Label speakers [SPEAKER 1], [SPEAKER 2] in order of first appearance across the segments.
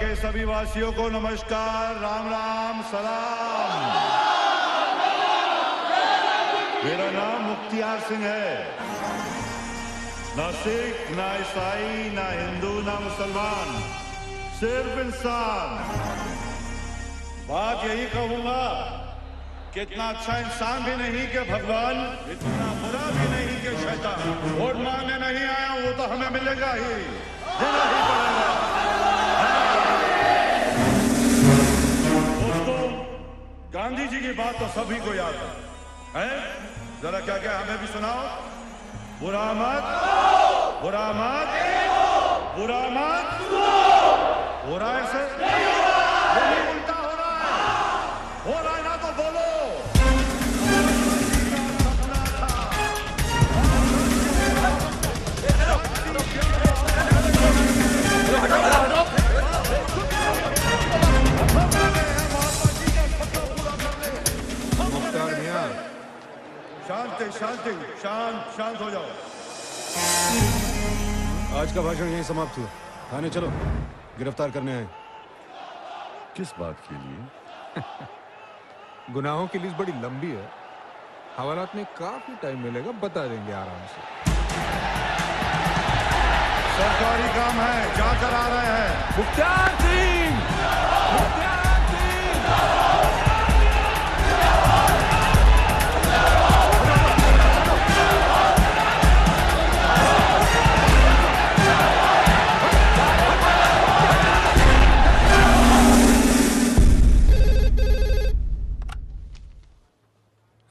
[SPEAKER 1] के सभी वासियों को नमस्कार, राम राम, सलाम। मेरा नाम मुख्तियार सिंह है। ना सिख, ना ईसाई, ना हिंदू, ना मुसलमान, सिर्फ इंसान। बात यही कहूंगा कि इतना अच्छा इंसान भी नहीं कि भगवान, इतना बुरा भी नहीं कि शैतान। वोट मांगने नहीं आया, वो तो हमें मिलेगा ही, देना ही पड़ेगा। दोस्तों, गांधी जी की बात तो सभी को याद है? जरा क्या क्या हमें भी सुनाओ। बुरा मत, बुरा मत, बुरा मत। हो रहा है ऐसे? नहीं, उल्टा हो रहा है। हो रहा है ना तो बोलो।
[SPEAKER 2] मुख्तार मियां,
[SPEAKER 1] शांति शांति, शांत शांत हो जाओ।
[SPEAKER 2] आज का भाषण यहीं समाप्त हुआ। थाने चलो, गिरफ्तार करने आए।
[SPEAKER 1] किस बात के लिए?
[SPEAKER 2] गुनाहों की लिस्ट बड़ी लंबी है, हवालात में काफी टाइम मिलेगा, बता देंगे आराम से।
[SPEAKER 1] सरकारी काम है, जाकर आ रहे हैं।
[SPEAKER 2] मुख्तार सिंह, मुख्तार सिंह।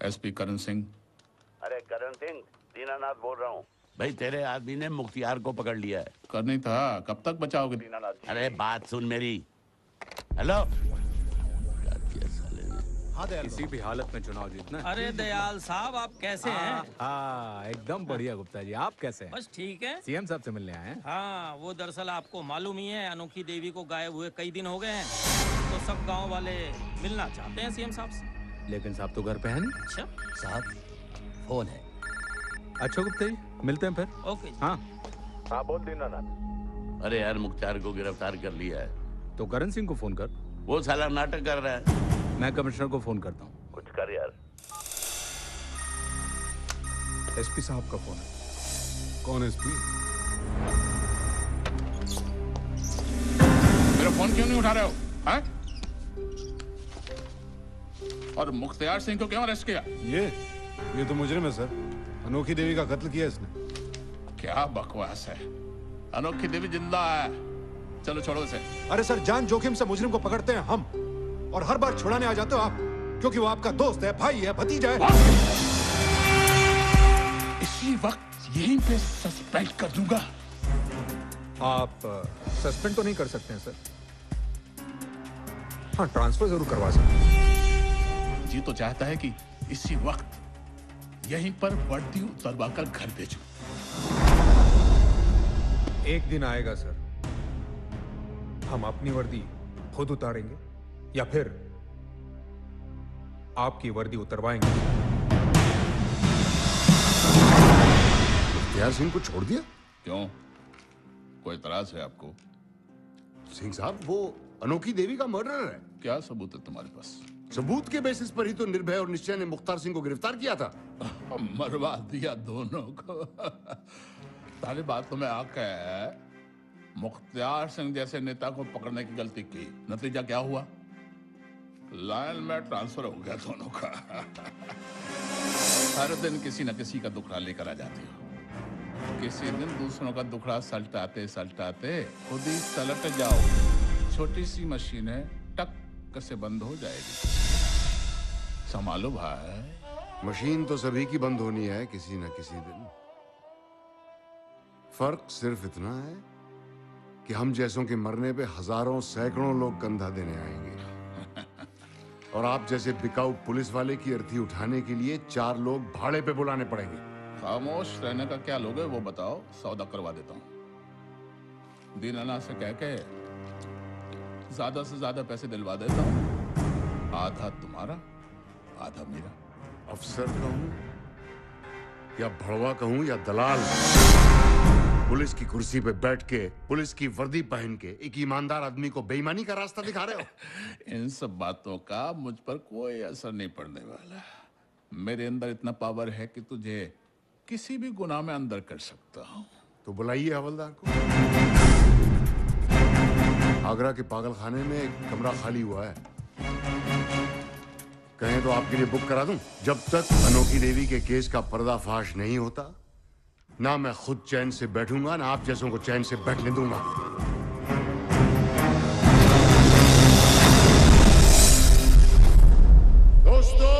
[SPEAKER 3] एसपी करण सिंह।
[SPEAKER 4] अरे करण सिंह, दीनानाथ बोल रहा हूँ।
[SPEAKER 5] भाई तेरे आदमी ने मुख्तियार को पकड़ लिया है।
[SPEAKER 3] करनी था, कब तक बचाओगे दीनानाथ जी?
[SPEAKER 5] अरे बात सुन मेरी। हेलो।
[SPEAKER 2] किसी भी हालत में चुनाव जीतना।
[SPEAKER 6] अरे दयाल साहब, आप कैसे हैं?
[SPEAKER 2] हाँ, एकदम बढ़िया गुप्ता जी, आप कैसे हैं?
[SPEAKER 6] बस ठीक है।
[SPEAKER 2] सीएम साहब से मिलने आए हैं।
[SPEAKER 6] हाँ, वो दरअसल आपको मालूम ही है, अनोखी देवी को गायब हुए कई दिन हो गए हैं, तो सब गांव वाले मिलना चाहते हैं सीएम साहब से।
[SPEAKER 2] लेकिन साहब तो घर पे है नहीं।
[SPEAKER 6] अच्छा
[SPEAKER 5] साहब, फोन है।
[SPEAKER 2] अच्छा गुप्ता जी, मिलते हैं फिर।
[SPEAKER 6] ओके।
[SPEAKER 2] हाँ,
[SPEAKER 4] हाँ बोल दीनानाथ।
[SPEAKER 5] अरे यार, मुख्तियार को गिरफ्तार कर लिया है।
[SPEAKER 2] तो करण सिंह को फोन कर।
[SPEAKER 5] वो साला नाटक कर रहा है।
[SPEAKER 2] मैं कमिश्नर को फोन करता हूँ।
[SPEAKER 4] कुछ कर यार।
[SPEAKER 2] एसपी साहब का फोन है। कौन एसपी?
[SPEAKER 3] मेरा फोन क्यों नहीं उठा रहे हो? हाँ? और मुख्तियार सिंह को क्यों अरेस्ट किया?
[SPEAKER 2] ये तो मुजरिम है सर। अनोखी देवी का कत्ल किया इसने।
[SPEAKER 3] क्या बकवास है। अनोखी देवी जिंदा है। चलो छोड़ो इसे।
[SPEAKER 2] अरे सर, जान जोखिम से मुजरिम को पकड़ते हैं हम, और हर बार छुड़ाने आ जाते हो आप, क्योंकि वो आपका दोस्त है, भाई है, भतीजा है।
[SPEAKER 3] इसी वक्त यहीं पे सस्पेंड कर दूंगा।
[SPEAKER 2] आप सस्पेंड तो नहीं कर सकते हैं सर। हाँ, ट्रांसफर जरूर करवा सकते हैं।
[SPEAKER 3] जी तो चाहता है कि इसी वक्त यहीं पर वर्दी उतरवा कर घर भेजूं।
[SPEAKER 2] एक दिन आएगा सर, हम अपनी वर्दी खुद उतारेंगे या फिर आपकी वर्दी उतरवाएंगे।
[SPEAKER 7] मुख्तियार सिंह को छोड़ दिया?
[SPEAKER 3] क्यों, कोई इतराज है आपको?
[SPEAKER 7] सिंह साहब, वो अनोखी देवी का मर्डरर है।
[SPEAKER 3] क्या सबूत है तुम्हारे पास?
[SPEAKER 7] सबूत के बेसिस पर ही तो निर्भय और निश्चय ने मुख्तार सिंह को गिरफ्तार किया था।
[SPEAKER 3] मरवा दिया दोनों को। सारी बात तो मैं आकर मुख्तियार सिंह जैसे नेता को पकड़ने की गलती की, नतीजा क्या हुआ? लाइन में ट्रांसफर हो गया दोनों का। हर दिन किसी न किसी का दुखड़ा लेकर आ जाती हो। किसी दिन दूसरों का दुखड़ा सलटाते सलटाते खुद ही सलट जाओ। छोटी सी मशीन है, टक से बंद हो जाएगी। संभालो भाई।
[SPEAKER 7] मशीन तो सभी की बंद होनी है किसी न किसी दिन। फर्क सिर्फ इतना है कि हम जैसों के मरने पे हजारों सैकड़ों लोग कंधा देने आएंगे, और आप जैसे बिकाऊ पुलिस वाले की अर्थी उठाने के लिए 4 लोग भाड़े पे बुलाने पड़ेंगे।
[SPEAKER 3] खामोश रहने का क्या लोगे वो बताओ, सौदा करवा देता हूँ। दीनानाथ से कह के ज्यादा से ज्यादा पैसे दिलवा देता हूँ। आधा तुम्हारा, आधा मेरा।
[SPEAKER 7] अफसर कहूं या भड़वा कहूं या दलाल, पुलिस की कुर्सी पे बैठ के, पुलिस की वर्दी पहन के एक ईमानदार आदमी को बेईमानी का रास्ता दिखा रहे हो।
[SPEAKER 3] इन सब बातों का मुझ पर कोई असर नहीं पड़ने वाला। मेरे अंदर इतना पावर है कि तुझे किसी भी गुनाह में अंदर कर सकता हूँ।
[SPEAKER 7] तो बुलाइए हवलदार को। आगरा के पागल खाने में एक कमरा खाली हुआ है, कहें तो आपके लिए बुक करा दूं। जब तक अनोखी देवी के केस का पर्दाफाश नहीं होता, ना मैं खुद चैन से बैठूंगा, ना आप जैसों को चैन से बैठने दूंगा। दोस्तों,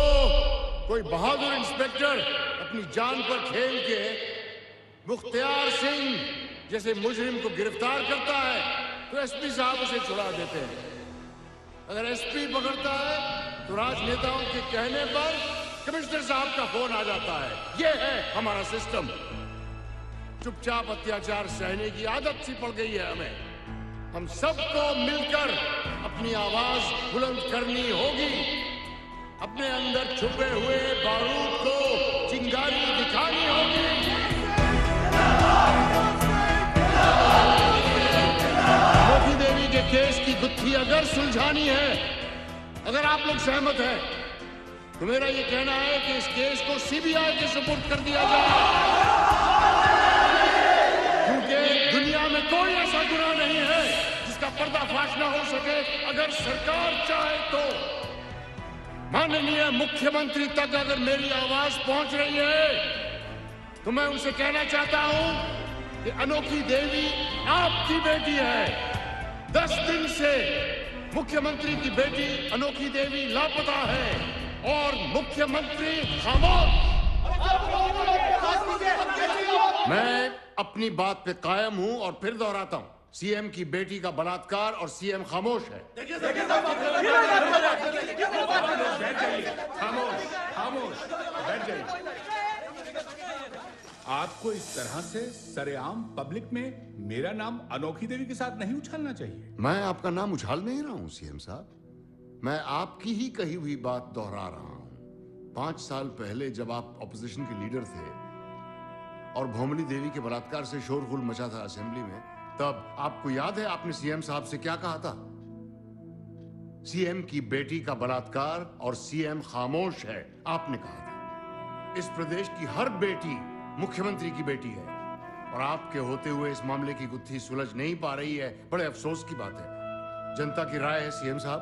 [SPEAKER 7] कोई बहादुर इंस्पेक्टर अपनी जान पर खेल के मुख्तियार सिंह जैसे मुजरिम को गिरफ्तार करता है तो एसपी साहब उसे छुड़ा देते हैं। अगर एसपी पकड़ता है तो राजनेताओं के कहने पर कमिश्नर साहब का फोन आ जाता है। यह है हमारा सिस्टम। चुपचाप अत्याचार सहने की आदत सी पड़ गई है हमें। हम सबको मिलकर अपनी आवाज बुलंद करनी होगी। अपने अंदर छुपे हुए बारूद को चिंगारी दिखानी होगी। अनोखी देवी के केस की गुत्थी अगर सुलझानी है, अगर आप लोग सहमत हैं, तो मेरा ये कहना है कि इस केस को सीबीआई के सुपुर्द कर दिया जाए। क्योंकि दुनिया में कोई ऐसा गुनाह नहीं है जिसका पर्दाफाश ना हो सके अगर सरकार चाहे तो। माननीय मुख्यमंत्री तक अगर मेरी आवाज पहुंच रही है तो मैं उनसे कहना चाहता हूं कि अनोखी देवी आपकी बेटी है। 10 दिन से मुख्यमंत्री की बेटी अनोखी देवी लापता है और मुख्यमंत्री खामोश। मैं अपनी बात पे कायम हूं और फिर दोहराता हूं, सीएम की बेटी का बलात्कार और सीएम खामोश है।
[SPEAKER 3] खामोश, खामोश, बैठ जाइए। आपको इस तरह से सरेआम पब्लिक में मेरा नाम अनोखी देवी के साथ नहीं उछालना चाहिए।
[SPEAKER 7] मैं आपका नाम उछाल नहीं रहा हूं सीएम साहब, मैं आपकी ही कही हुई बात दोहरा रहा हूं। 5 साल पहले जब आप ऑपोजिशन के लीडर थे और भौमली देवी के बलात्कार से शोरगुल मचा था असेंबली में, तब आपको याद है आपने सीएम साहब से क्या कहा था? सीएम की बेटी का बलात्कार और सीएम खामोश है, आपने कहा था। इस प्रदेश की हर बेटी मुख्यमंत्री की बेटी है और आपके होते हुए इस मामले की गुत्थी सुलझ नहीं पा रही है। बड़े अफसोस की बात है। जनता की राय है सीएम साहब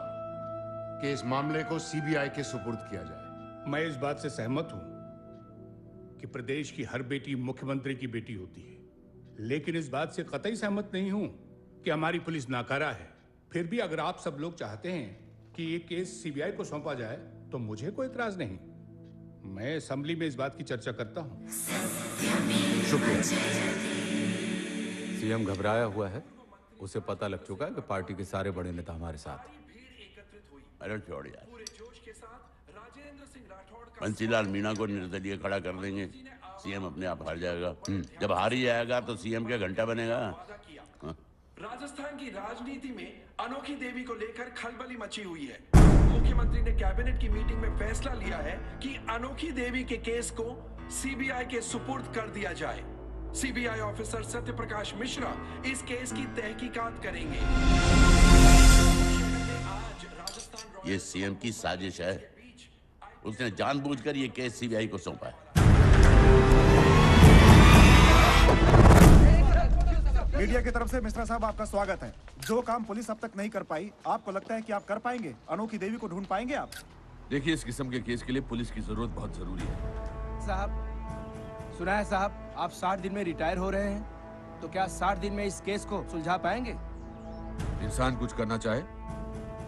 [SPEAKER 7] कि इस मामले को सीबीआई के सुपुर्द किया जाए।
[SPEAKER 3] मैं इस बात से सहमत हूं कि प्रदेश की हर बेटी मुख्यमंत्री की बेटी होती है, लेकिन इस बात से कतई सहमत नहीं हूं कि हमारी पुलिस नाकारा है। फिर भी अगर आप सब लोग चाहते हैं कि ये केस सीबीआई को सौंपा जाए तो मुझे कोई इतराज नहीं। मैं असेंबली में इस बात की चर्चा करता हूं।
[SPEAKER 7] शुक्रिया।
[SPEAKER 8] सीएम घबराया हुआ है, उसे पता लग चुका है कि पार्टी के सारे बड़े नेता हमारे साथ हैं।
[SPEAKER 5] अरे छोड़ यार, बंसीलाल मीणा को निर्दलीय खड़ा कर देंगे, सीएम अपने आप हार जाएगा। जब हार ही जाएगा तो सीएम क्या घंटा बनेगा?
[SPEAKER 9] राजस्थान की राजनीति में अनोखी देवी को लेकर खलबली मची हुई है। मुख्यमंत्री ने कैबिनेट की मीटिंग में फैसला लिया है कि अनोखी देवी के केस को सीबीआई के सुपुर्द कर दिया जाए। सीबीआई ऑफिसर सत्य प्रकाश मिश्रा इस केस की तहकीकात करेंगे।
[SPEAKER 5] ये सीएम की साजिश है, उसने जानबूझकर ये केस सीबीआई को सौंपा है।
[SPEAKER 10] मीडिया की तरफ से मिश्रा साहब आपका स्वागत है। जो काम पुलिस अब तक नहीं कर पाई, आपको लगता है कि आप कर पाएंगे? अनोखी देवी को ढूंढ पाएंगे आप?
[SPEAKER 11] देखिए, इस किस्म के केस के लिए पुलिस की जरूरत बहुत जरूरी है।
[SPEAKER 12] साहब सुना है साहब, आप 60 दिन में रिटायर हो रहे हैं, तो क्या 60 दिन में इस केस को सुलझा पाएंगे?
[SPEAKER 11] इंसान कुछ करना चाहे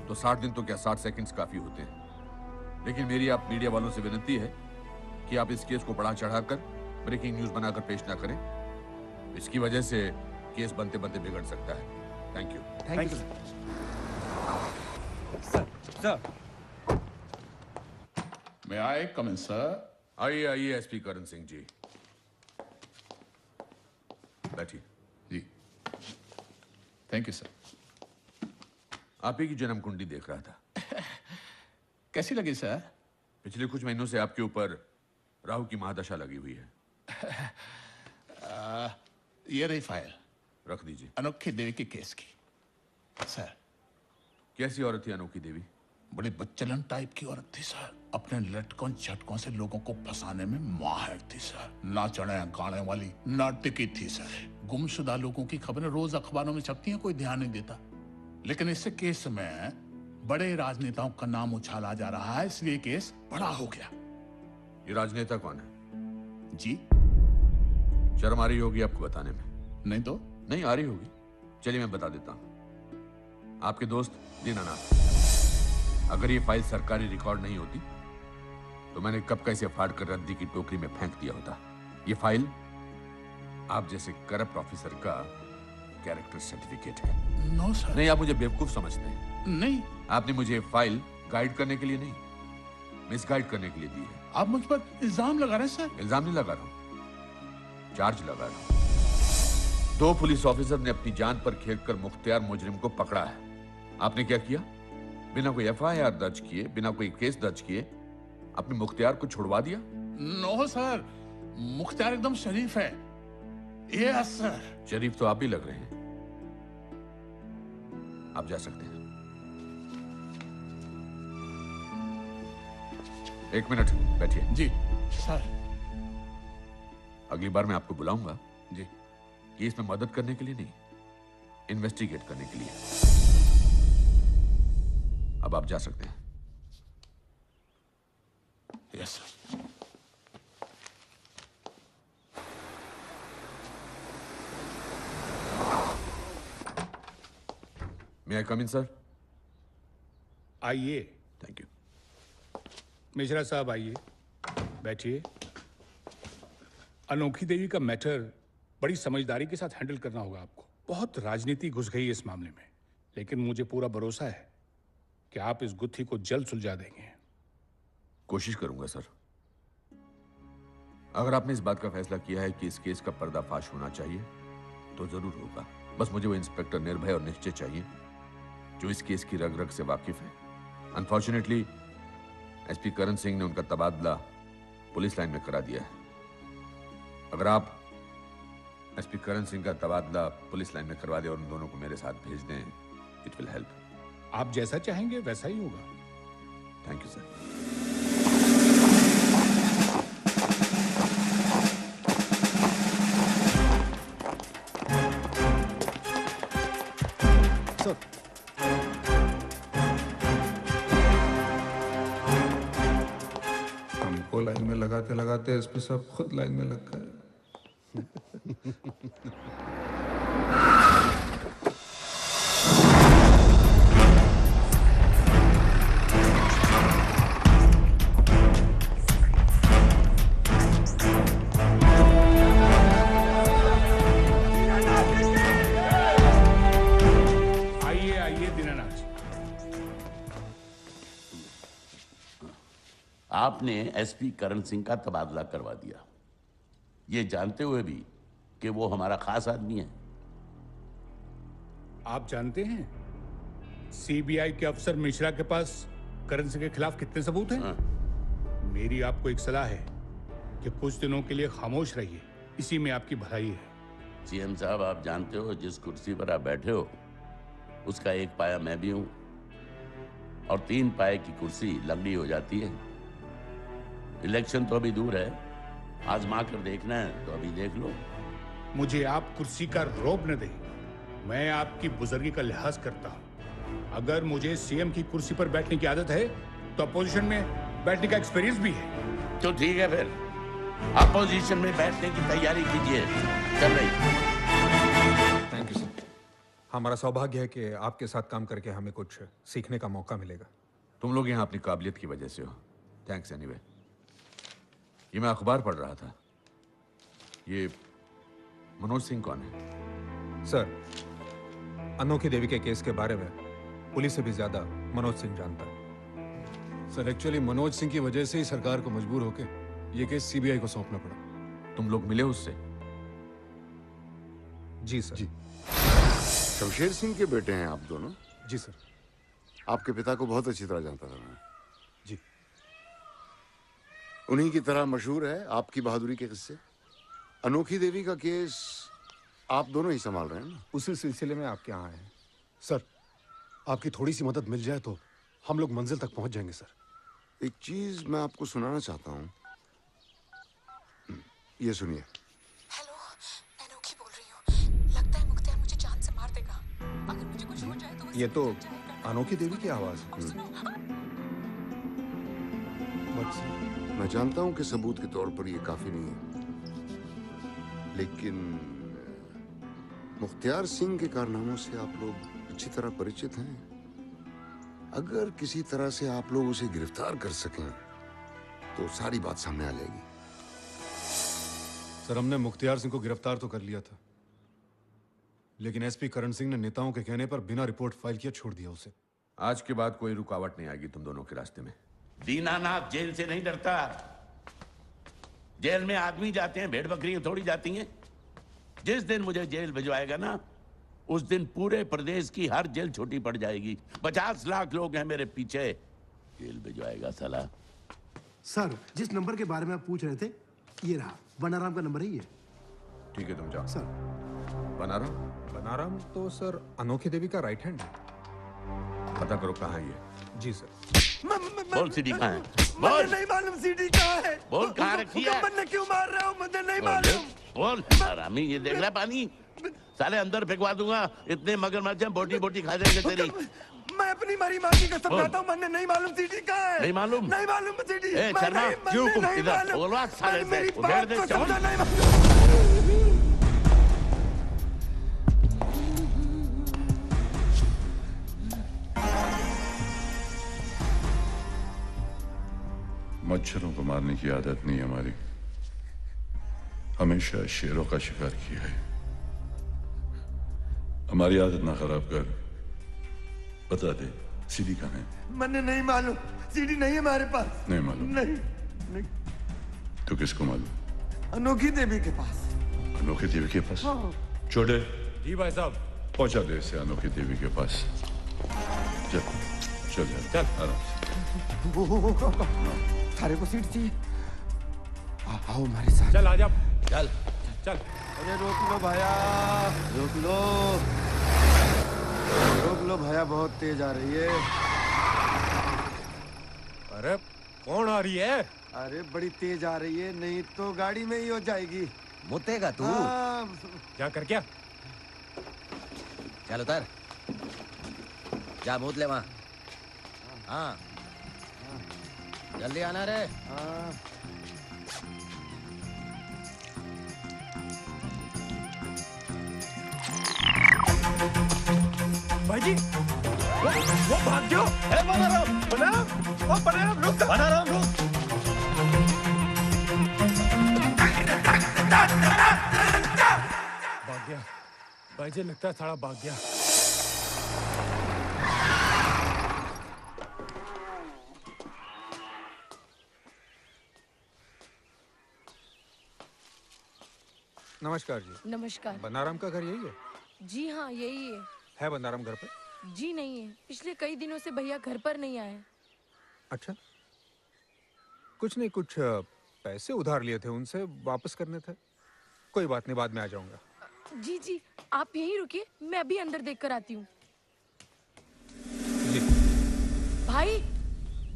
[SPEAKER 11] तो 60 दिन तो क्या 60 सेकंड्स काफी होते हैं। लेकिन मेरी आप मीडिया वालों से विनती है कि आप इस केस को बढ़ा चढ़ाकर ब्रेकिंग न्यूज बनाकर पेश ना करें। इसकी वजह से केस बनते बनते बिगड़ सकता है। Thank you.
[SPEAKER 12] Thank you
[SPEAKER 3] sir. मैं आए कम इन सर?
[SPEAKER 11] आइए आइए एसपी करण सिंह जी, बैठिए।
[SPEAKER 3] जी थैंक यू सर।
[SPEAKER 11] आप ही की जन्म कुंडली देख रहा था।
[SPEAKER 3] कैसी लगी सर?
[SPEAKER 11] पिछले कुछ महीनों से आपके ऊपर राहु की महादशा लगी हुई है।
[SPEAKER 3] ये रही फाइल,
[SPEAKER 11] रख दीजिए।
[SPEAKER 3] अनोखी देवी के केस की। सर,
[SPEAKER 11] कैसी औरत थी अनोखी देवी?
[SPEAKER 3] बड़ी बच्चलन टाइप की औरत थी सर। अपने लटकों झटकों से लोगों को फंसाने में माहिर थी सर। ना चढ़े गाने वाली, ना टिकी थी सर। गुमशुदा लोगों की खबरें रोज अखबारों में छपती हैं, कोई ध्यान नहीं देता। लेकिन इस केस में बड़े राजनेताओं का नाम उछाला जा रहा है, इसलिए केस बड़ा हो गया।
[SPEAKER 11] ये राजनेता कौन है?
[SPEAKER 3] जी,
[SPEAKER 11] शर्म आ रही होगी आपको बताने में।
[SPEAKER 3] नहीं तो?
[SPEAKER 11] नहीं आ रही होगी। चलिए मैं बता देता हूं। आपके दोस्त दीनानाथ। अगर ये फाइल सरकारी रिकॉर्ड नहीं होती तो मैंने कब का इसे फाड़ कर रद्दी की टोकरी में फेंक दिया होता। ये फाइल आप जैसे करप्ट ऑफिसर का कैरेक्टर सर्टिफिकेट है।
[SPEAKER 3] No sir.
[SPEAKER 11] नहीं, आप मुझे बेवकूफ समझते हैं।
[SPEAKER 3] नहीं,
[SPEAKER 11] आपने मुझे ये फाइल गाइड करने के लिए नहीं, मिसगाइड करने के लिए दी है।
[SPEAKER 3] आप मुझ पर इल्जाम लगा रहे हैं सर?
[SPEAKER 11] इल्जाम नहीं लगा रहा हूं, चार्ज लगा रहा हूं। 2 पुलिस ऑफिसर ने अपनी जान पर खेलकर मुख्तियार मुजरिम को पकड़ा है। आपने क्या किया? बिना कोई एफआईआर दर्ज किए, बिना कोई केस दर्ज किए अपने मुख्तियार को छुड़वा दिया।
[SPEAKER 3] नो सर, मुख्तियार एकदम शरीफ है। Yes sir.
[SPEAKER 11] शरीफ तो आप भी लग रहे हैं। आप जा सकते हैं। 1 मिनट बैठिए।
[SPEAKER 3] जी सर।
[SPEAKER 11] अगली बार मैं आपको बुलाऊंगा
[SPEAKER 3] जी,
[SPEAKER 11] केस में मदद करने के लिए नहीं, इन्वेस्टिगेट करने के लिए। अब आप जा सकते हैं।
[SPEAKER 3] Yes sir.
[SPEAKER 11] May I come in sir?
[SPEAKER 13] आइए।
[SPEAKER 11] Thank you.
[SPEAKER 13] मिश्रा साहब आइए, बैठिए। अनोखी देवी का मैटर बड़ी समझदारी के साथ हैंडल करना होगा आपको। बहुत राजनीति घुस गई है इस मामले में, लेकिन मुझे पूरा भरोसा है कि आप इस गुत्थी को जल्द सुलझा देंगे।
[SPEAKER 11] कोशिश करूंगा सर। अगर आपने इस बात का फैसला किया है कि इस केस का पर्दाफाश होना चाहिए तो जरूर होगा। बस मुझे वो इंस्पेक्टर निर्भय और निश्चय चाहिए जो इस केस की रग रग से वाकिफ है। अनफॉर्चुनेटली एसपी करण सिंह ने उनका तबादला पुलिस लाइन में करा दिया है। अगर आप एसपी करण सिंह का तबादला पुलिस लाइन में करवा दें और उन दोनों को मेरे साथ भेज दें, इट विल हेल्प।
[SPEAKER 13] आप जैसा चाहेंगे वैसा ही होगा।
[SPEAKER 11] Thank you sir.
[SPEAKER 14] हमको लाइन में लगाते लगाते एसपी साहब खुद लाइन में लग गए।
[SPEAKER 5] आपने एसपी करण सिंह का तबादला करवा दिया, ये जानते हुए भी कि वो हमारा खास आदमी है।
[SPEAKER 13] आप जानते हैं सीबीआई के अफसर मिश्रा के पास करण सिंह के खिलाफ कितने सबूत हैं? मेरी आपको एक सलाह है कि कुछ दिनों के लिए खामोश रहिए, इसी में आपकी भलाई है।
[SPEAKER 5] सीएम साहब, आप जानते हो जिस कुर्सी पर आप बैठे हो उसका एक पाया मैं भी हूं, और 3 पाए की कुर्सी लंगड़ी हो जाती है। इलेक्शन तो अभी दूर है, आजमा कर देखना है तो अभी देख लो।
[SPEAKER 13] मुझे आप कुर्सी का रौब न दें, मैं आपकी बुजुर्गी का लिहाज करता हूं। अगर मुझे सीएम की कुर्सी पर बैठने की आदत है तो अपोजिशन में बैठने का एक्सपीरियंस भी है।
[SPEAKER 5] तो ठीक है, फिर अपोजिशन में बैठने की तैयारी कीजिए। चल रही।
[SPEAKER 2] Thank you sir. हमारा सौभाग्य है कि आपके साथ काम करके हमें कुछ सीखने का मौका मिलेगा।
[SPEAKER 11] तुम लोग यहाँ अपनी काबिलियत की वजह से हो। Thanks anyway. ये मैं अखबार पढ़ रहा था, ये मनोज सिंह कौन है?
[SPEAKER 2] सर, अनोखी देवी के केस के बारे में पुलिस से भी ज्यादा मनोज सिंह जानता है। सर, एक्चुअली मनोज सिंह की वजह से ही सरकार को मजबूर होकर ये केस सीबीआई को सौंपना पड़ा।
[SPEAKER 11] तुम लोग मिले उससे?
[SPEAKER 2] जी सर। जी।
[SPEAKER 7] शमशेर सिंह के बेटे हैं आप दोनों?
[SPEAKER 2] जी सर।
[SPEAKER 7] आपके पिता को बहुत अच्छी तरह जानता था मैं।
[SPEAKER 2] जी।
[SPEAKER 7] उन्हीं की तरह मशहूर है आपकी बहादुरी के किस्से। अनोखी देवी का केस आप दोनों ही संभाल रहे हैं ना?
[SPEAKER 2] उसी सिलसिले में आपके यहाँ आए हैं सर। आपकी थोड़ी सी मदद मिल जाए तो हम लोग मंजिल तक पहुंच जाएंगे सर।
[SPEAKER 7] एक चीज मैं आपको सुनाना चाहता हूँ, ये सुनिए।
[SPEAKER 15] हेलो, अनोखी बोल रही हूँ। लगता है मुख्तार मुझे जान से मार देगा। अगर मुझे कुछ हो जाए तो
[SPEAKER 2] ये तो अनोखी देवी की आवाज है।
[SPEAKER 7] मैं जानता हूं कि सबूत के तौर पर ये काफी नहीं है, लेकिन मुख्तियार सिंह के कारनामों से आप लोग अच्छी तरह परिचित हैं। अगर किसी तरह से आप लोग उसे गिरफ्तार कर सकें तो सारी बात सामने आ जाएगी।
[SPEAKER 2] सर, हमने मुख्तियार सिंह को गिरफ्तार तो कर लिया था, लेकिन एसपी करण सिंह ने नेताओं के कहने पर बिना रिपोर्ट फाइल किए छोड़ दिया उसे।
[SPEAKER 11] आज के बाद कोई रुकावट नहीं आएगी तुम दोनों के रास्ते में।
[SPEAKER 5] दीनानाथ जेल से नहीं डरता। जेल में आदमी जाते हैं, भेड़ बकरियां थोड़ी जाती हैं। जिस दिन मुझे जेल भिजवाएगा ना, उस दिन पूरे प्रदेश की हर जेल छोटी पड़ जाएगी। 50 लाख लोग हैं मेरे पीछे। जेल भिजवाएगा साला।
[SPEAKER 16] सर, जिस नंबर के बारे में आप पूछ रहे थे, ये रहा। बनाराम का नंबर है ये।
[SPEAKER 11] ठीक है, तुम जाओ।
[SPEAKER 16] सर,
[SPEAKER 2] बनाराम तो सर अनोखी देवी का राइट हैंड है।
[SPEAKER 11] पता करो कहाँ है ये।
[SPEAKER 2] जी सर।
[SPEAKER 5] बोल सीडी कहाँ है?
[SPEAKER 16] मुझे नहीं मालूम सीडी कहाँ है।
[SPEAKER 5] बोल कहाँ रखी है?
[SPEAKER 16] मुझे क्यों मार रहे हो? मुझे नहीं मालूम।
[SPEAKER 5] बोल हरामी, ये देख रहा पानी साले अंदर फेंकवा दूंगा। इतने मगरमच्छ हैं, बोटी बोटी खा जाएंगे तेरी।
[SPEAKER 16] मैं अपनी मरी माँ की कसम खाता हूँ, मुझे नहीं मालूम सीडी कहाँ है।
[SPEAKER 5] नहीं मालूम?
[SPEAKER 16] नहीं मालूम सीडी।
[SPEAKER 5] ए शर्मा, क्यों इधर बोलवा साले से? उधेड़ दे चल।
[SPEAKER 1] मच्छरों को मारने की आदत नहीं हमारी, हमेशा शेरों का शिकार किया है। हमारी आदत ना खराब कर। बता दे सीडी कहाँ है?
[SPEAKER 16] मुझे नहीं मालूम, सीडी नहीं है हमारे पास।
[SPEAKER 1] नहीं मालूम?
[SPEAKER 16] नहीं।
[SPEAKER 1] तो किसको मालूम?
[SPEAKER 16] अनोखी देवी के पास।
[SPEAKER 1] अनोखी देवी के पास?
[SPEAKER 16] हाँ।
[SPEAKER 1] छोटे
[SPEAKER 2] जी भाई साहब।
[SPEAKER 1] पहुंचा दे इसे अनोखी देवी के पास। चल चल चल आराम से।
[SPEAKER 16] थारे को सीट चाहिए। आओ हमारे साथ।
[SPEAKER 2] चल आजा।
[SPEAKER 5] चल
[SPEAKER 2] चल।
[SPEAKER 16] अरे रोक लो भैया, रोक लो भैया, बहुत तेज आ रही है।
[SPEAKER 2] अरे कौन आ रही है?
[SPEAKER 16] अरे बड़ी तेज आ रही है, नहीं तो गाड़ी में ही हो जाएगी।
[SPEAKER 17] मुतेगा तू?
[SPEAKER 2] क्या कर क्या?
[SPEAKER 17] चल उतर, जा मूत ले वहां। हाँ जल्दी आना रे।
[SPEAKER 16] भाई जी, वो भाग गयो। बनाराम रुक। बनाराम रुक।
[SPEAKER 2] भाग गया भाई जी, लगता है साला भाग गया। नमस्कार जी।
[SPEAKER 18] नमस्कार।
[SPEAKER 2] बनाराम का घर यही है?
[SPEAKER 18] जी हाँ, यही है
[SPEAKER 2] बनाराम घर पे?
[SPEAKER 18] जी नहीं है, पिछले कई दिनों से भैया घर पर नहीं आए।
[SPEAKER 2] अच्छा, कुछ नहीं, कुछ पैसे उधार लिए थे उनसे, वापस करने थे। कोई बात नहीं, बाद में आ जाऊंगा।
[SPEAKER 18] जी जी, आप यहीं रुकिए, मैं अभी अंदर देख कर आती हूँ। भाई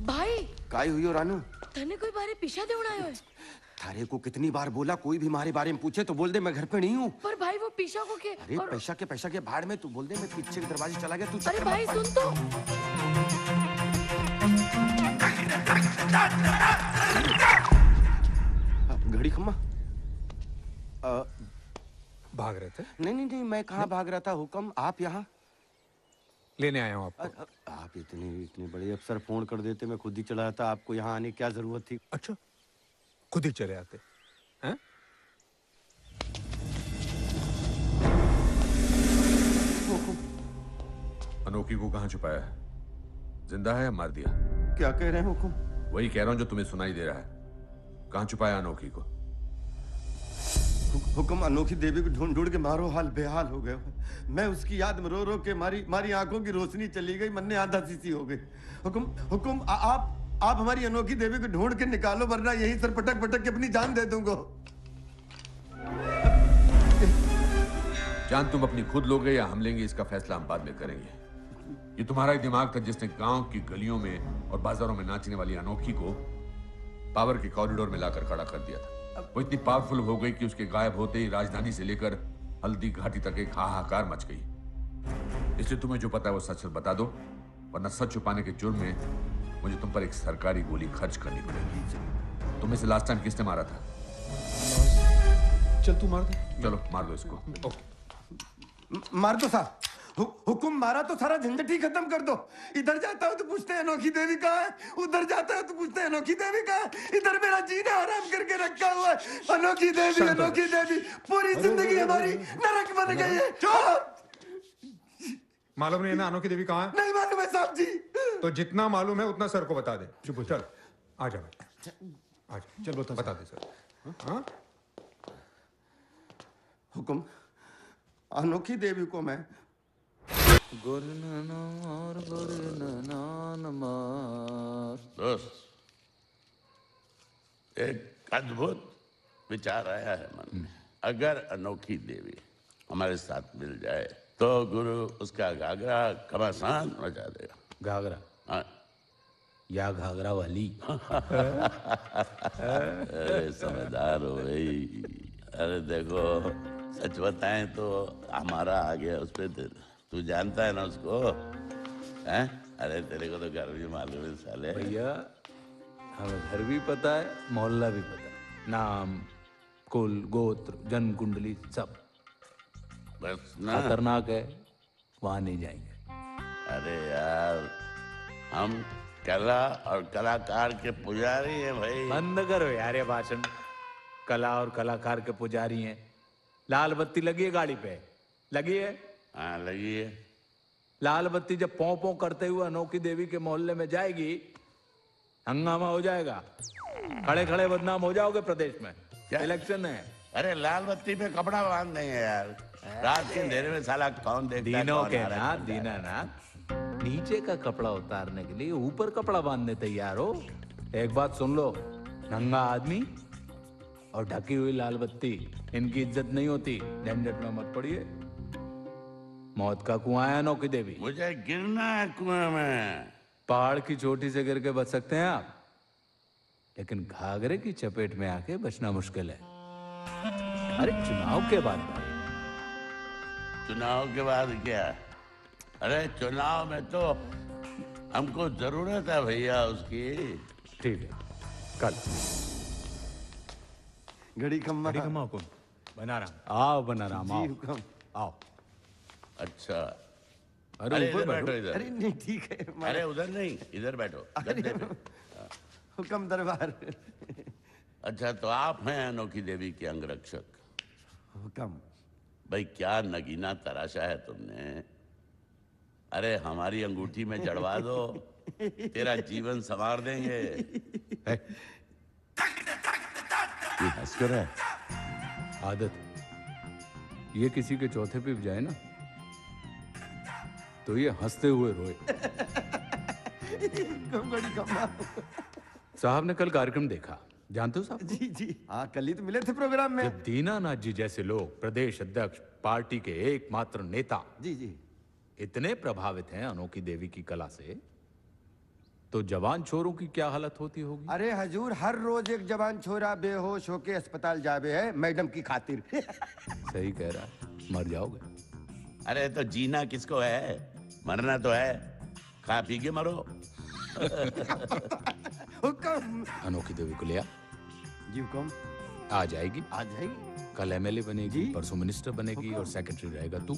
[SPEAKER 18] भाई
[SPEAKER 12] काई हुई हो रानू?
[SPEAKER 18] तने कोई बारे पीछा दे उड़ायो है?
[SPEAKER 12] थारे को कितनी बार बोला, कोई भी हमारे बारे में पूछे तो बोल दे मैं घर पे नहीं हूँ।
[SPEAKER 18] पर भाई वो पीछा को के?
[SPEAKER 12] अरे और... पैसा के भाड़ में तू बोल दे मैं पीछे के दरवाजे चला गया। तू
[SPEAKER 18] अरे भाई सुन तो।
[SPEAKER 12] घड़ी खम्मा
[SPEAKER 2] भाग रहे थे?
[SPEAKER 12] नहीं, मैं कहाँ भाग रहा था। हुक्म, आप यहाँ
[SPEAKER 2] लेने आया हूँ आपको।
[SPEAKER 12] आप इतने बड़े अफसर फोन कर देते, मैं खुद ही चला था। आपको यहाँ आने की क्या जरूरत थी?
[SPEAKER 2] अच्छा, खुद ही चले आते हैं?
[SPEAKER 11] अनोखी को कहाँ छुपाया है? जिंदा है या मार दिया?
[SPEAKER 12] क्या कह रहे हैं हुकुम?
[SPEAKER 11] वही कह रहा हूँ जो तुम्हें सुनाई दे रहा है। कहाँ छुपाया अनोखी को?
[SPEAKER 12] हुकुम, अनोखी देवी को ढूंढ के मारो हाल बेहाल हो गए। मैं उसकी याद में रो के मारी आंखों की रोशनी चली गई, मन ने आधा सी हो गई। हुकुम, आप हमारी अनोखी देवी को ढूंढ के निकालो, वरना यहीं सर पटक के अपनी जान दे दूंगा।
[SPEAKER 11] जान तुम अपनी खुद लोगे या हम लेंगे, इसका फैसला हम बाद में करेंगे। ये तुम्हारा ही दिमाग था जिसने गांव की गलियों में और बाजारों में नाचने वाली अनोखी को पावर के कॉरिडोर में लाकर खड़ा कर दिया था। वो इतनी पावरफुल हो गई कि उसके गायब होते ही राजधानी से लेकर हल्दी घाटी तक एक हाहाकार मच गई। इसलिए तुम्हें जो पता है वो सच सच बता दो, वरना सच छुपाने के जुर्म में मुझे तुम पर एक सरकारी गोली खर्च करनी पड़ेगी। तुम्हें से लास्ट टाइम किसने मारा था?
[SPEAKER 2] चल तू मार दे।
[SPEAKER 11] चलो मार दो इसको।
[SPEAKER 12] मार दो साहब, हुकुम मारा तो सारा झंझट ही खत्म कर दो। इधर जाता हो तो पूछते हैं अनोखी देवी कहाँ है, उधर जाता है तो पूछते हैं अनोखी देवी कहाँ है, इधर मेरा जीना हराम करके रखा हुआ है। अनोखी देवी पूरी जिंदगी हमारी नरक बन गई है।
[SPEAKER 2] मालूम नहीं है ना अनोखी देवी कहाँ है?
[SPEAKER 12] नहीं मालूम है साहब जी।
[SPEAKER 2] तो जितना मालूम है उतना सर को बता दे। चुप हो, चल आ जा, आ जा, चल बता दे सर। हाँ
[SPEAKER 12] हुकुम, अनोखी देवी को मैं
[SPEAKER 5] दोस्त, एक अद्भुत विचार आया है मन में। अगर अनोखी देवी हमारे साथ मिल जाए तो गुरु उसका घाघरा घमासान मचा देगा।
[SPEAKER 8] घाघरा?
[SPEAKER 5] हाँ।
[SPEAKER 8] या घाघरा वाली?
[SPEAKER 5] अरे समझदार हो भाई। अरे देखो, सच बताएं तो हमारा आ गया उस पे दिल। तू जानता है ना उसको? हैं? अरे तेरे को तो घर भी मालूम है साले।
[SPEAKER 8] भैया हमें घर भी पता है, मोहल्ला भी पता है, नाम, कुल, गोत्र, जन्म कुंडली सब।
[SPEAKER 5] बस ना,
[SPEAKER 8] खतरनाक है, वहां नहीं जाएंगे।
[SPEAKER 5] अरे यार, हम कला और कलाकार के पुजारी हैं भाई।
[SPEAKER 8] बंद करो यार ये भाषण। कला और कलाकार के पुजारी हैं। लाल बत्ती लगी है गाड़ी पे? लगी है?
[SPEAKER 5] हाँ लगी है।
[SPEAKER 8] लाल बत्ती जब पौ पौ करते हुए अनोखी देवी के मोहल्ले में जाएगी, हंगामा हो जाएगा। खड़े खड़े बदनाम हो जाओगे प्रदेश में। इलेक्शन है।
[SPEAKER 5] अरे लाल बत्ती पे कपड़ा बांध देंगे यार। रात के अंधेरे में साला कौन देखता है?
[SPEAKER 8] दीनों के नाथ दीनानाथ, नीचे का कपड़ा उतारने के लिए ऊपर कपड़ा बांधने तैयार हो। एक बात सुन लो, नंगा आदमी और ढकी हुई लाल बत्ती, इनकी इज्जत नहीं होती। झंझट में मत पड़िए। मौत का कुआं है अनोखी देवी।
[SPEAKER 5] मुझे गिरना है कुएं में।
[SPEAKER 8] पहाड़ की चोटी से गिर के बच सकते हैं आप, लेकिन घाघरे की चपेट में आके बचना मुश्किल है। अरे चुनाव के बाद भाई।
[SPEAKER 5] चुनाव के बाद क्या? अरे चुनाव में तो हमको जरूरत है भैया उसकी।
[SPEAKER 8] ठीक है, कल
[SPEAKER 12] घड़ी खम्मा
[SPEAKER 8] हुकुम। बना रहा आओ, बना रहा आओ,
[SPEAKER 12] हुकुम।
[SPEAKER 8] आओ।
[SPEAKER 5] अच्छा,
[SPEAKER 8] अरे
[SPEAKER 5] इधर बैठो इधर।
[SPEAKER 12] अरे नहीं ठीक है।
[SPEAKER 5] अरे उधर नहीं, इधर बैठो गद्दे पे।
[SPEAKER 12] हुक्म दरबार।
[SPEAKER 5] अच्छा, तो आप हैं अनोखी देवी के अंगरक्षक?
[SPEAKER 12] हुक्म।
[SPEAKER 5] भाई क्या नगीना तराशा है तुमने। अरे हमारी अंगूठी में जड़वा दो, तेरा जीवन संवार देंगे। ये हंस कर है।
[SPEAKER 8] आदत ये किसी के चौथे पे भी जाए ना तो ये हंसते हुए रोए। साहब ने कल कार्यक्रम देखा, जानते हो साहब?
[SPEAKER 12] जी जी हाँ, कल ही तो मिले थे प्रोग्राम में।
[SPEAKER 8] जब दीनानाथ जी जैसे लोग, प्रदेश अध्यक्ष, पार्टी के एकमात्र नेता,
[SPEAKER 12] जी जी
[SPEAKER 8] इतने प्रभावित हैं अनोखी देवी की कला से, तो जवान छोरों की क्या हालत होती होगी?
[SPEAKER 12] अरे हजूर, हर रोज एक जवान छोरा बेहोश होके अस्पताल जावे है मैडम की खातिर।
[SPEAKER 8] सही कह रहा है, मर जाओगे।
[SPEAKER 5] अरे तो जीना किसको है, मरना तो है। खा पी के मरो।
[SPEAKER 12] हुक्म।
[SPEAKER 8] अनोखी देवी को ले आ।
[SPEAKER 12] जी हुक्म।
[SPEAKER 8] आ जाएगी?
[SPEAKER 12] आ जाएगी।
[SPEAKER 8] कल एमएलए बनेगी, परसों मिनिस्टर बनेगी और सेक्रेटरी रहेगा तू।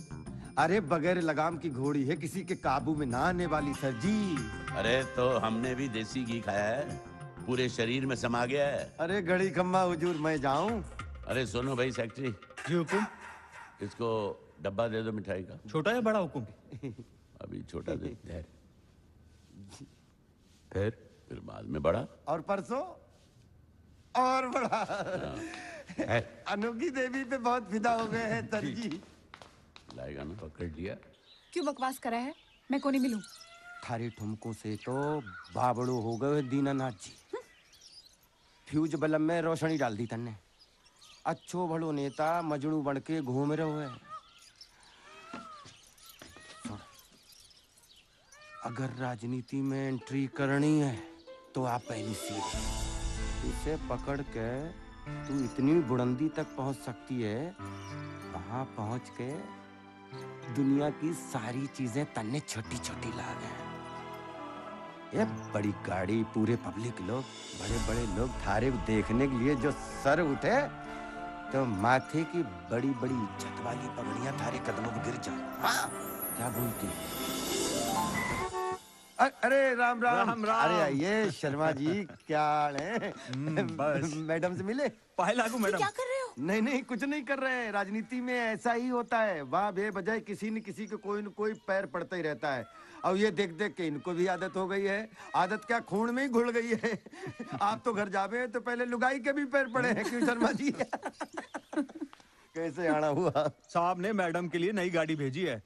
[SPEAKER 12] अरे बगैर लगाम की घोड़ी है, किसी के काबू में ना आने वाली सर जी।
[SPEAKER 5] अरे तो हमने भी देसी घी खाया है, पूरे शरीर में समा गया है।
[SPEAKER 12] अरे घड़ी खम्मा हुजूर, मैं जाऊं?
[SPEAKER 5] अरे सुनो भाई सेक्रेटरी।
[SPEAKER 6] जी हुकुम।
[SPEAKER 5] इसको डब्बा दे दो मिठाई का।
[SPEAKER 6] छोटा या बड़ा हुकुम?
[SPEAKER 5] अभी छोटा दे। फिर बाद में बड़ा,
[SPEAKER 12] और परसों और बड़ा। अनोखी देवी पे बहुत फिदा हो गए हैं सर जी।
[SPEAKER 5] लाएगा ना?
[SPEAKER 8] पकड़ लिया।
[SPEAKER 18] क्यों बकवास करा है? मैं को नहीं मिलूं।
[SPEAKER 12] थारे ठुमकों से तो बाबड़ो हो गए दीनानाथ जी। फ्यूज बल्ब में रोशनी डाल दी तन्ने। अच्छो भलो नेता मजनू बन के घूम रहे है। अगर राजनीति में एंट्री करनी है तो आप पहली सीट इसे पकड़ के तू इतनी बुलंदी तक पहुंच सकती है, वहां पहुंच के दुनिया की सारी चीजें तन्ने छोटी छोटी ला दे। ये बड़ी गाड़ी, पूरे पब्लिक लोग, बड़े बड़े लोग थारे देखने के लिए जो सर उठे तो माथे की बड़ी बड़ी इज्जत वाली पगड़ियां थारे कदमों पर गिर जाए। हाँ? क्या बोलती? अरे राम राम राम राम। अरे ये शर्मा जी क्या हाल है? बस मैडम से मिले? पाए लागू मैडम। क्या कर रहे हो? नहीं नहीं कुछ नहीं कर रहे हैं। राजनीति में ऐसा ही होता है, वहाँ बेवजह किसी न किसी को कोई न कोई पैर पड़ता ही रहता है। और ये देख देख के इनको भी आदत हो गई है। आदत क्या खून में ही घुल गई है। आप तो घर जावे तो पहले लुगाई के भी पैर पड़े हैं। क्यों शर्मा जी? कैसे आना हुआ?
[SPEAKER 19] साहब ने मैडम के लिए नई गाड़ी भेजी है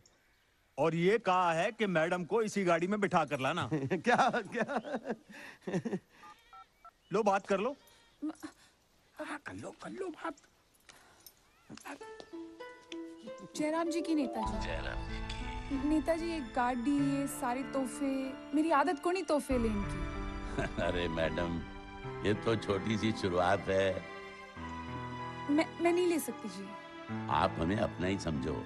[SPEAKER 19] और ये कहा है कि मैडम को इसी गाड़ी में बिठा कर लाना।
[SPEAKER 12] क्या क्या?
[SPEAKER 19] लो बात कर लो।
[SPEAKER 12] कर लो बात।
[SPEAKER 18] जयराम जी की नेताजी।
[SPEAKER 5] जयराम जी की।
[SPEAKER 18] नेताजी एक गाड़ी, ये सारे तोहफे, मेरी आदत को नहीं तोहफे लेने की।
[SPEAKER 5] अरे मैडम, ये तो छोटी सी शुरुआत है।
[SPEAKER 18] मैं नहीं ले सकती जी।
[SPEAKER 5] आप हमें अपना ही समझो।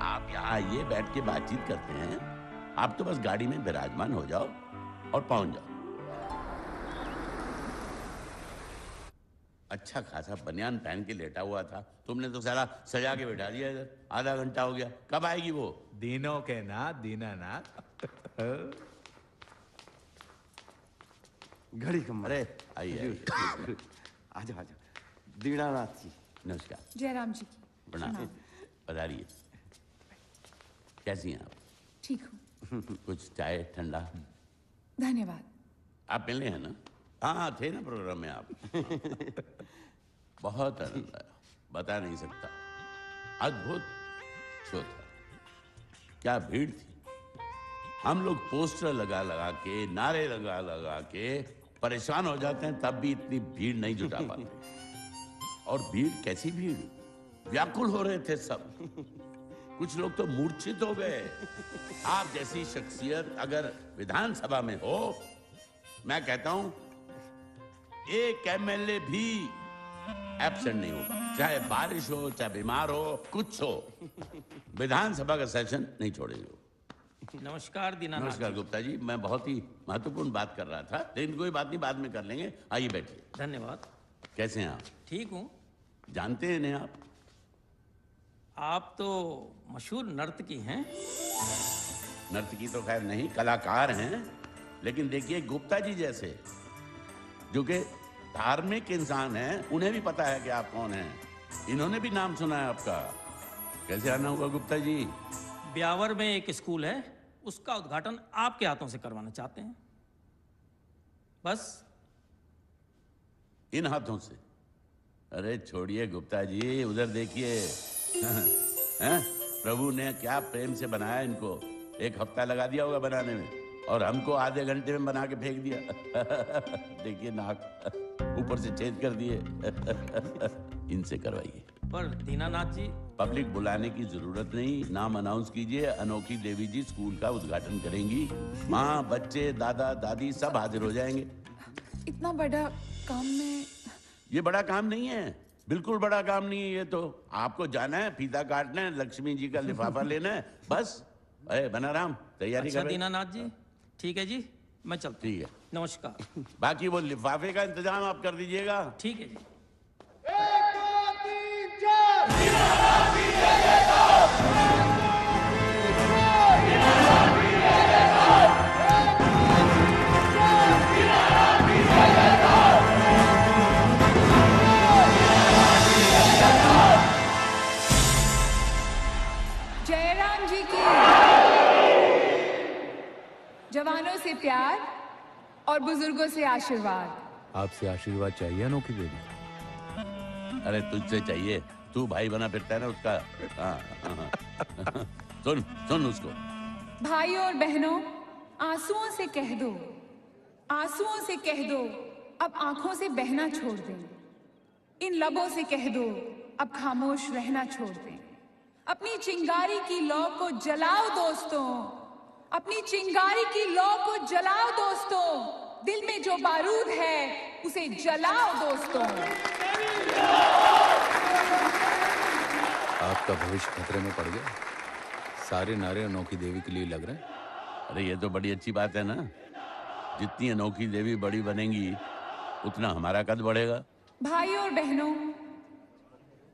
[SPEAKER 5] आप यहाँ आइए, बैठ के बातचीत करते हैं। आप तो बस गाड़ी में विराजमान हो जाओ और पहुंच जाओ। अच्छा खासा बनियान पहन के लेटा हुआ था, तुमने तो सारा सजा के बैठा दिया इधर। आधा घंटा हो गया, कब आएगी वो?
[SPEAKER 8] दिनों के नाथ दीनानाथ।
[SPEAKER 12] घड़ी कम।
[SPEAKER 5] अरे आइए
[SPEAKER 12] आजा आजा। दीनानाथ जी
[SPEAKER 5] नमस्कार।
[SPEAKER 18] जयराम जी की
[SPEAKER 5] प्रणाम। पधारिए। कैसी हैं आप?
[SPEAKER 18] ठीक हूँ।
[SPEAKER 5] कुछ चाय ठंडा?
[SPEAKER 18] धन्यवाद।
[SPEAKER 5] आप मिले हैं ना? हाँ थे ना प्रोग्राम में आप। बहुत आनंद आया, बता नहीं सकता। अद्भुत शो था, क्या भीड़ थी। हम लोग पोस्टर लगा लगा के, नारे लगा लगा के परेशान हो जाते हैं, तब भी इतनी भीड़ नहीं जुटा पाते। और भीड़ कैसी भीड़, व्याकुल हो रहे थे सब। कुछ लोग तो मूर्छित हो गए। आप जैसी शख्सियत अगर विधानसभा में हो, मैं कहता हूं एक एमएलए भी एब्सेंट नहीं होगा, चाहे बारिश हो, चाहे बीमार हो, कुछ हो, विधानसभा का सेशन नहीं छोड़ेंगे।
[SPEAKER 6] नमस्कार दीनानाथ।
[SPEAKER 5] नमस्कार गुप्ता जी, मैं बहुत ही महत्वपूर्ण बात कर रहा था, लेकिन कोई बात नहीं, बाद में कर लेंगे। आइए बैठिए।
[SPEAKER 6] धन्यवाद।
[SPEAKER 5] कैसे हैं आप?
[SPEAKER 6] ठीक हूँ।
[SPEAKER 5] जानते हैं इन्हें आप?
[SPEAKER 6] आप तो मशहूर नर्तकी हैं।
[SPEAKER 5] नर्तकी तो खैर नहीं, कलाकार हैं। लेकिन देखिए गुप्ता जी जैसे जो कि धार्मिक इंसान हैं, उन्हें भी पता है कि आप कौन हैं। इन्होंने भी नाम सुना है आपका। कैसे आना हुआ गुप्ता जी?
[SPEAKER 6] ब्यावर में एक स्कूल है, उसका उद्घाटन आपके हाथों से करवाना चाहते हैं। बस
[SPEAKER 5] इन हाथों से? अरे छोड़िए गुप्ता जी, उधर देखिए। हैं? प्रभु ने क्या प्रेम से बनाया इनको। एक हफ्ता लगा दिया होगा बनाने में, और हमको आधे घंटे में बना के फेंक दिया। देखिए नाक ऊपर से छेद कर दिए। इनसे करवाइए।
[SPEAKER 6] पर दीनानाथ जी,
[SPEAKER 5] पब्लिक बुलाने की जरूरत नहीं, नाम अनाउंस कीजिए। अनोखी देवी जी स्कूल का उद्घाटन करेंगी। माँ, बच्चे, दादा दादी सब हाजिर हो जाएंगे।
[SPEAKER 18] इतना बड़ा काम में?
[SPEAKER 5] ये बड़ा काम नहीं है, बिल्कुल बड़ा काम नहीं है। ये तो आपको जाना है, फीता काटना है, लक्ष्मी जी का लिफाफा लेना है, बस। अरे बनाराम तैयारी
[SPEAKER 6] अच्छा
[SPEAKER 5] कर।
[SPEAKER 6] दीनानाथ जी, ठीक है जी, मैं चलता।
[SPEAKER 5] ठीक है,
[SPEAKER 6] नमस्कार।
[SPEAKER 5] बाकी वो लिफाफे का इंतजाम आप कर दीजिएगा।
[SPEAKER 6] ठीक है जी।
[SPEAKER 18] जयराम जी की। जवानों से प्यार और बुजुर्गों से आशीर्वाद।
[SPEAKER 8] आपसे आशीर्वाद चाहिए अनोखी देवी?
[SPEAKER 5] अरे तुझसे चाहिए, तू भाई बना फिरता है ना उसका। हाँ। सुन सुन उसको।
[SPEAKER 18] भाइयों और बहनों, आंसुओं से कह दो, आंसुओं से कह दो, अब आंखों से बहना छोड़ दें। इन लबों से कह दो, अब खामोश रहना छोड़ दें। अपनी चिंगारी की लौ को जलाओ दोस्तों, अपनी चिंगारी की लौ को जलाओ दोस्तों, दिल में जो बारूद है उसे जलाओ दोस्तों।
[SPEAKER 8] आपका भविष्य खतरे में पड़ गया। सारे नारे अनोखी देवी के लिए लग रहे हैं।
[SPEAKER 5] अरे ये तो बड़ी अच्छी बात है ना। जितनी अनोखी देवी बड़ी बनेंगी उतना हमारा कद बढ़ेगा।
[SPEAKER 18] भाइयों और बहनों,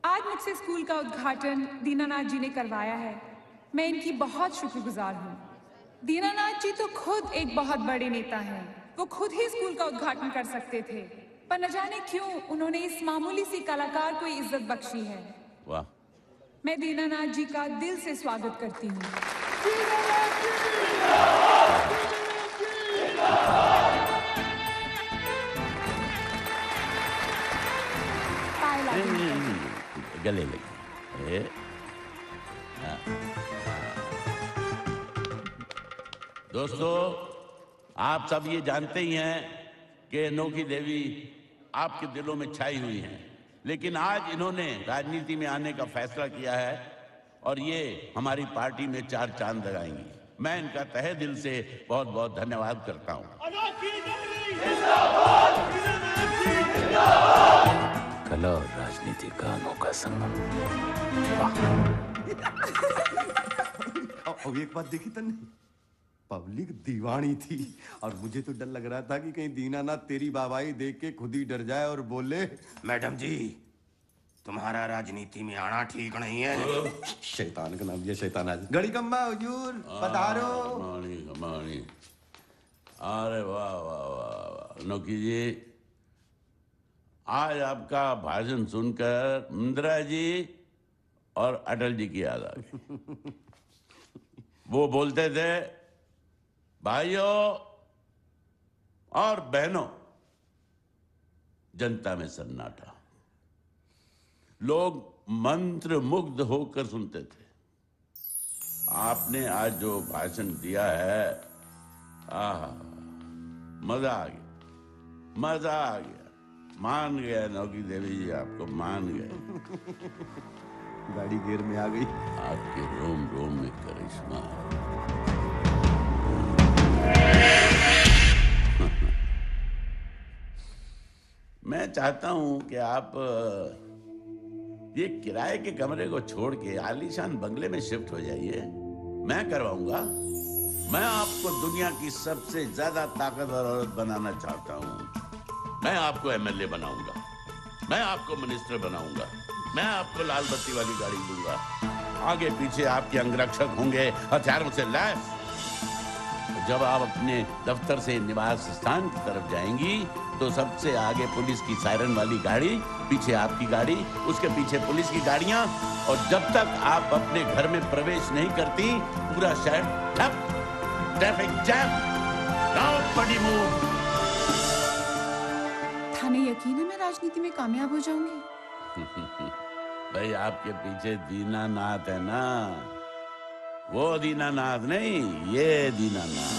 [SPEAKER 18] आज मुझसे स्कूल का उद्घाटन दीनानाथ जी ने करवाया है। मैं इनकी बहुत शुक्रगुजार हूँ। दीनानाथ जी तो खुद एक बहुत बड़े नेता हैं। वो खुद ही स्कूल का उद्घाटन कर सकते थे, पर न जाने क्यों उन्होंने इस मामूली सी कलाकार को इज्जत बख्शी है।
[SPEAKER 5] वाह।
[SPEAKER 18] मैं दीनानाथ जी का दिल से स्वागत करती हूँ।
[SPEAKER 5] गले लगे। दोस्तों, आप सब ये जानते ही हैं कि अनोखी देवी आपके दिलों में छाई हुई हैं, लेकिन आज इन्होंने राजनीति में आने का फैसला किया है और ये हमारी पार्टी में 4 चांद लगाएंगी। मैं इनका तहे दिल से बहुत बहुत धन्यवाद करता हूँ।
[SPEAKER 8] कला और राजनीति का अनोखा संगम।
[SPEAKER 12] अब एक बात देखी तन्ने, पब्लिक दीवानी थी और मुझे तो डर लग रहा था कि कहीं दीनानाथ तेरी बाबाई देख के खुद ही डर जाए और बोले, मैडम जी तुम्हारा राजनीति में आना ठीक नहीं है। शैतान का नाम दिया, शैतान आज। गड़ी कम्मा हुजूर पधारो।
[SPEAKER 5] कमानी। अरे वाह वाह वाह अनोखी जी, आज आपका भाषण सुनकर इंदिरा जी और अटल जी की याद आ गई। वो बोलते थे, भाइयों और बहनों, जनता में सन्नाटा, लोग मंत्र मुग्ध होकर सुनते थे। आपने आज जो भाषण दिया है, मजा आ गया, मजा आ गया। मान गया अनोखी देवी जी, आपको मान गए।
[SPEAKER 12] गाड़ी गियर में आ गई।
[SPEAKER 5] आपके रोम रोम में करिश्मा। मैं चाहता हूं कि आप ये किराए के कमरे को छोड़ के आलीशान बंगले में शिफ्ट हो जाइए। मैं करवाऊंगा। मैं आपको दुनिया की सबसे ज्यादा ताकतवर औरत बनाना चाहता हूं। मैं आपको एमएलए बनाऊंगा, मैं आपको मिनिस्टर बनाऊंगा, मैं आपको लाल बत्ती वाली गाड़ी दूंगा, आगे पीछे आपके अंगरक्षक होंगे हथियारों से लैस। जब आप अपने दफ्तर से निवास स्थान की तरफ जाएंगी तो सबसे आगे पुलिस की सायरन वाली गाड़ी, पीछे आपकी गाड़ी, उसके पीछे पुलिस की गाड़ियां, और जब तक आप अपने घर में प्रवेश नहीं करती पूरा शहर ठप, ट्रैफिक जैम। नाउ बड़ी मूव।
[SPEAKER 18] थाने यकीन है मैं राजनीति में कामयाब हो जाऊंगी।
[SPEAKER 5] भाई आपके पीछे दीनानाथ है ना, वो दीनानाथ नहीं, ये दीनानाथ।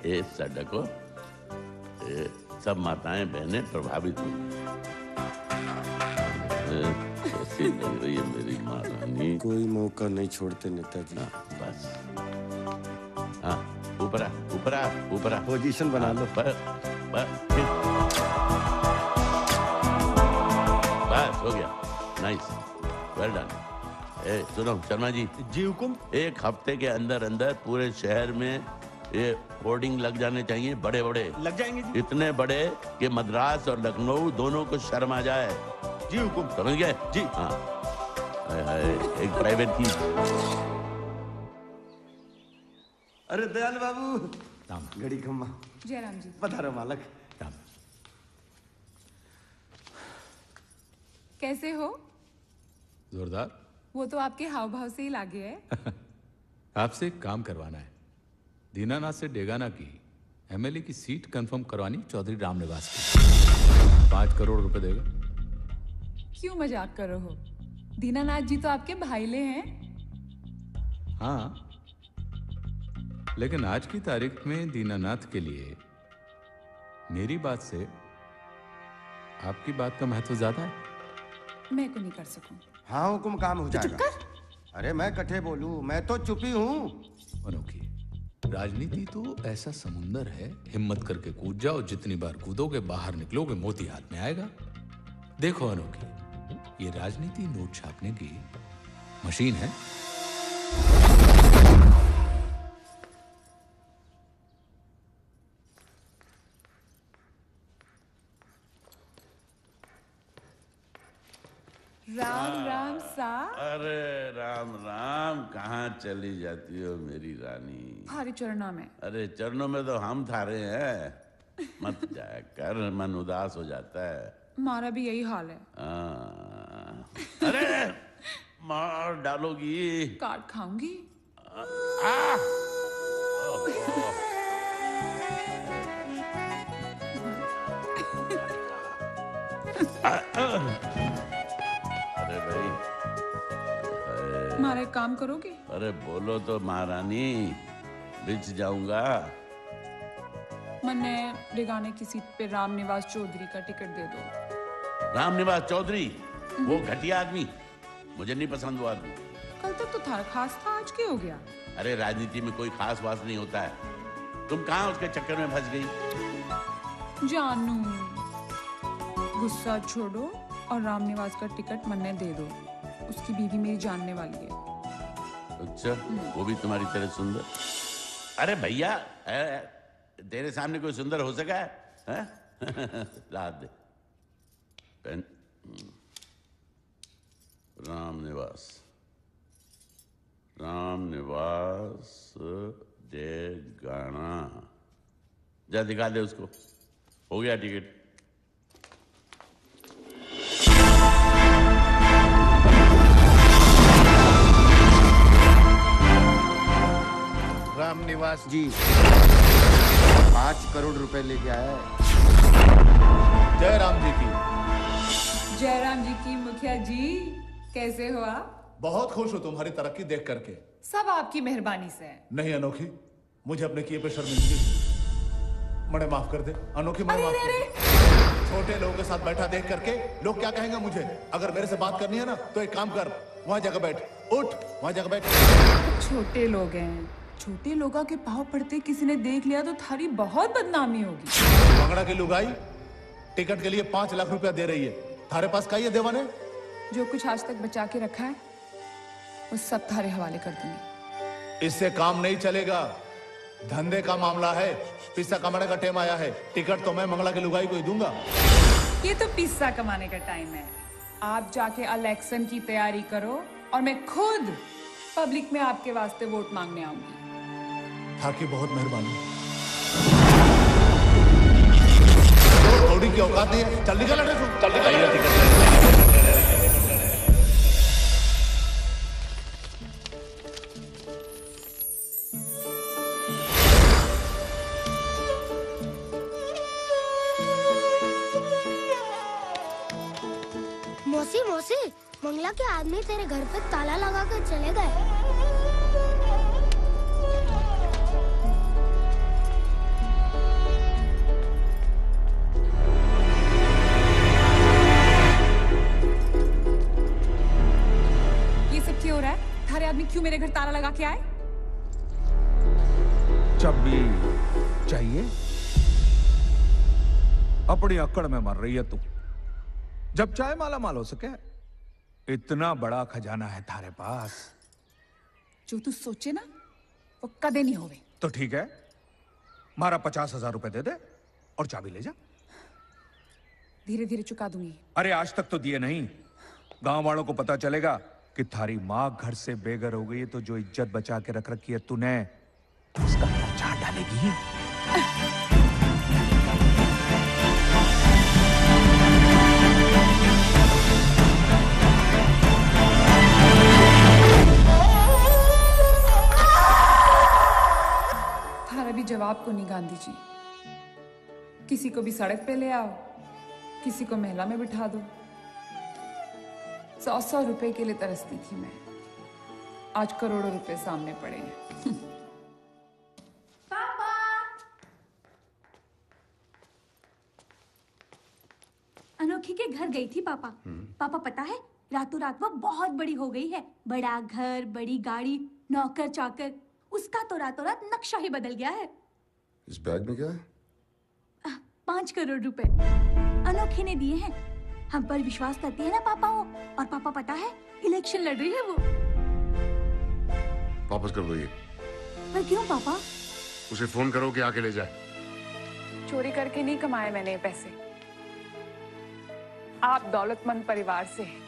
[SPEAKER 5] ये सड़कों सब माताएं बहनें प्रभावित हुई। कैसी लग रही है मेरी महारानी।
[SPEAKER 12] कोई मौका नहीं छोड़ते नेताजी।
[SPEAKER 5] बस हाँ, ऊपर आ, ऊपर आ, ऊपर आ।
[SPEAKER 12] पोजीशन बना लो।
[SPEAKER 5] बस हो गया। Nice, well done. सुनो शर्मा जी।
[SPEAKER 12] जी हुकुम।
[SPEAKER 5] एक हफ्ते के अंदर अंदर पूरे शहर में ये होर्डिंग लग जाने चाहिए, बड़े बड़े।
[SPEAKER 12] लग जाएंगे जी।
[SPEAKER 5] इतने बड़े कि मद्रास और लखनऊ दोनों को शर्म आ जाए।
[SPEAKER 12] जी हुकुम।
[SPEAKER 5] समझ गए जी। हाँ, एक प्राइवेट की।
[SPEAKER 12] अरे दयाल बाबू, घड़ी खम्मा।
[SPEAKER 18] जयराम जी।
[SPEAKER 12] पधारो मालक।
[SPEAKER 18] कैसे हो?
[SPEAKER 8] जोरदार।
[SPEAKER 18] वो तो आपके हाव भाव से ही लागे है।
[SPEAKER 8] आपसे एक काम करवाना है। दीनानाथ से डेगाना की एमएलए की सीट कंफर्म करवानी चौधरी रामनिवास की। 5 करोड़ रुपए देगा।
[SPEAKER 18] क्यों मजाक कर रहे हो? दीनानाथ जी तो आपके भाईले हैं।
[SPEAKER 8] हाँ, लेकिन आज की तारीख में दीनानाथ के लिए मेरी बात से आपकी बात का महत्व ज्यादा है।
[SPEAKER 18] मैं को नहीं कर सकूं।
[SPEAKER 12] हाँ हुकुम, काम हो जाएगा। अरे मैं कठे बोलूं, मैं तो चुप ही हूं।
[SPEAKER 8] अनोखी, राजनीति तो ऐसा समुंदर है, हिम्मत करके कूद जाओ, जितनी बार कूदोगे बाहर निकलोगे मोती हाथ में आएगा। देखो अनोखी, ये राजनीति नोट छापने की मशीन है।
[SPEAKER 18] राम राम सा।
[SPEAKER 5] अरे राम राम, कहाँ चली जाती हो मेरी रानी?
[SPEAKER 18] थारे चरणों में।
[SPEAKER 5] अरे चरणों में तो हम थारे हैं। मत जाया कर, मन उदास हो जाता है।
[SPEAKER 18] हमारा भी यही हाल है।
[SPEAKER 5] अरे मार डालोगी।
[SPEAKER 18] काट खाऊंगी।
[SPEAKER 5] अरे भाई,
[SPEAKER 18] हमारा एक काम करोगे?
[SPEAKER 5] अरे बोलो तो महारानी, बिछ जाऊंगा।
[SPEAKER 18] मन्ने डेगाने की सीट पे रामनिवास चौधरी का टिकट दे दो।
[SPEAKER 5] रामनिवास चौधरी? वो घटिया आदमी, मुझे नहीं पसंद वो आदमी।
[SPEAKER 18] कल तक तो था खास था, आज क्या हो गया?
[SPEAKER 5] अरे राजनीति में कोई खास वास नहीं होता है। तुम कहाँ उसके चक्कर में फंस गई?
[SPEAKER 18] जानू, गुस्सा छोड़ो और रामनिवास का टिकट मन्ने दे दो। उसकी बीवी मेरी जानने वाली है।
[SPEAKER 5] अच्छा, वो भी तुम्हारी तरह सुंदर? अरे भैया, तेरे सामने कोई सुंदर हो सका है? लाद दे पेन। रामनिवास, रामनिवास डेगाना। जा दिखा दे उसको। हो गया टिकट।
[SPEAKER 12] रामनिवास जी 5 करोड़ रुपए लेके आया है।
[SPEAKER 19] जय राम जी की।
[SPEAKER 18] जयराम जी की मुखिया जी, कैसे हो आप?
[SPEAKER 19] बहुत खुश हूँ तुम्हारी तरक्की देख करके।
[SPEAKER 18] सब आपकी मेहरबानी से है।
[SPEAKER 19] नहीं अनोखी, मुझे अपने किए पे शर्मिंदगी। मने माफ कर दे अनोखी, मने माफ कर दे। छोटे लोगों के साथ बैठा देख करके लोग क्या कहेंगे मुझे? अगर मेरे से बात करनी है ना तो एक काम कर, वहां जाकर बैठ। उठ, वहां जाकर बैठ।
[SPEAKER 18] छोटे लोग हैं, छोटे लोगों के पाँव पड़ते किसी ने देख लिया तो थारी बहुत बदनामी होगी।
[SPEAKER 19] मंगड़ा की लुगाई टिकट के लिए 5 लाख रुपया दे रही है। थारे पास का ये देवाने?
[SPEAKER 18] जो कुछ आज तक बचा के रखा है वो सब थारे हवाले कर दूंगी।
[SPEAKER 19] इससे काम नहीं चलेगा, धंधे का मामला है। पिस्सा कमाने का टाइम आया है। टिकट तो मैं मंगला की लुगाई को ही दूंगा।
[SPEAKER 18] ये तो पिस्सा कमाने का टाइम है। आप जाके इलेक्शन की तैयारी करो और मैं खुद पब्लिक में आपके वास्ते वोट मांगने आऊंगी।
[SPEAKER 19] थाकी बहुत मेहरबानी। थोड़ी की औकात नहीं है। चल निकल, चल निकल।
[SPEAKER 20] मौसी मौसी, मंगला के आदमी तेरे घर पे ताला लगा कर चले गए।
[SPEAKER 18] आदमी क्यों मेरे घर ताला लगा के आए?
[SPEAKER 19] जब भी चाहिए अपनी अकड़ में मर रही है तू। जब चाहे माला माल हो सके। इतना बड़ा खजाना है थारे पास।
[SPEAKER 18] जो तू सोचे ना वो कदे नहीं होवे।
[SPEAKER 19] तो ठीक है, मारा 50,000 रुपए दे दे और चाबी ले जा।
[SPEAKER 18] धीरे धीरे चुका दूंगी।
[SPEAKER 19] अरे आज तक तो दिए नहीं। गांव वालों को पता चलेगा कि थारी माँ घर से बेघर हो गई है तो जो इज्जत बचा के रख रखी है तूने उसका खर्चा डालेगी।
[SPEAKER 18] जवाब को नहीं गांधी जी। किसी को भी सड़क पे ले आओ, किसी को महिला में बिठा दो। 100 रुपए के लिए तरसती थी मैं, आज करोड़ों रुपए सामने पड़े हैं।
[SPEAKER 15] पापा! अनोखी के घर गई थी पापा। पापा पता है रातों रात वो बहुत बड़ी हो गई है। बड़ा घर, बड़ी गाड़ी, नौकर चाकर, उसका तो रातों रात नक्शा ही बदल गया है।
[SPEAKER 7] इस बैग में क्या है?
[SPEAKER 15] 5 करोड़ रुपए अनोखी ने दिए हैं। हम पर विश्वास करती है ना पापा वो। और पापा पता है इलेक्शन लड़ रही है वो।
[SPEAKER 7] वापस कर दो ये।
[SPEAKER 15] पर क्यों पापा?
[SPEAKER 7] उसे फोन करो कि आके ले जाए।
[SPEAKER 18] चोरी करके नहीं कमाए मैंने ये पैसे। आप दौलतमंद परिवार से हैं,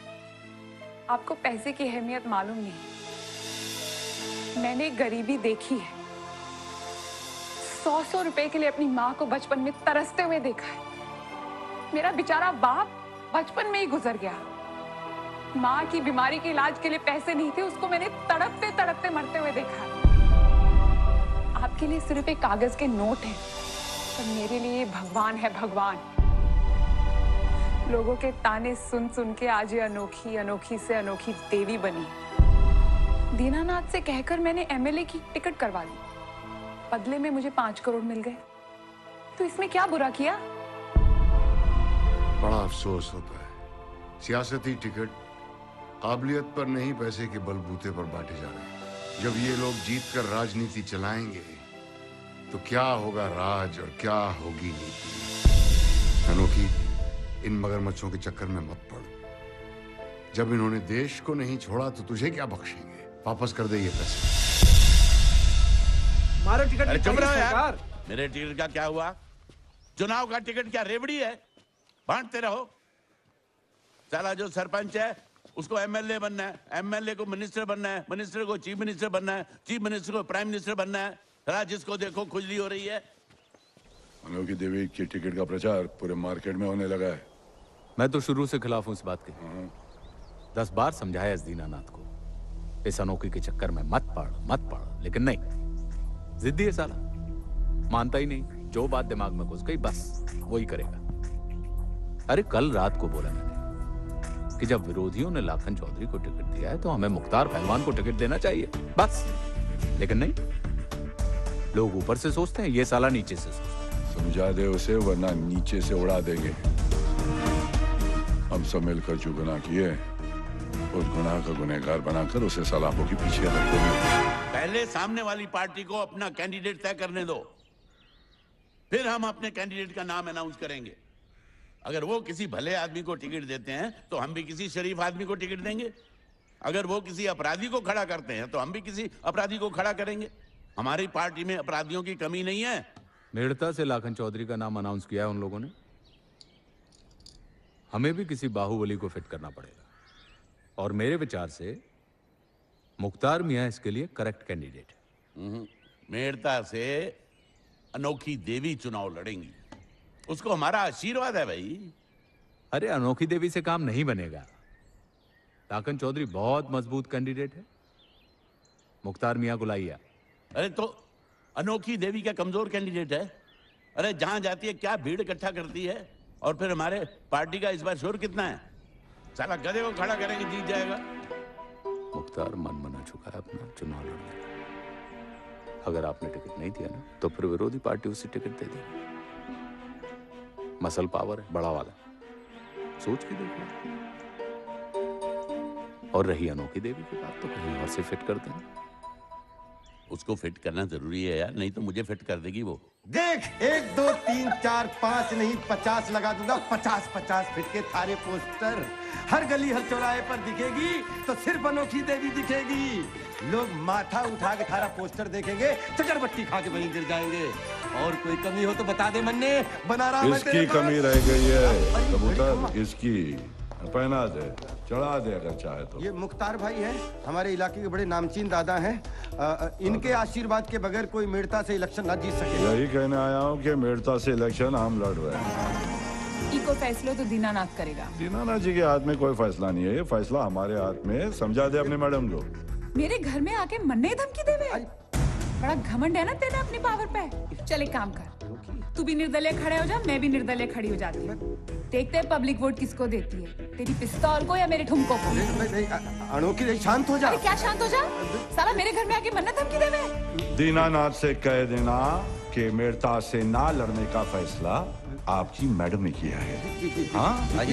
[SPEAKER 18] आपको पैसे की अहमियत मालूम नहीं। मैंने गरीबी देखी है। 100 रुपए के लिए अपनी माँ को बचपन में तरसते हुए देखा है। मेरा बेचारा बाप बचपन में ही गुजर गया। माँ की बीमारी के इलाज के लिए पैसे नहीं थे, उसको मैंने तड़पते तड़पते मरते हुए देखा है। आपके लिए सिर्फ एक कागज के नोट हैं, पर मेरे लिए भगवान है, भगवान। लोगों के ताने सुन सुन के आज ये अनोखी अनोखी से अनोखी देवी बनी। दीनानाथ से कहकर मैंने एमएलए की टिकट करवा ली, बदले में मुझे 5 करोड़ मिल गए। तो इसमें क्या बुरा किया?
[SPEAKER 7] बड़ा अफसोस होता है, सियासती टिकट काबिलियत पर नहीं, पैसे के बलबूते पर बांटे जा रहे हैं। जब ये लोग जीत कर राजनीति चलाएंगे तो क्या होगा राज और क्या होगी नीति। अनोखी, इन मगरमच्छों के चक्कर में मत पड़। जब इन्होंने देश को नहीं छोड़ा तो तुझे क्या बख्शेंगे। वापस कर दे ये पैसे।
[SPEAKER 16] हमारा टिकट
[SPEAKER 5] चुप रहो यार। मेरे टिकट का क्या हुआ? चुनाव का टिकट क्या रेवड़ी है? बांटते रहो। साला जो सरपंच है उसको एमएलए बनना है, एमएलए को मिनिस्टर बनना है, मिनिस्टर को चीफ मिनिस्टर बनना है, चीफ मिनिस्टर को प्राइम मिनिस्टर बनना है। साला जिसको देखो खुजली हो रही है।
[SPEAKER 1] अनोखी देवी की टिकट का प्रचार पूरे मार्केट में होने लगा है।
[SPEAKER 8] मैं तो शुरू से खिलाफ हूं इस बात के। 10 बार समझाया इस दीनानाथ को, इस अनोखी के चक्कर में मत पड़, लेकिन नहीं, जिद्दी है साला, मानता ही नहीं। जो बात दिमाग में घुस गई बस वही करेगा। अरे कल रात को बोला मैंने कि जब विरोधियों ने लाखन चौधरी को टिकट दिया है तो हमें मुख्तार पहलवान को टिकट देना चाहिए, बस। लेकिन नहीं, लोग ऊपर से सोचते हैं, ये साला नीचे से सोचते हैं।
[SPEAKER 1] समझा दे उसे, वरना नीचे से उड़ा देंगे। हम सब मिलकर जो गुनाह किए, उस गुनाह का गुनहगार बनाकर उसे सलाखों के पीछे रख देंगे।
[SPEAKER 5] पहले सामने वाली पार्टी को अपना कैंडिडेट तय करने दो, फिर हम अपने कैंडिडेट का नाम अनाउंस करेंगे। अगर वो किसी भले आदमी को टिकट देते हैं तो हम भी किसी शरीफ आदमी को टिकट देंगे। अगर वो किसी अपराधी को खड़ा करते हैं तो हम भी किसी अपराधी को खड़ा करेंगे। हमारी पार्टी में अपराधियों की कमी नहीं है।
[SPEAKER 8] मेड़ता से लाखन चौधरी का नाम अनाउंस किया है उन लोगों ने। हमें भी किसी बाहुबली को फिट करना पड़ेगा, और मेरे विचार से मुख्तार मियां इसके लिए करेक्ट कैंडिडेट है।
[SPEAKER 5] मेड़ता से अनोखी देवी चुनाव लड़ेंगी, उसको हमारा आशीर्वाद है भाई।
[SPEAKER 8] अरे अनोखी देवी से काम नहीं बनेगा। लाखन चौधरी बहुत मजबूत कैंडिडेट है, मुख्तार मियां गुलाइया।
[SPEAKER 5] अरे तो अनोखी देवी क्या कमजोर कैंडिडेट है? अरे जहां जाती है क्या भीड़ इकट्ठा करती है। और फिर हमारे पार्टी का इस बार शोर कितना है? साला गधे को खड़ा करेंगे, जीत जाएगा।
[SPEAKER 8] मुख्तार मन बना चुका है अपना चुनाव लड़ने। अगर आपने टिकट नहीं दिया ना तो फिर विरोधी पार्टी उसे टिकट दे देगी। मसल पावर है बड़ा वाला, सोच के देखो। और रही अनोखी देवी की बात तो कहीं और से फिट कर देना।
[SPEAKER 5] उसको फिट करना जरूरी है यार, नहीं तो मुझे फिट कर देगी वो।
[SPEAKER 12] देख 1 2 3 4 5 नहीं 50 लगा दूंगा। 50 फिट के थारे पोस्टर हर गली हर चौराहे पर दिखेगी तो सिर्फ अनोखी देवी दिखेगी। लोग माथा उठा के थारा पोस्टर देखेंगे, चकरबट्टी खा के वहीं गिर जाएंगे। और कोई कमी हो तो बता दे मन्ने, बना रहा मैं तेरे
[SPEAKER 1] इसकी कमी रह गई है कबूतर, इसकी पहना दे, चढ़ा दे अगर चाहे तो।
[SPEAKER 12] ये मुख्तार भाई है, हमारे इलाके के बड़े नामचीन दादा हैं। इनके आशीर्वाद के बगैर कोई मेड़ता से इलेक्शन ना जीत सके।
[SPEAKER 1] यही कहने आया हूँ कि मेड़ता से इलेक्शन हम लड़ रहे हैं।
[SPEAKER 18] इको फैसलो तो दीनानाथ करेगा।
[SPEAKER 1] दीनानाथ जी के हाथ में कोई फैसला नहीं है, ये फैसला हमारे हाथ में। समझा दे अपने मैडम को।
[SPEAKER 18] मेरे घर में आके मन्ने धमकी देवे। बड़ा घमंड है ना तेरा अपनी पावर पे। चल एक काम कर, तू भी निर्दलीय खड़े हो जा, मैं भी निर्दलीय खड़ी हो जाती हूँ। देखते हैं पब्लिक वोट किसको देती है, तेरी पिस्तौल को या मेरे ठुमकों को।
[SPEAKER 12] अनोखी शांत हो जा।
[SPEAKER 18] अरे क्या शांत हो जा, साला मेरे घर में आके मन्नत धमकी देवे।
[SPEAKER 1] दीनानाथ से कह देना कि मेड़ता से ना लड़ने का फैसला आपकी मैडम ने किया है। हाँ अल्लाह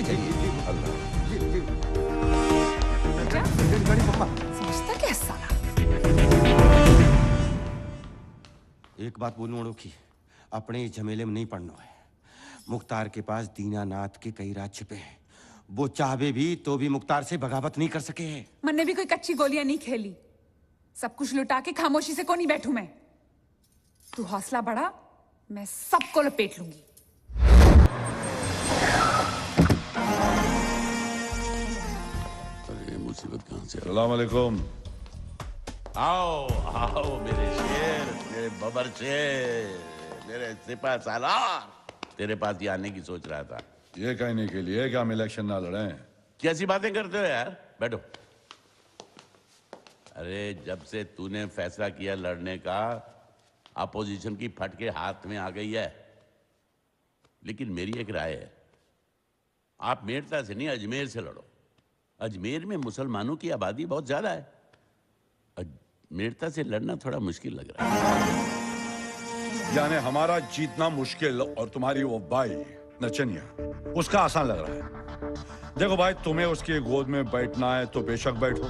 [SPEAKER 18] समझता क्या साला।
[SPEAKER 12] एक बात बोलूं अनोखी, अपने इस झमेले में नहीं पड़ना है। मुख्तार के पास दीनानाथ के कई राज छिपे हैं। वो चाहे भी तो भी मुख्तार से बगावत नहीं कर सके हैं।
[SPEAKER 18] मैंने भी कोई कच्ची गोलियां नहीं खेली, सब कुछ लुटा के खामोशी से को नहीं बैठू मैं। तू हौसला बढ़ा, मैं सबको लपेट लूंगी।
[SPEAKER 5] अरे मुसीबत कहां से।
[SPEAKER 1] अस्सलाम वालेकुम।
[SPEAKER 5] आओ आओ मेरे शेर, मेरे बबर शेर, मेरे सिपा सालार, तेरे पास ये आने की सोच रहा था।
[SPEAKER 1] ये कहने के लिए कि हम इलेक्शन ना लड़े।
[SPEAKER 5] कैसी बातें करते हो यार, बैठो। अरे जब से तूने फैसला किया लड़ने का, अपोजिशन की फटके हाथ में आ गई है। लेकिन मेरी एक राय है, आप मेड़ता से नहीं अजमेर से लड़ो। अजमेर में मुसलमानों की आबादी बहुत ज्यादा है, मेड़ता से लड़ना थोड़ा मुश्किल लग रहा है।
[SPEAKER 1] यानी हमारा जीतना मुश्किल और तुम्हारी वो भाई नचनिया उसका आसान लग रहा है। देखो भाई, तुम्हें उसकी गोद में बैठना है तो बेशक बैठो,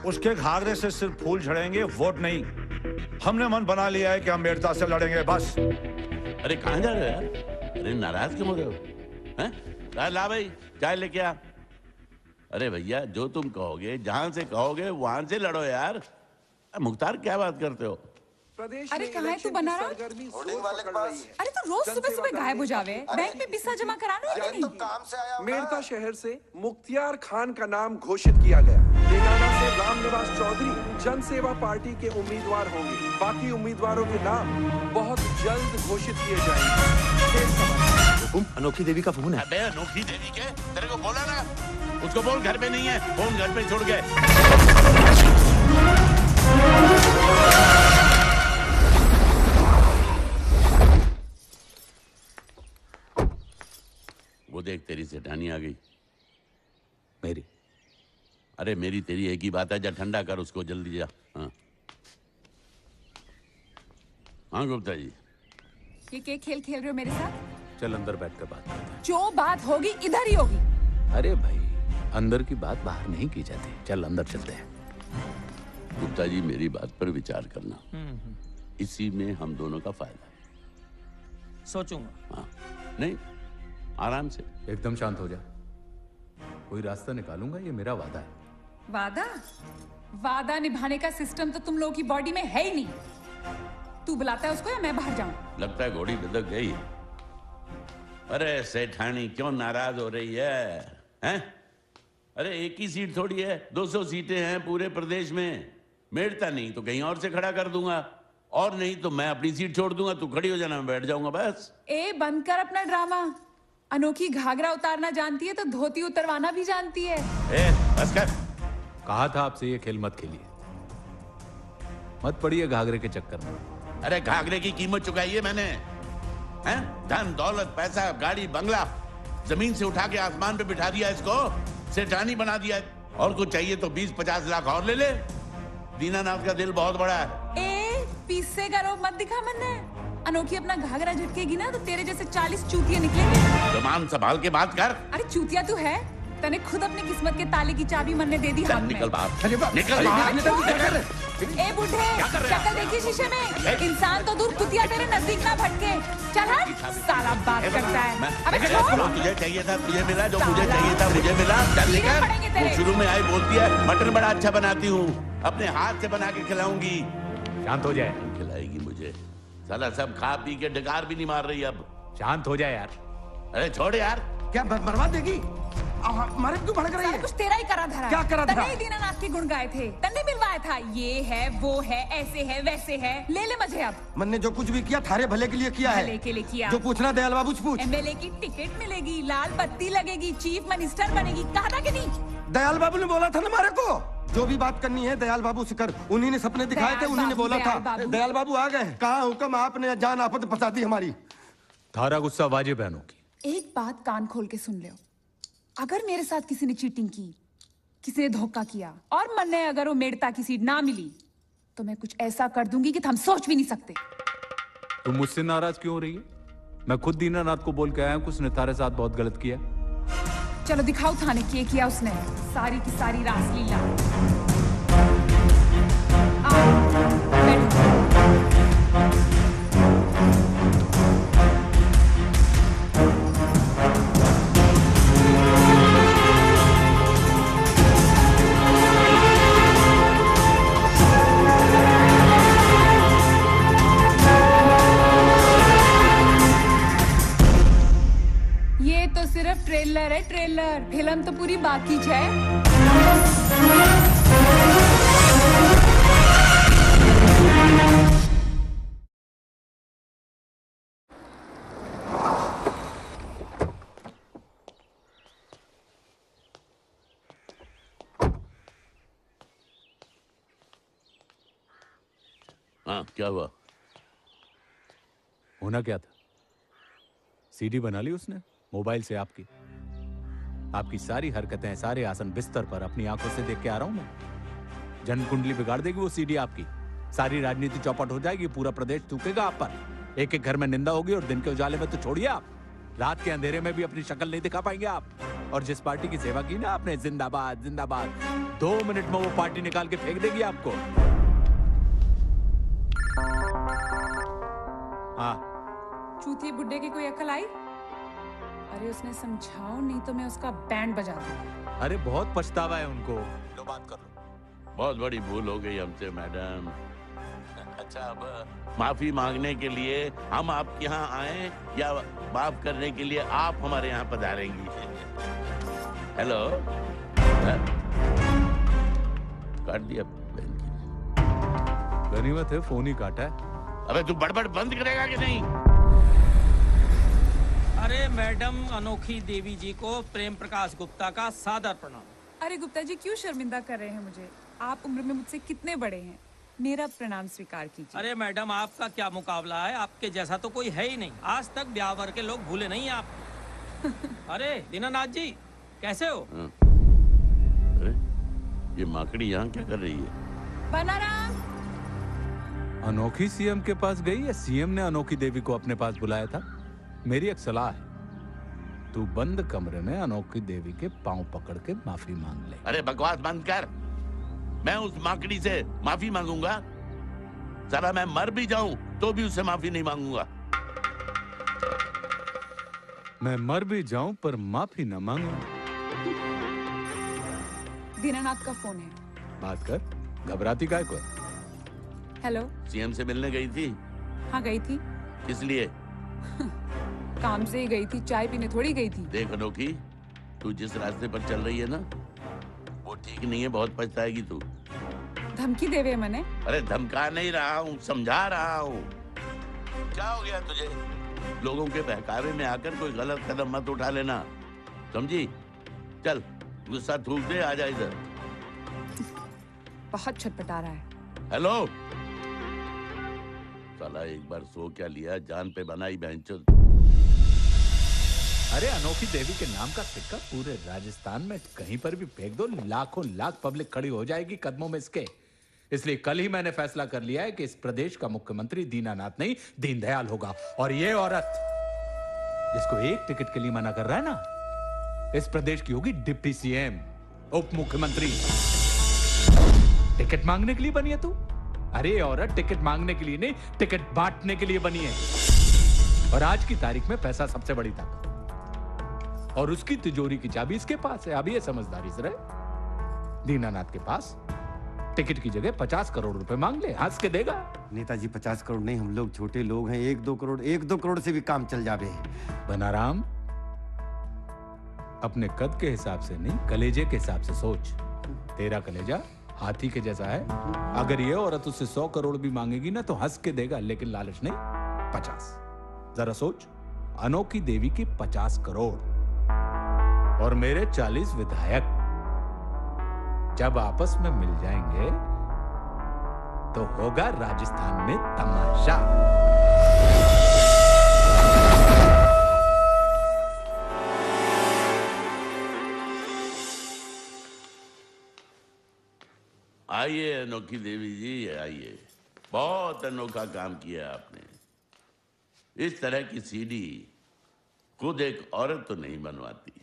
[SPEAKER 1] उसके घाघरे से सिर्फ फूल झड़ेंगे, वोट नहीं। हमने मन बना लिया है कि हम मेड़ता से लड़ेंगे बस।
[SPEAKER 5] अरे कहां जा रहे हो यार? अरे नाराज क्यों हो रहे हो? हैं? ला भाई चाय लेके आ। अरे भैया जो तुम कहोगे, जहां से कहोगे वहां से लड़ो यार। मुख्तार क्या बात करते हो?
[SPEAKER 18] अरे कहाँ है तू बना रहा? अरे तू रोज सुबह सुबह गायब हो जावे, बैंक में पैसा जमा कराना है नहीं?
[SPEAKER 9] मेड़ता शहर से मुख्तियार खान का नाम घोषित किया गया। तेलंगाना से रामनिवास चौधरी जन सेवा पार्टी के उम्मीदवार होंगे। बाकी उम्मीदवारों के नाम बहुत जल्द घोषित किए जाएंगे।
[SPEAKER 12] अनोखी देवी का फोन है।
[SPEAKER 5] अबे अनोखी देवी के, तेरे को बोला ना, उसको बोल घर पे नहीं है, फोन घर पे छोड़ गए। वो देख तेरी सेठानी आ गई।
[SPEAKER 8] मेरी?
[SPEAKER 5] अरे मेरी तेरी एक ही बात है, जा ठंडा कर उसको जल्दी जा। हाँ हाँ गुप्ता जी,
[SPEAKER 18] ये क्या खेल खेल रहे हो मेरे साथ?
[SPEAKER 8] चल अंदर बैठकर बात करते हैं।
[SPEAKER 18] जो बात होगी इधर ही होगी।
[SPEAKER 8] अरे भाई, अंदर की बात बाहर नहीं की जाती, चल अंदर चलते हैं।
[SPEAKER 5] गुप्ता जी मेरी बात पर विचार करना, इसी में हम दोनों का फायदा है।
[SPEAKER 6] सोचूंगा।
[SPEAKER 5] हाँ नहीं, आराम से।
[SPEAKER 8] एकदम शांत हो जा, कोई रास्ता निकालूंगा, ये मेरा वादा है।
[SPEAKER 18] वादा? वादा निभाने का सिस्टम तो तुम लोगों की बॉडी में है ही नहीं। तू बुलाता है उसको या मैं बाहर जाऊं?
[SPEAKER 5] लगता है घोड़ी बिदक गई। अरे सेठानी क्यों नाराज हो रही है? हैं? अरे एक ही सीट थोड़ी है, 200 सीटें हैं पूरे प्रदेश में। मेड़ता नहीं तो कहीं और से खड़ा कर दूंगा, और नहीं तो मैं अपनी सीट छोड़ दूंगा, तू खड़ी हो जाना, मैं बैठ जाऊंगा बस।
[SPEAKER 18] ए बंद कर अपना ड्रामा। अनोखी घाघरा उतारना जानती है तो धोती उतरवाना भी जानती है।
[SPEAKER 5] ए बस कर।
[SPEAKER 8] कहा था आपसे ये खेल मत खेलिए, मत पड़िए घाघरे के चक्कर में।
[SPEAKER 5] अरे घाघरे की कीमत चुकाई है मैंने, हैं? धन दौलत पैसा गाड़ी बंगला जमीन से उठा के आसमान पे बिठा दिया, इसको सेठानी बना दिया। और कुछ चाहिए तो 20-50 लाख और ले ले। दीनानाथ का दिल बहुत बड़ा है।
[SPEAKER 18] ए पीछे का रोब मत दिखा मैंने। अनोखी अपना घाघरा झटकेगी ना तो तेरे जैसे 40 चूतिया निकलेंगे।
[SPEAKER 5] जमान संभाल के बात कर।
[SPEAKER 18] अरे चूतिया तू है, तने खुद अपनी किस्मत के ताले की चाबी मन्ने दे दी हाथ में।
[SPEAKER 5] निकल बाहर, निकल बाहर।
[SPEAKER 18] ए बूढ़े, शक्ल देखी शीशे में, इंसान तो दूर कुतिया तेरे नजदीक ना भटके। चल हट, साला बात करता है। अबे छोड़।
[SPEAKER 5] तुझे चाहिए था तुझे मिला, जो मुझे चाहिए था मुझे मिला। चल निकल। तू शुरू में आई बोलती है मटन बड़ा अच्छा बनाती हूँ, अपने हाथ से बना के खिलाऊंगी।
[SPEAKER 8] शांत हो जाए।
[SPEAKER 5] खिलाएगी मुझे, साला सब खा पी के डकार भी नहीं मार रही अब।
[SPEAKER 8] शांत हो जाए यार।
[SPEAKER 5] अरे छोड़ यार।
[SPEAKER 12] क्या बर्बाद देगी? हमारे क्यों भड़क रही है?
[SPEAKER 18] कुछ तेरा ही करा धरा।
[SPEAKER 12] क्या करा धरा?
[SPEAKER 18] तने दीनानाथ के गुण गाए थे, तने मिलवाया था, ये है वो है ऐसे है वैसे है। ले ले मजे अब।
[SPEAKER 12] मैंने जो कुछ भी किया थारे भले के लिए किया है।
[SPEAKER 18] भले के लिए किया।
[SPEAKER 12] जो पूछना दयाल बाबू पूछ।
[SPEAKER 18] एमएलए की टिकट मिलेगी, लाल बत्ती लगेगी, चीफ मिनिस्टर बनेगी, कहा था कि नहीं?
[SPEAKER 12] दयाल बाबू ने बोला था ना हमारे को। जो भी बात करनी है दयाल बाबू से कर। उन्हीं ने सपने दिखाए थे, उन्हीं ने बोला था। दयाल बाबू आ गए। कहाँ हुक्म, आपने जान आफत फंसा दी हमारी।
[SPEAKER 8] थारा गुस्सा वाजिब है अनोखी।
[SPEAKER 18] एक बात कान खोल के सुन लो, अगर मेरे साथ किसी ने चीटिंग की, किसी ने धोखा किया और मन ने अगर वो मेड़ता की सीट ना मिली तो मैं कुछ ऐसा कर दूंगी कि हम सोच भी नहीं सकते।
[SPEAKER 8] तुम मुझसे नाराज क्यों हो रही है? मैं खुद दीनानाथ को बोल के आया हूं कि उसने तारे साथ बहुत गलत किया।
[SPEAKER 18] चलो दिखाओ थाने किया उसने सारी की सारी रासलीला। ये तो सिर्फ ट्रेलर है, ट्रेलर। फिल्म तो पूरी बाकी है।
[SPEAKER 5] हाँ, क्या हुआ?
[SPEAKER 8] होना क्या था? सीडी बना ली उसने मोबाइल से आपकी सारी हरकतें, सारे आसन बिस्तर पर अपनी आंखों से देख के आ रहा हूं मैं। जन्म कुंडली बिगाड़ देगी वो सीडी आपकी। सारी राजनीति चौपट हो जाएगी, पूरा प्रदेश थूकेगा आप पर। एक एक घर में निंदा होगी और दिन के उजाले में तो छोड़िए आप, रात के अंधेरे में भी अपनी शक्ल नहीं दिखा पाएंगे आप। और जिस पार्टी की सेवा की ना आपने, जिंदाबाद जिंदाबाद, 2 मिनट में वो पार्टी निकाल के फेंक देगी आपको। हाँ,
[SPEAKER 18] चूतिए बुड्ढे की कोई अकल आई? अरे उसने समझाओ, नहीं तो मैं उसका बैंड बजा दूं।
[SPEAKER 8] अरे बहुत पछतावा है उनको। लो बात कर लो।
[SPEAKER 5] बहुत बड़ी भूल हो गई हमसे मैडम। अच्छा, अब माफी मांगने के लिए हम आपके यहाँ आए या माफ करने के लिए आप हमारे यहाँ पधारेंगी? हेलो, काट दिया
[SPEAKER 8] गनीमत है, फोन ही काटा है।
[SPEAKER 5] अबे तू बड़बड़ बंद करेगा कि नहीं?
[SPEAKER 6] अरे मैडम अनोखी देवी जी को प्रेम प्रकाश गुप्ता का सादर प्रणाम।
[SPEAKER 18] अरे गुप्ता जी क्यों शर्मिंदा कर रहे हैं मुझे? आप उम्र में मुझसे कितने बड़े हैं, मेरा प्रणाम स्वीकार कीजिए।
[SPEAKER 6] अरे मैडम आपका क्या मुकाबला है, आपके जैसा तो कोई है ही नहीं। आज तक ब्यावर के लोग भूले नहीं आप। अरे दीनानाथ जी कैसे हो?
[SPEAKER 5] अरे ये माकड़ी यहाँ क्या कर रही है?
[SPEAKER 18] बनाराम।
[SPEAKER 8] अनोखी सीएम के पास गई या सीएम ने अनोखी देवी को अपने पास बुलाया था? मेरी एक सलाह है, तू बंद कमरे में अनोखी देवी के पांव पकड़ के माफी मांग ले।
[SPEAKER 5] अरे बकवास बंद कर। मैं उस माकड़ी से माफी मांगूंगा? जरा मैं मर भी जाऊं तो भी उससे माफी नहीं मांगूंगा।
[SPEAKER 8] मैं मर भी जाऊं पर माफी न मांगूं।
[SPEAKER 18] दीनानाथ का फोन है,
[SPEAKER 8] बात कर, घबराती काय को?
[SPEAKER 18] हेलो।
[SPEAKER 5] सीएम से मिलने गई थी?
[SPEAKER 18] हाँ गई थी।
[SPEAKER 5] किस लिए?
[SPEAKER 18] काम से ही गई थी, चाय पीने थोड़ी गई थी।
[SPEAKER 5] देख अनोखी, तू जिस रास्ते पर चल रही है ना वो ठीक नहीं है, बहुत पछताएगी तू।
[SPEAKER 18] धमकी देवे मैंने?
[SPEAKER 5] अरे धमका नहीं रहा हूँ, समझा रहा हूँ। क्या हो गया तुझे? लोगों के बहकावे में आकर कोई गलत कदम मत उठा लेना, समझी? चल गुस्सा थूक दे, आ जा इधर।
[SPEAKER 18] बहुत छटपटा रहा है।
[SPEAKER 5] हेलो, साला एक बार सो क्या लिया, जान पे बनाई बहनचोद।
[SPEAKER 8] अरे अनोखी देवी के नाम का सिक्का पूरे राजस्थान में कहीं पर भी फेंक दो, लाखों लाख पब्लिक खड़ी हो जाएगी कदमों में इसके। इसलिए कल ही मैंने फैसला कर लिया है कि इस प्रदेश का मुख्यमंत्री दीनानाथ नहीं दीनदयाल होगा। और ये औरत जिसको एक टिकट के लिए मना कर रहा है ना, इस प्रदेश की होगी डिप्टी सीएम, उप मुख्यमंत्री। टिकट मांगने के लिए बनी है तू? अरे औरत टिकट मांगने के लिए नहीं, टिकट बांटने के लिए बनी है। और आज की तारीख में पैसा सबसे बड़ी ताकत, और उसकी तिजोरी की चाबी इसके पास है। अभी ये समझदारी से रहे। दीनानाथ के पास टिकट की जगह 50 करोड़ रुपए मांग ले, हंस के देगा।
[SPEAKER 12] नेताजी 50 करोड़ नहीं, हम लोग छोटे लोग हैं, 1-2 करोड़ से भी काम चल जावे।
[SPEAKER 8] बनाराम, अपने कद के हिसाब से नहीं, कलेजे के हिसाब से सोच। तेरा कलेजा हाथी के जैसा है। अगर ये औरत उससे 100 करोड़ भी मांगेगी ना तो हंस के देगा, लेकिन लालच नहीं, 50। जरा सोच, अनोखी देवी की 50 करोड़ और मेरे 40 विधायक, जब आपस में मिल जाएंगे तो होगा राजस्थान में तमाशा।
[SPEAKER 5] आइए अनोखी देवी जी, आइए। बहुत अनोखा काम किया आपने। इस तरह की सीडी खुद एक औरत तो नहीं बनवाती।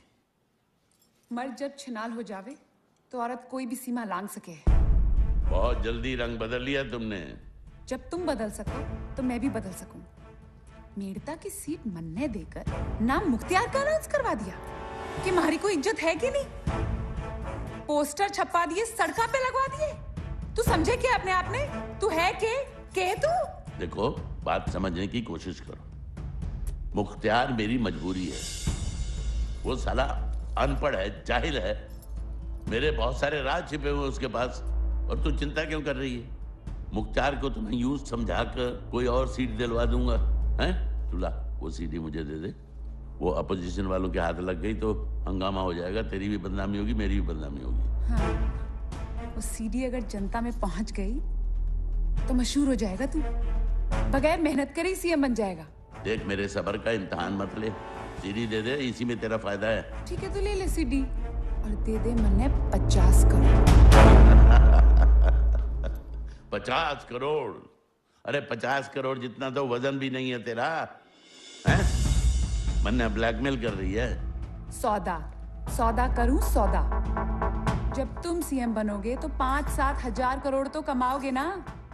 [SPEAKER 18] मर्द जब छिनाल हो जावे तो औरत कोई भी सीमा लांघ सके।
[SPEAKER 5] बहुत जल्दी रंग बदल लिया तुमने।
[SPEAKER 18] जब तुम बदल सको तो मैं भी बदल सकूं। मेड़ता की सीट मन्ने देकर नाम मुख्तियार का अनाउंस करवा दिया कि हमारी कोई इज्जत है कि नहीं। पोस्टर छपवा दिए, सड़का पे लगवा दिए। तू समझे क्या अपने आप में? तू है के तू?
[SPEAKER 5] देखो, बात समझने की कोशिश करो। मुख्तियार मेरी मजबूरी है। वो साला अनपढ़ है, जाहिल है। मेरे बहुत सारे राज छिपे हुए उसके पास, और तू चिंता क्यों कर रही है? मुख्तियार को तो मैं यूं समझाकर कोई और सीट दिलवा दूंगा। हैं? तुला वो सीडी मुझे दे दे। वो अपोजिशन वालों के हाथ लग गई तो हंगामा हो जाएगा। तेरी भी बदनामी होगी, मेरी भी बदनामी होगी।
[SPEAKER 18] हाँ, वो सीडी अगर जनता में पहुंच गई तो मशहूर हो जाएगा तू। बगैर मेहनत करे सीएम बन जाएगा।
[SPEAKER 5] देख, मेरे सब्र का इम्तिहान मत ले। सीडी दे दे, इसी में तेरा फायदा है।
[SPEAKER 18] ठीक है, तो ले ले सीडी और दे दे मन्ने 50 करोड़।
[SPEAKER 5] 50 करोड़? अरे 50 करोड़ जितना तो वजन भी नहीं है तेरा। हैं? मन्ने ब्लैकमेल कर रही है।
[SPEAKER 18] सौदा करूं सौदा। जब तुम सीएम बनोगे तो 5-7 हजार करोड़ तो कमाओगे ना।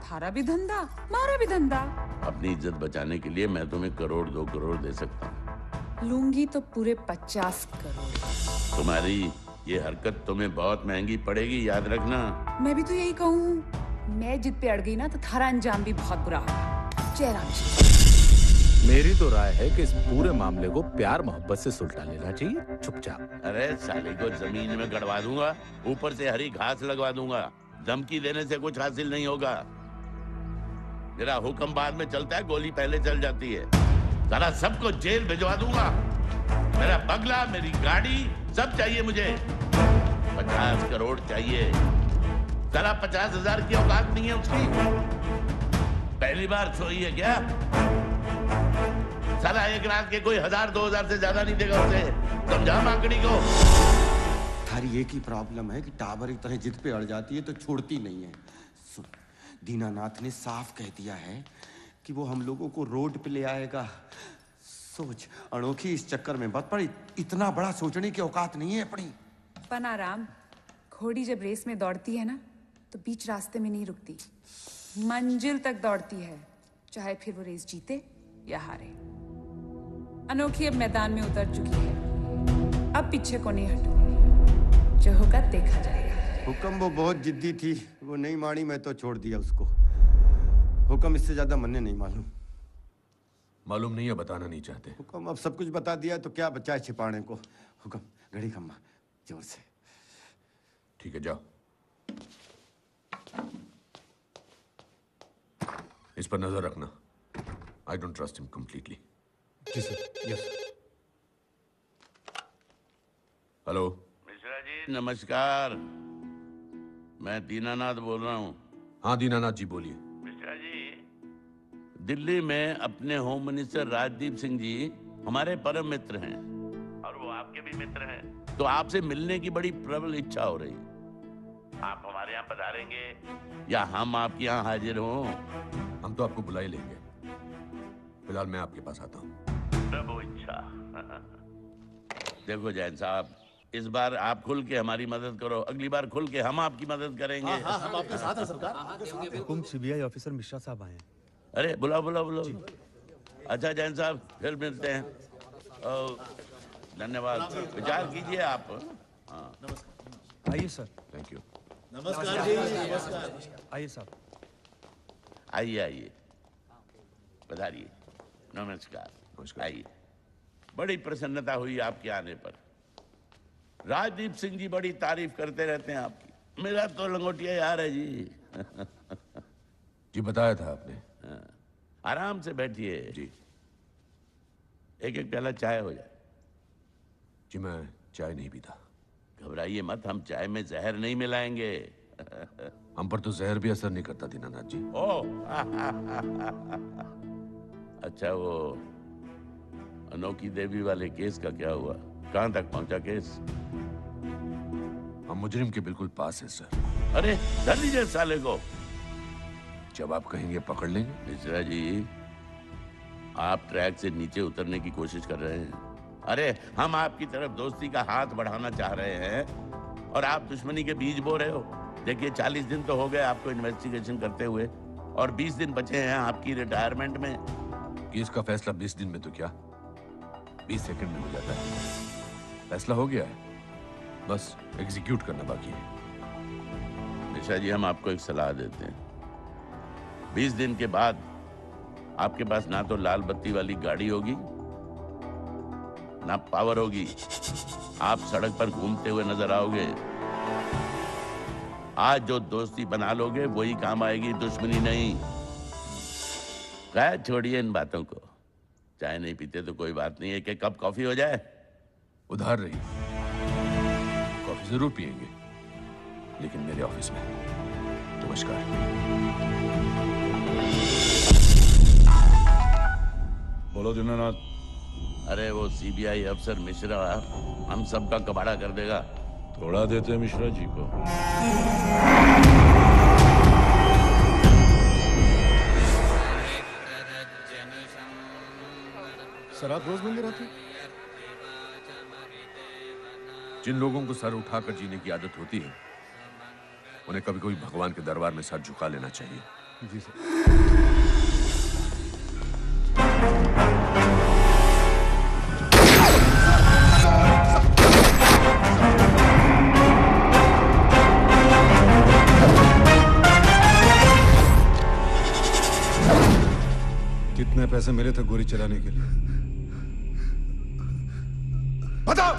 [SPEAKER 18] थारा भी धंधा, मारा भी धंधा।
[SPEAKER 5] अपनी इज्जत बचाने के लिए मैं तुम्हें 1-2 करोड़ दे सकता हूँ।
[SPEAKER 18] लूंगी तो पूरे 50 करोड़।
[SPEAKER 5] तुम्हारी ये हरकत तुम्हें बहुत महंगी पड़ेगी, याद रखना।
[SPEAKER 18] मैं भी तो यही कहूँ। मैं जिद पे अड़ गई ना तो थारा अंजाम भी बहुत बुरा होगा। जय राम जी।
[SPEAKER 8] मेरी तो राय है कि इस पूरे मामले को प्यार मोहब्बत से सुलझा लेना चाहिए, चुपचाप।
[SPEAKER 5] अरे साले को जमीन में गड़वा दूंगा, ऊपर से हरी घास लगवा दूंगा। धमकी देने से कुछ हासिल नहीं होगा। मेरा हुक्म बाद में चलता है, गोली पहले चल जाती है। साला सबको जेल भिजवा दूंगा। मेरा बंगला, मेरी गाड़ी, सब चाहिए मुझे। 50 करोड़ चाहिए। साला 50,000 की औकात नहीं है उसकी। पहली बार सोई है क्या? साला एक रात के कोई 1000-2000 से ज्यादा नहीं देगा उसे। समझा माकड़ी को?
[SPEAKER 12] थारी एक ही प्रॉब्लम है कि टावर एक तरह जिद पे अड़ जाती है तो छोड़ती नहीं है। सुन, दीनानाथ ने साफ कह दिया है कि वो हम लोगों को रोड पे ले आएगा। सोच, अनोखी इस चक्कर में मत पड़। इतना बड़ा सोचने की औकात नहीं है अपनी।
[SPEAKER 18] पनाराम, घोड़ी जब रेस में दौड़ती है ना तो बीच रास्ते में नहीं रुकती, मंजिल तक दौड़ती है, चाहे फिर वो रेस जीते या हारे। अनोखी अब मैदान में उतर चुकी है, अब पीछे को नहीं हटूंगी। जो होगा देखा जाएगा।
[SPEAKER 12] हुक्म वो बहुत जिद्दी थी, वो नहीं मानी, मैं तो छोड़ दिया उसको। हुक्म इससे ज्यादा मन्ने नहीं
[SPEAKER 11] मालूम नहीं है, बताना नहीं चाहते।
[SPEAKER 12] हुक्म अब सब कुछ बता दिया तो क्या बचा है छिपाने को। हुक्म, घड़ी खम्मा, जोर से।
[SPEAKER 11] ठीक है, जाओ। इस पर नजर रखना। I don't trust him completely.
[SPEAKER 2] जी sir. Yes.
[SPEAKER 11] Hello
[SPEAKER 5] Mishra ji, नमस्कार। मैं दीनानाथ बोल रहा हूँ।
[SPEAKER 11] हाँ दीनानाथ जी, बोलिए।
[SPEAKER 5] मिश्रा जी, दिल्ली में अपने होम मिनिस्टर राजदीप सिंह जी हमारे परम मित्र हैं, और वो आपके भी मित्र हैं। तो आपसे मिलने की बड़ी प्रबल इच्छा हो रही। आप हमारे यहाँ पधारेंगे या हम आपके यहाँ हाजिर हों?
[SPEAKER 11] हम तो आपको बुला ही लेंगे। फिलहाल मैं आपके पास आता हूँ।
[SPEAKER 5] प्रभु इच्छा। देखो जैन साहब, इस बार आप खुल के हमारी मदद करो, अगली बार खुल के हम आपकी मदद करेंगे।
[SPEAKER 19] हाँ, हम आपके साथ हैं सरकार।
[SPEAKER 10] हुकुम सीबीआई ऑफिसर मिश्रा साहब आए हैं।
[SPEAKER 5] अरे बुलाओ। अच्छा जैन साहब, फिर मिलते हैं। धन्यवाद, विचार कीजिए आप। हाँ,
[SPEAKER 10] आइए सर।
[SPEAKER 11] Thank you.
[SPEAKER 19] नमस्कार जी। नमस्कार।
[SPEAKER 10] आइए साहब।
[SPEAKER 5] आइए, पधारिए। नमस्कार। आइए। बड़ी प्रसन्नता हुई आपके आने पर। राजदीप सिंह जी बड़ी तारीफ करते रहते हैं आपकी। मेरा तो लंगोटिया यार है जी।
[SPEAKER 11] जी बताया था आपने।
[SPEAKER 5] हाँ, आराम से बैठिए
[SPEAKER 11] जी।
[SPEAKER 5] एक प्याला चाय हो जाए।
[SPEAKER 11] जी मैं चाय नहीं पीता।
[SPEAKER 5] घबराइए मत, हम चाय में जहर नहीं मिलाएंगे।
[SPEAKER 11] हम पर तो जहर भी असर नहीं करता दीनानाथ जी।
[SPEAKER 5] अच्छा, वो अनोखी देवी वाले केस का क्या हुआ? कहां तक पहुंचा केस?
[SPEAKER 11] हम मुजरिम के बिल्कुल पास है सर।
[SPEAKER 5] अरे धर लीजिए साले को।
[SPEAKER 11] जब आप कहेंगे पकड़ लेंगे।
[SPEAKER 5] मिश्रा जी, आप ट्रैक से नीचे उतरने की कोशिश कर रहे हैं। अरे हम आपकी तरफ दोस्ती का हाथ बढ़ाना चाह रहे हैं और आप दुश्मनी के बीज बो रहे हो। देखिए 40 दिन तो हो गए आपको इन्वेस्टिगेशन करते हुए और 20 दिन बचे हैं आपकी रिटायरमेंट में।
[SPEAKER 11] केस का फैसला 20 दिन में तो क्या 20 सेकंड में हो जाता है। फैसला हो गया है, बस एग्जीक्यूट करना बाकी है।
[SPEAKER 5] मिश्रा जी, हम आपको एक सलाह देते हैं। 20 दिन के बाद आपके पास ना तो लाल बत्ती वाली गाड़ी होगी ना पावर होगी। आप सड़क पर घूमते हुए नजर आओगे। आज जो दोस्ती बना लोगे वही काम आएगी, दुश्मनी नहीं। खैर छोड़िए इन बातों को। चाय नहीं पीते तो कोई बात नहीं है, एक कप कॉफी हो जाए।
[SPEAKER 11] उधार रही, कॉफी जरूर पिएंगे, लेकिन मेरे ऑफिस में। नमस्कार।
[SPEAKER 1] बोलो दीनानाथ।
[SPEAKER 5] अरे वो सीबीआई अफसर मिश्रा हम सबका कबाड़ा कर देगा।
[SPEAKER 1] थोड़ा देते हैं मिश्रा जी को।
[SPEAKER 2] सर आप रोज मंदिर आते हैं?
[SPEAKER 11] जिन लोगों को सर उठाकर जीने की आदत होती है उन्हें कभी कभी भगवान के दरबार में सर झुका लेना चाहिए।
[SPEAKER 2] जी सर। कितने पैसे मिले थे गोली चलाने के लिए?
[SPEAKER 10] बताओ।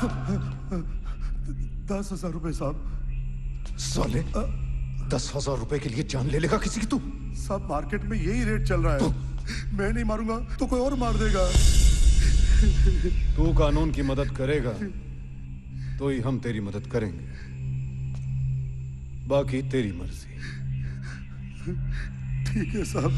[SPEAKER 10] 10,000 रुपए साहब।
[SPEAKER 2] साले 10,000 रुपए के लिए जान ले लेगा किसी की तू?
[SPEAKER 10] साहब मार्केट में यही रेट चल रहा है। मैं नहीं मारूंगा तो कोई और मार देगा।
[SPEAKER 2] तू कानून की मदद करेगा तो ही हम तेरी मदद करेंगे, बाकी तेरी मर्जी।
[SPEAKER 10] ठीक है साहब।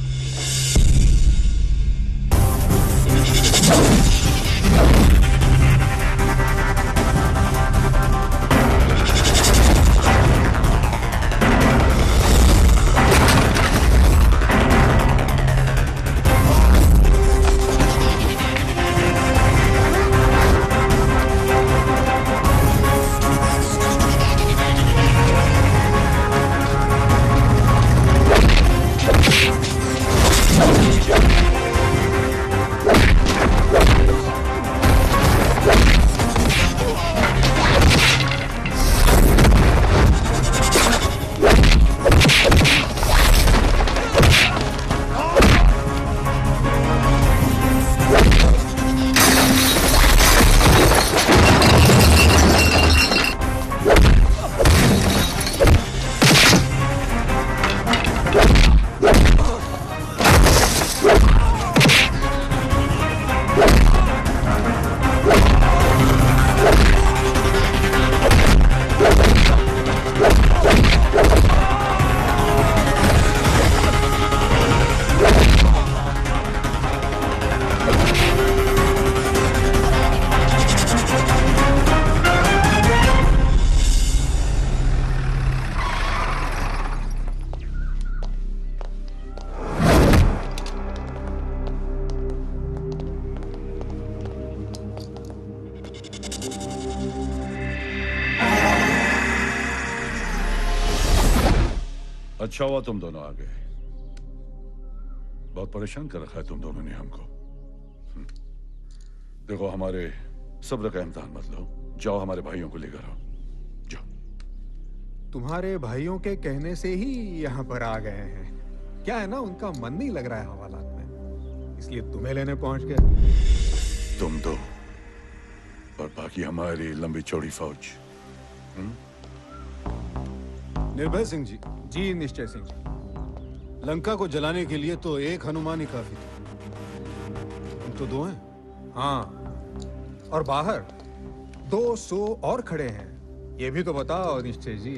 [SPEAKER 1] अच्छा हुआ तुम दोनों आ गए। बहुत परेशान कर रखा है तुम दोनों ने हमको। देखो, हमारे सब्र का इम्तिहान मत लो। जाओ हमारे भाइयों को लेकर आओ। जाओ।
[SPEAKER 2] तुम्हारे भाइयों के कहने से ही यहाँ पर आ गए हैं। क्या है ना, उनका मन नहीं लग रहा है हवालात में, इसलिए तुम्हें लेने पहुंच गए।
[SPEAKER 1] तुम दो और बाकी हमारी लंबी चौड़ी फौज।
[SPEAKER 2] निर्भय सिंह जी, जी निश्चय सिंह जी, लंका को जलाने के लिए तो एक हनुमान ही काफी था। हम तो दो हैं। हाँ, और बाहर 200 और खड़े हैं। ये भी तो बताओ निश्चय जी।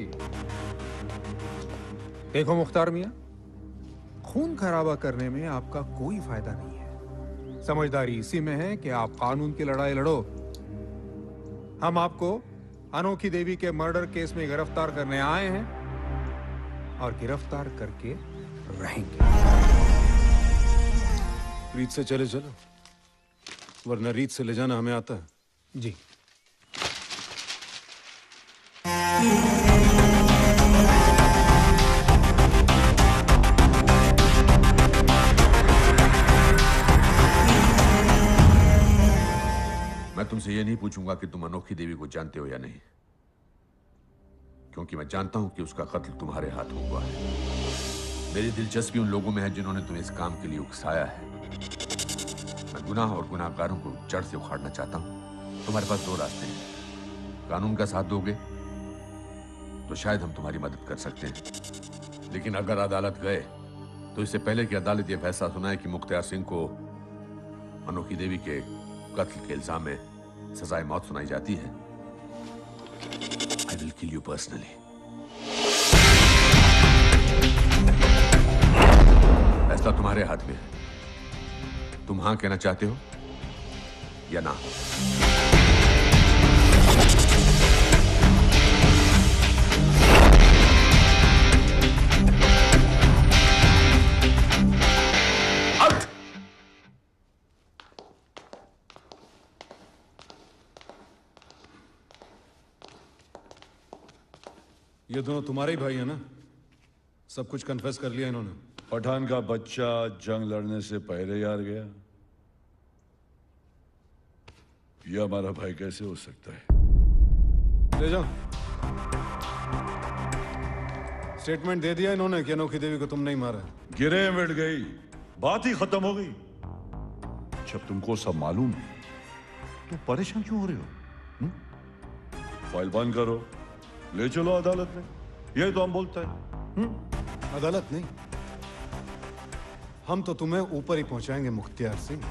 [SPEAKER 2] देखो मुख्तार मियां, खून खराबा करने में आपका कोई फायदा नहीं है। समझदारी इसी में है कि आप कानून की लड़ाई लड़ो। हम आपको अनोखी देवी के मर्डर केस में गिरफ्तार करने आए हैं और गिरफ्तार करके रहेंगे। रीत से चले चलो, वरना रीत से ले जाना हमें आता है। जी।
[SPEAKER 11] मैं तुमसे ये नहीं पूछूंगा कि तुम अनोखी देवी को जानते हो या नहीं, क्योंकि मैं जानता हूं कि उसका कत्ल तुम्हारे हाथों हुआ है। मेरी दिलचस्पी उन लोगों में है जिन्होंने तुम्हें इस काम के लिए उकसाया है। मैं गुनाह और गुनाहगारों को जड़ से उखाड़ना चाहता हूं। तुम्हारे पास दो रास्ते हैं। कानून का साथ दोगे तो शायद हम तुम्हारी मदद कर सकते हैं, लेकिन अगर अदालत गए तो इससे पहले कि अदालत यह फैसला सुनाए कि मुख्तियार सिंह को अनोखी देवी के कत्ल के इल्जाम में सजाए मौत सुनाई जाती है, I will kill you personally. फैसला तुम्हारे हाथ में है। तुम हां कहना चाहते हो या ना?
[SPEAKER 2] ये दोनों तुम्हारे ही भाई है ना? सब कुछ कन्फेस कर लिया इन्होंने।
[SPEAKER 1] पठान का बच्चा जंग लड़ने से पहले यार गया, ये हमारा भाई कैसे हो सकता है?
[SPEAKER 2] ले जाओ। स्टेटमेंट दे दिया इन्होंने कि अनोखी देवी को तुम नहीं मारा।
[SPEAKER 1] गिरे मिट गई, बात ही खत्म हो गई। जब तुमको सब मालूम है तो परेशान क्यों हो रहे हो? फाइल बंद करो, ले चलो अदालत में। यही तो हम बोलते हैं।
[SPEAKER 2] अदालत नहीं, हम तो तुम्हें ऊपर ही पहुंचाएंगे मुख्तियार सिंह।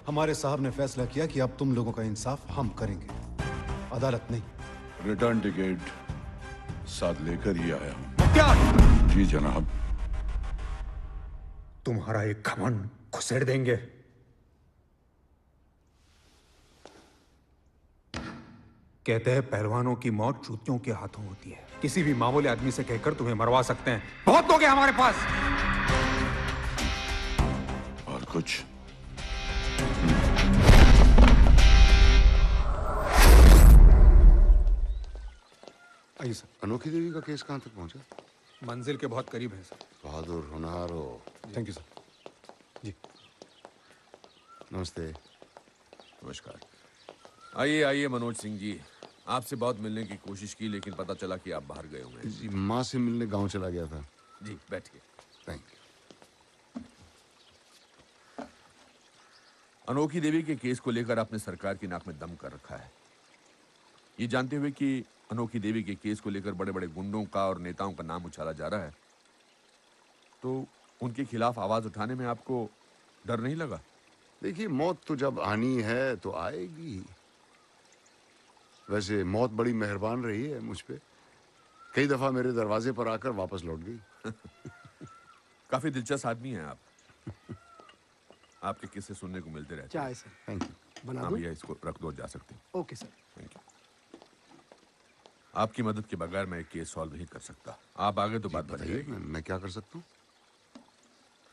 [SPEAKER 2] हमारे साहब ने फैसला किया कि अब तुम लोगों का इंसाफ हम करेंगे, अदालत नहीं।
[SPEAKER 1] रिटर्न टिकट साथ लेकर ही आया हूं।
[SPEAKER 2] मुख्तियार!
[SPEAKER 1] जी जनाब।
[SPEAKER 2] तुम्हारा एक घमंड घुसेड़ देंगे। कहते हैं पहलवानों की मौत जूतियों के हाथों होती है। किसी भी मामूली आदमी से कहकर तुम्हें मरवा सकते हैं। बहुत लोग हैं हमारे पास।
[SPEAKER 1] और कुछ?
[SPEAKER 2] आइए सर।
[SPEAKER 7] अनोखी देवी का केस कहां तक पहुंचा?
[SPEAKER 2] मंजिल के बहुत करीब है सर।
[SPEAKER 7] बहादुर होनहार हो।
[SPEAKER 2] Thank you sir. जी
[SPEAKER 7] नमस्ते।
[SPEAKER 11] नमस्कार। आइए आइए मनोज सिंह जी, आपसे बहुत मिलने की कोशिश की लेकिन पता चला कि आप बाहर गए हुए हैं।
[SPEAKER 7] जी, माँ से मिलने गांव चला गया था।
[SPEAKER 11] जी बैठिए।
[SPEAKER 7] Thank you.
[SPEAKER 11] अनोखी देवी के केस को लेकर आपने सरकार की नाक में दम कर रखा है, ये जानते हुए कि अनोखी देवी के केस को लेकर बड़े बड़े गुंडों का और नेताओं का नाम उछाला जा रहा है, तो उनके खिलाफ आवाज उठाने में आपको डर नहीं लगा?
[SPEAKER 7] देखिए, मौत तो जब आनी है तो आएगी। वैसे मौत बड़ी मेहरबान रही है मुझ पे। कई दफा मेरे दरवाजे पर आकर वापस लौट गई।
[SPEAKER 11] काफी दिलचस्प आदमी हैं आप। आपके किस्से सुनने को मिलते रहते हैं।
[SPEAKER 16] चाय सर।
[SPEAKER 7] Thank you.
[SPEAKER 16] बना
[SPEAKER 11] हाँ
[SPEAKER 16] दूं?
[SPEAKER 11] भैया, इसको रख दो, जा सकते हैं।
[SPEAKER 16] Okay sir.
[SPEAKER 11] Thank you. आपकी मदद के बगैर मैं एक केस सॉल्व नहीं कर सकता। आप आगे तो बात बताइए।
[SPEAKER 7] मैं क्या कर सकता हूँ?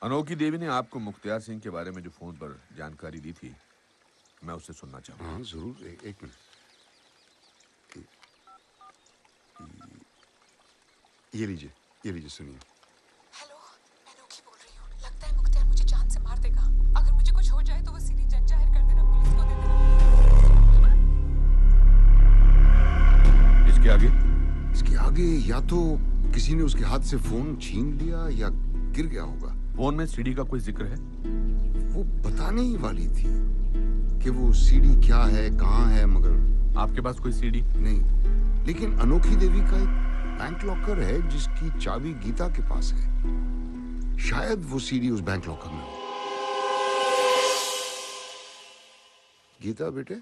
[SPEAKER 11] अनोखी देवी ने आपको मुख्तियार सिंह के बारे में जो फोन पर जानकारी दी थी, मैं उससे सुनना चाहूँगा।
[SPEAKER 7] हाँ जरूर। एक मिनट। ये लीजिए सुनिए।
[SPEAKER 18] हेलो, मैं अनोखी बोल रही हूँ। लगता है मुख्तियार मुझे जान से मार देगा। अगर मुझे कुछ हो जाए तो वो सीधी जज जाहिर कर देना, पुलिस को दे देना।
[SPEAKER 11] इसके आगे?
[SPEAKER 7] इसके आगे या तो किसी ने उसके हाथ से फोन छीन लिया या गिर गया होगा।
[SPEAKER 11] फोन में सीडी का कोई जिक्र है?
[SPEAKER 7] वो बताने ही वाली थी कि वो सीडी क्या है, कहाँ है, मगर
[SPEAKER 11] आपके पास कोई सीडी
[SPEAKER 7] नहीं। लेकिन अनोखी देवी का एक बैंक लॉकर है जिसकी चाबी गीता के पास है। शायद वो सीडी उस बैंक लॉकर में हो। गीता बेटे,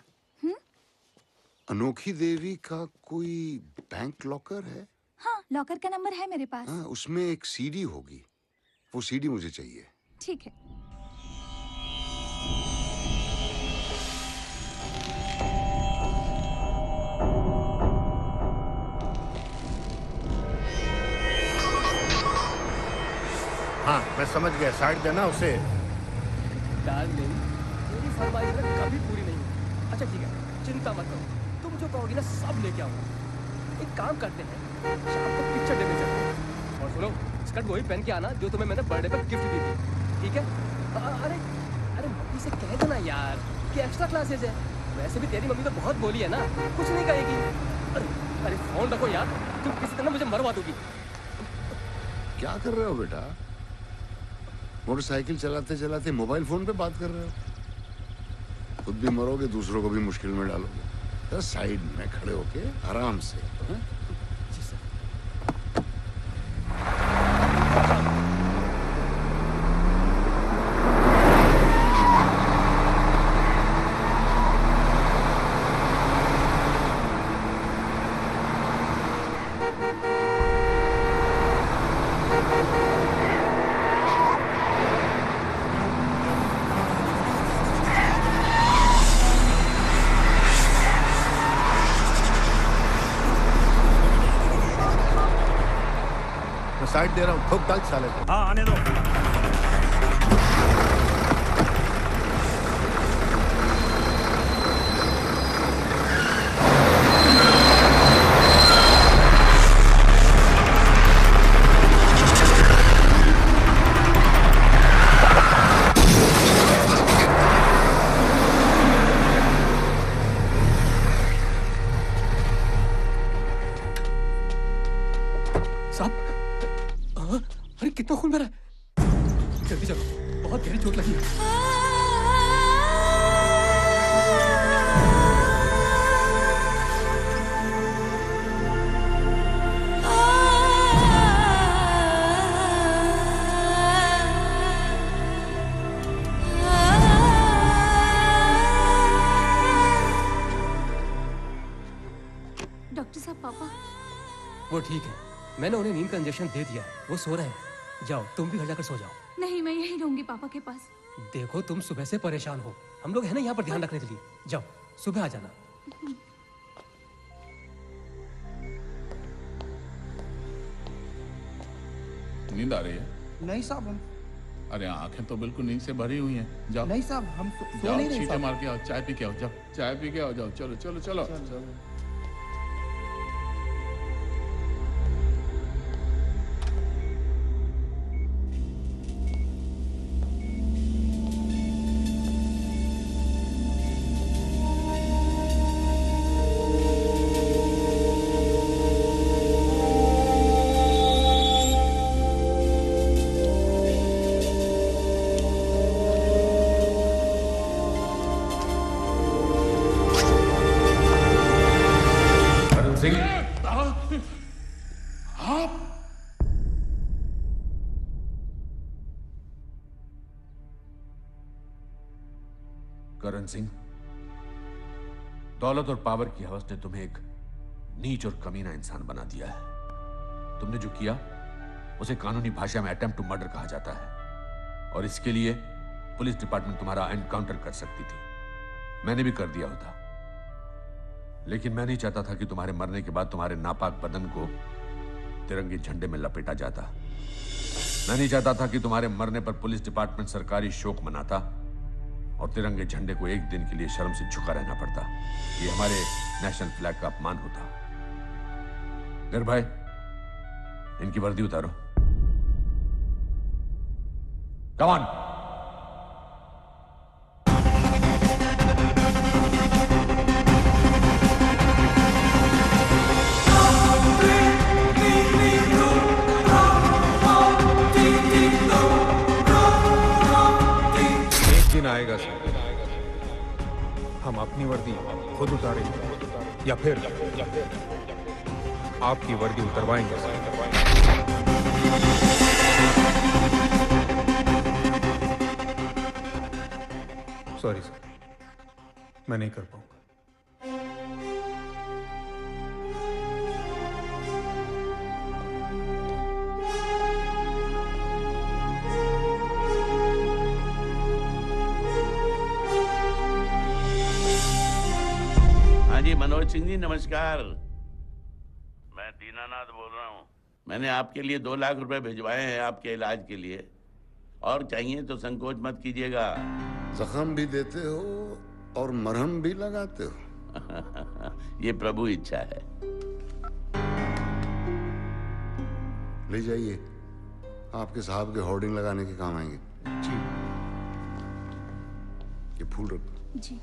[SPEAKER 7] अनोखी देवी का कोई बैंक लॉकर है?
[SPEAKER 15] हाँ, लॉकर का नंबर है मेरे पास।
[SPEAKER 7] हाँ, उसमें एक सीडी होगी, वो सीडी मुझे चाहिए।
[SPEAKER 15] ठीक है।
[SPEAKER 19] हाँ, मैं समझ गया, साइड देना उसे।
[SPEAKER 21] डार्लिंग, मेरी फरमाइश ना कभी पूरी नहीं हुई। अच्छा ठीक है, चिंता मत करो, तुम जो कहोगी ना सब लेके आऊंगा। एक काम करते हैं, शाम को पिक्चर देखने चलते हैं। और सुनो, स्कर्ट वही पहन के आना जो तुम्हें मैंने बर्थडे पर गिफ्ट दी थी, ठीक है? अरे अरे मम्मी से कह देना यार कि एक्स्ट्रा क्लासेस है। वैसे भी तेरी मम्मी तो बहुत बोली है ना, कुछ नहीं कहेगी। अरे अरे फोन रखो यार, तुम किसी तरह मुझे मरवा दोगी।
[SPEAKER 7] क्या कर रहे हो बेटा? मोटरसाइकिल चलाते चलाते मोबाइल फोन पे बात कर रहे हो? खुद भी मरोगे, दूसरों को भी मुश्किल में डालोगे। तो साइड में खड़े होके आराम से। हाँ?
[SPEAKER 19] साइड दे रहा हूँ, ठोक डाल साले को।
[SPEAKER 10] हाँ, आने दो।
[SPEAKER 21] अरे कितना खून भरा है, जल्दी चलो, बहुत गहरी चोट लगी है।
[SPEAKER 15] डॉक्टर साहब, पापा
[SPEAKER 21] वो ठीक है, मैंने उन्हें नींद का इंजेक्शन दे दिया है, वो सो रहे हैं। जाओ, तुम भी घर जाकर सो जाओ।
[SPEAKER 15] नहीं, मैं यहीं रहूंगी पापा के पास।
[SPEAKER 21] देखो, तुम सुबह से परेशान हो, हम लोग है ना यहाँ पर ध्यान रखने के लिए। जाओ, सुबह आ जाना।
[SPEAKER 3] नींद आ रही है?
[SPEAKER 22] नहीं साहब, हम
[SPEAKER 3] अरे आंखें तो बिल्कुल नींद से भरी हुई हैं। जाओ।
[SPEAKER 22] नहीं साहब, हम सो
[SPEAKER 3] जाओ,
[SPEAKER 22] नहीं रहे
[SPEAKER 3] छींटे
[SPEAKER 22] साहब।
[SPEAKER 3] मार के आओ, चाय पी के आओ, जाओ, चाय पी के आओ, जाओ, चलो चलो चलो, चलो।
[SPEAKER 11] करण सिंह, दौलत और पावर की हवस ने तुम्हें एक नीच और कमीना इंसान बना दिया है। तुमने जो किया उसे कानूनी भाषा में अटेम्प्ट टू मर्डर कहा जाता है, और इसके लिए पुलिस डिपार्टमेंट तुम्हारा एनकाउंटर कर सकती थी। मैंने भी कर दिया होता, लेकिन मैं नहीं चाहता था कि तुम्हारे मरने के बाद तुम्हारे नापाक बदन को तिरंगे झंडे में लपेटा जाता। मैं नहीं चाहता था कि तुम्हारे मरने पर पुलिस डिपार्टमेंट सरकारी शोक मनाता और तिरंगे झंडे को एक दिन के लिए शर्म से झुका रहना पड़ता। ये हमारे नेशनल फ्लैग का अपमान होता। निर्भय, इनकी वर्दी उतारो। Come on.
[SPEAKER 2] दिन आएगा सर, हम अपनी वर्दी खुद उतारेंगे या फिर आपकी वर्दी उतरवाएंगे सर। सॉरी सर, मैं नहीं कर पाऊंगा।
[SPEAKER 5] मनोज सिंह जी नमस्कार। मैं दीनानाथ बोल रहा हूँ। मैंने आपके लिए 2 लाख रुपए भिजवाए हैं आपके इलाज के लिए, और चाहिए तो संकोच मत कीजिएगा।
[SPEAKER 7] जख्म भी देते हो और मरहम भी लगाते हो।
[SPEAKER 5] ये प्रभु इच्छा है।
[SPEAKER 7] ले जाइए, आपके साहब के होर्डिंग लगाने के काम आएंगे।
[SPEAKER 2] जी।
[SPEAKER 7] ये फूल रखो।
[SPEAKER 15] जी।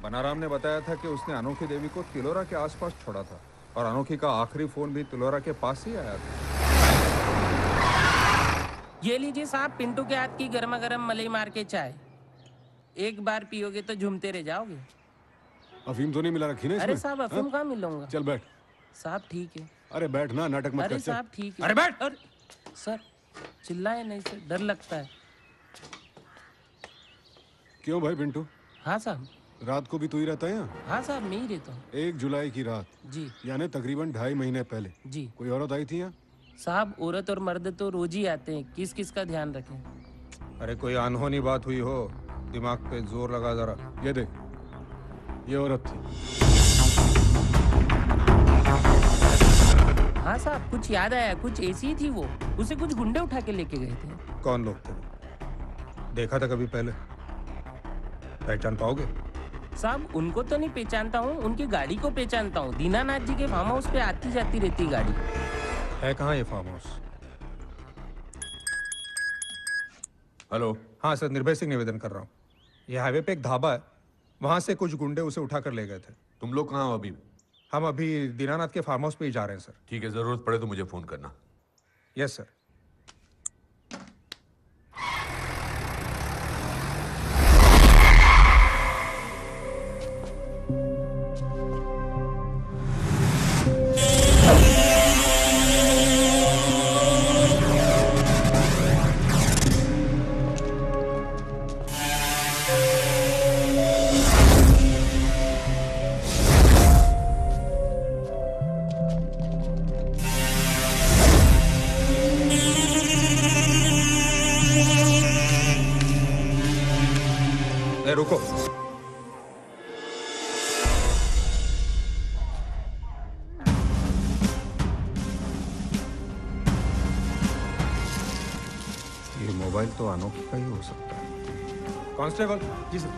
[SPEAKER 2] बनाराम ने बताया था कि उसने अनोखी देवी को तिलोरा के आसपास छोड़ा था, और अनोखी का आखिरी फोन भी तिलोरा के पास ही आया था।
[SPEAKER 6] ये लीजिए साहब, पिंटू के हाथ की गर्मा गर्म मलाई मार के चाय। एक बार पियोगे तो झूमते रह जाओगे।
[SPEAKER 2] अफीम तो नहीं मिला रखी ना इसमें?
[SPEAKER 6] अरे साहब अफीम कहाँ मिलूंगा।
[SPEAKER 2] चल बैठ।
[SPEAKER 6] साहब ठीक है।
[SPEAKER 2] अरे बैठ ना, नाटक मत कर।
[SPEAKER 6] अरे साहब ठीक है।
[SPEAKER 2] अरे बैठ।
[SPEAKER 6] सर चिल्लाए नहीं सर, डर लगता है।
[SPEAKER 2] क्यों भाई पिंटू?
[SPEAKER 6] हाँ साहब।
[SPEAKER 2] रात को भी तू ही रहता है यहाँ?
[SPEAKER 6] हाँ साहब मैं ही रहता हूँ।
[SPEAKER 2] 1 जुलाई की रात
[SPEAKER 6] जी,
[SPEAKER 2] यानी तकरीबन 2.5 महीने पहले
[SPEAKER 6] जी।
[SPEAKER 2] कोई औरत आई थी यहाँ?
[SPEAKER 6] साहब औरत और मर्द तो रोज ही आते हैं, किस किस का ध्यान रखें।
[SPEAKER 2] अरे कोई अनहोनी बात हुई हो, दिमाग पे जोर लगा जरा। ये देख, ये औरत थी।
[SPEAKER 6] हाँ साहब कुछ याद आया, कुछ ऐसी ही थी वो। उसे कुछ गुंडे उठा के लेके गए थे।
[SPEAKER 2] कौन लोग थे? देखा था कभी पहले? पहचान पाओगे?
[SPEAKER 6] साहब उनको तो नहीं पहचानता हूँ, उनकी गाड़ी को पहचानता हूँ। दीनानाथ जी के फार्म हाउस पे आती जाती रहती गाड़ी।
[SPEAKER 2] है कहाँ ये फार्म हाउस?
[SPEAKER 11] हेलो।
[SPEAKER 2] हाँ सर, निर्भय सिंह निवेदन कर रहा हूँ। ये हाईवे पे एक ढाबा है, वहाँ से कुछ गुंडे उसे उठाकर ले गए थे।
[SPEAKER 11] तुम लोग कहाँ हो अभी?
[SPEAKER 2] हम अभी दीनानाथ के फार्म हाउस पे ही जा रहे हैं सर।
[SPEAKER 11] ठीक है, जरूरत पड़े तो मुझे फोन करना।
[SPEAKER 2] Yes sir. रुको। ये मोबाइल तो अनोखी का ही हो सकता है। कांस्टेबल। जी सर।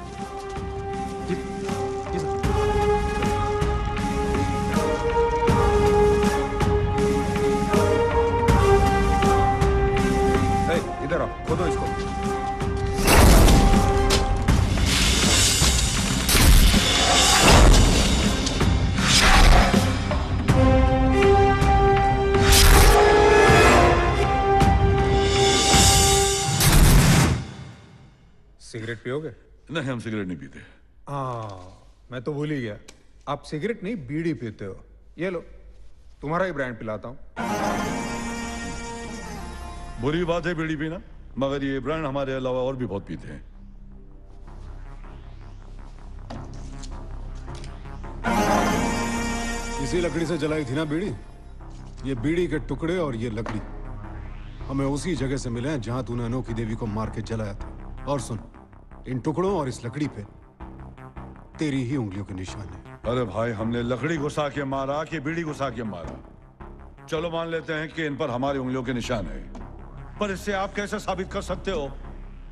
[SPEAKER 2] जी जी सर। इधर आओ, खोदो इसको। सिगरेट पियोगे?
[SPEAKER 1] नहीं, हम सिगरेट नहीं पीते।
[SPEAKER 2] मैं तो भूल ही गया, आप सिगरेट नहीं बीड़ी पीते हो। ये लो, तुम्हारा ही ब्रांड पिलाता हूँ।
[SPEAKER 1] बुरी बात है बीड़ी पीना, मगर ये ब्रांड हमारे अलावा और भी बहुत पीते हैं।
[SPEAKER 2] इसी लकड़ी से जलाई थी ना बीड़ी? ये बीड़ी के टुकड़े और ये लकड़ी हमें उसी जगह से मिले हैं जहां तूने अनोखी देवी को मार के जलाया था। और सुन, इन टुकड़ों और इस लकड़ी पे तेरी ही उंगलियों के निशान है।
[SPEAKER 1] अरे भाई, हमने लकड़ी घुसा के मारा कि बीड़ी घुसा के मारा? चलो मान लेते हैं कि इन पर हमारी उंगलियों के निशान है, पर इससे आप कैसे साबित कर सकते हो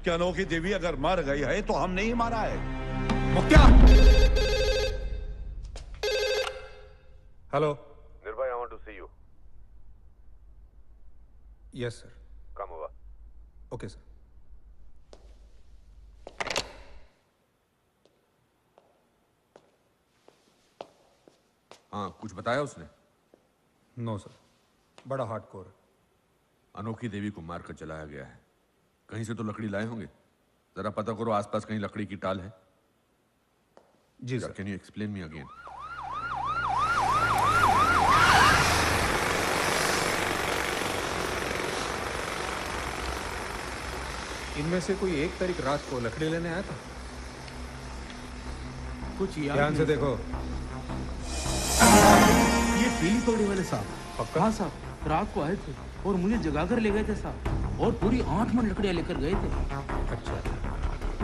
[SPEAKER 1] कि अनोखी देवी अगर मर गई है तो हमने ही मारा है?
[SPEAKER 2] मुक्त्या! हेलो
[SPEAKER 4] निर्भय, I want to see you.
[SPEAKER 2] Yes sir.
[SPEAKER 4] Come over.
[SPEAKER 2] Okay sir.
[SPEAKER 11] हाँ, कुछ बताया उसने?
[SPEAKER 2] नो सर, बड़ा हार्डकोर है।
[SPEAKER 11] अनोखी देवी को मारकर जलाया गया है। कहीं से तो लकड़ी लाए होंगे, जरा पता करो आसपास कहीं लकड़ी की टाल है।
[SPEAKER 2] जी sir.
[SPEAKER 11] Can you explain me again?
[SPEAKER 2] इनमें से कोई एक तारीख रात को लकड़ी लेने आया था?
[SPEAKER 16] कुछ याद
[SPEAKER 2] ध्यान से देखो।
[SPEAKER 16] ये पीली पगड़ी वाले साहब? हाँ साहब, रात को आए थे और मुझे जगा कर ले गए थे साहब, और पूरी 8 मन लकड़ियां लेकर गए थे।
[SPEAKER 2] अच्छा।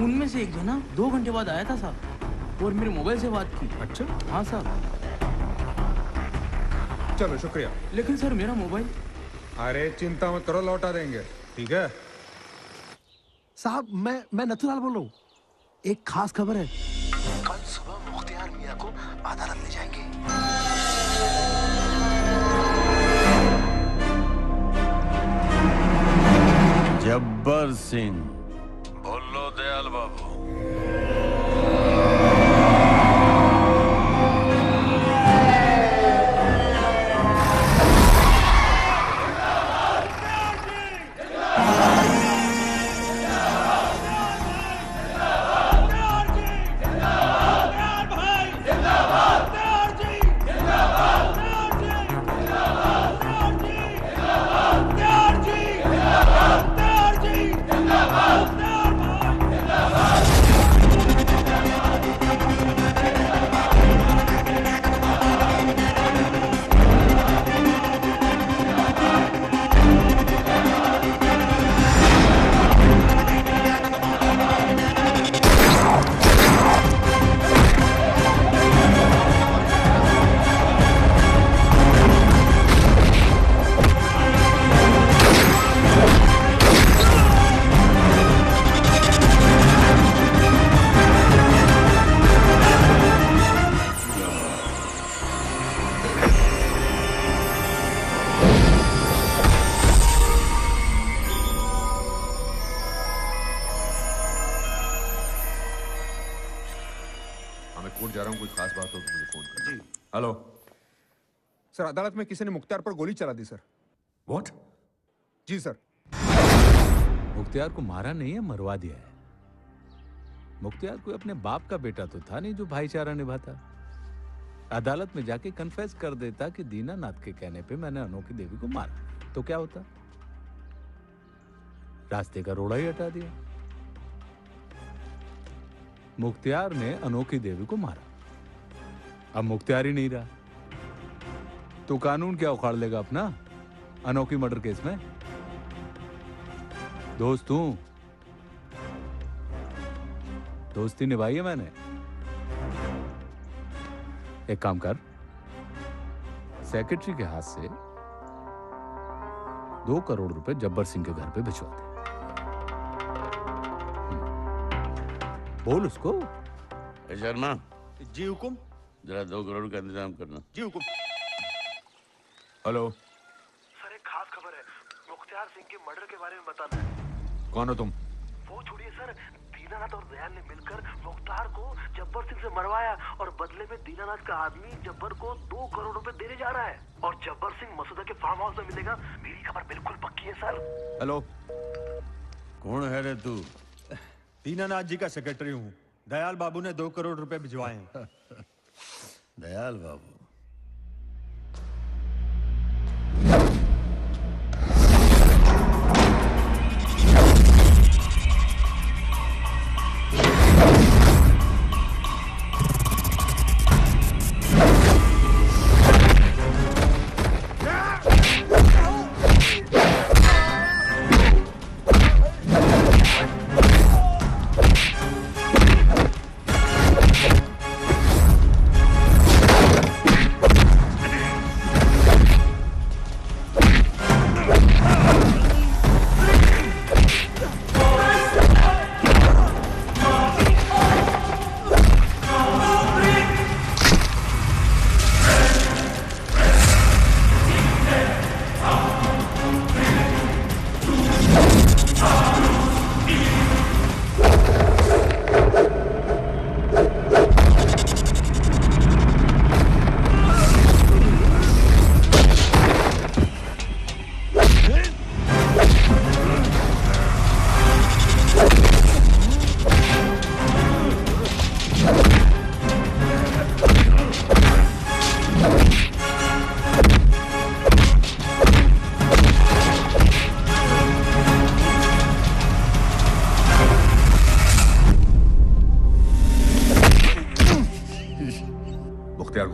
[SPEAKER 16] उनमें से एक जना 2 घंटे बाद आया था साहब। और मेरे मोबाइल से बात की।
[SPEAKER 2] अच्छा?
[SPEAKER 16] हाँ साहब।
[SPEAKER 2] चलो शुक्रिया।
[SPEAKER 16] लेकिन सर मेरा मोबाइल।
[SPEAKER 2] अरे चिंता मत करो, लौटा देंगे, ठीक है?
[SPEAKER 4] साहब मैं नथुलाल बोल रहा हूँ। एक खास खबर है, कल सुबह मुख्तियार मियां को अदालत ले जाएंगे।
[SPEAKER 5] जब्बर सिंह, बोलो दयाल बाबू।
[SPEAKER 11] कोर्ट जा रहा हूँ, कुछ खास बात हो तो मुझे फोन करना।
[SPEAKER 2] जी।
[SPEAKER 11] हेलो
[SPEAKER 2] सर, अदालत में किसी ने मुख्तियार पर गोली चला दी सर।
[SPEAKER 11] व्हाट?
[SPEAKER 2] जी सर।
[SPEAKER 8] मुख्तियार को मारा नहीं है, मरवा दिया है। मुख्तियार कोई अपने बाप का बेटा तो था नहीं जो भाईचारा निभाता। अदालत में जाके कन्फेस कर देता कि दीनानाथ के कहने पे मैंने अनोखी देवी को मारा, तो क्या होता? रास्ते का रोड़ा ही हटा दिया। मुख्तियार ने अनोखी देवी को मारा, अब मुख्तियार ही नहीं रहा, तो कानून क्या उखाड़ लेगा अपना अनोखी मर्डर केस में? दोस्त हूं, दोस्ती निभाई है मैंने। एक काम कर, सेक्रेटरी के हाथ से 2 करोड़ रुपए जब्बर सिंह के घर पे भिजवा दे। बोल उसको।
[SPEAKER 5] शर्मा
[SPEAKER 12] जी हुकुम।
[SPEAKER 5] जरा 2 करोड़ का इंतजाम करना।
[SPEAKER 12] जी हुकुम।
[SPEAKER 11] हेलो
[SPEAKER 4] सर, एक खास खबर है, मुख्तियार सिंह के मर्डर के बारे में बताना है।
[SPEAKER 11] कौन हो तुम?
[SPEAKER 4] वो छोड़िए सर, दीनानाथ और दयाल ने मिलकर मुख्तार को जब्बर सिंह से मरवाया और बदले में दीनानाथ का आदमी जब्बर को 2 करोड़ रुपए देने जा रहा है और जब्बर सिंह मसूदा के फार्म हाउस में मिलेगा। मेरी खबर बिल्कुल पक्की है सर।
[SPEAKER 11] हेलो,
[SPEAKER 5] कौन है रे तू?
[SPEAKER 12] दीनानाथ जी का सेक्रेटरी हूँ। दयाल बाबू ने 2 करोड़ रुपए भिजवाए हैं।
[SPEAKER 5] दयाल बाबू,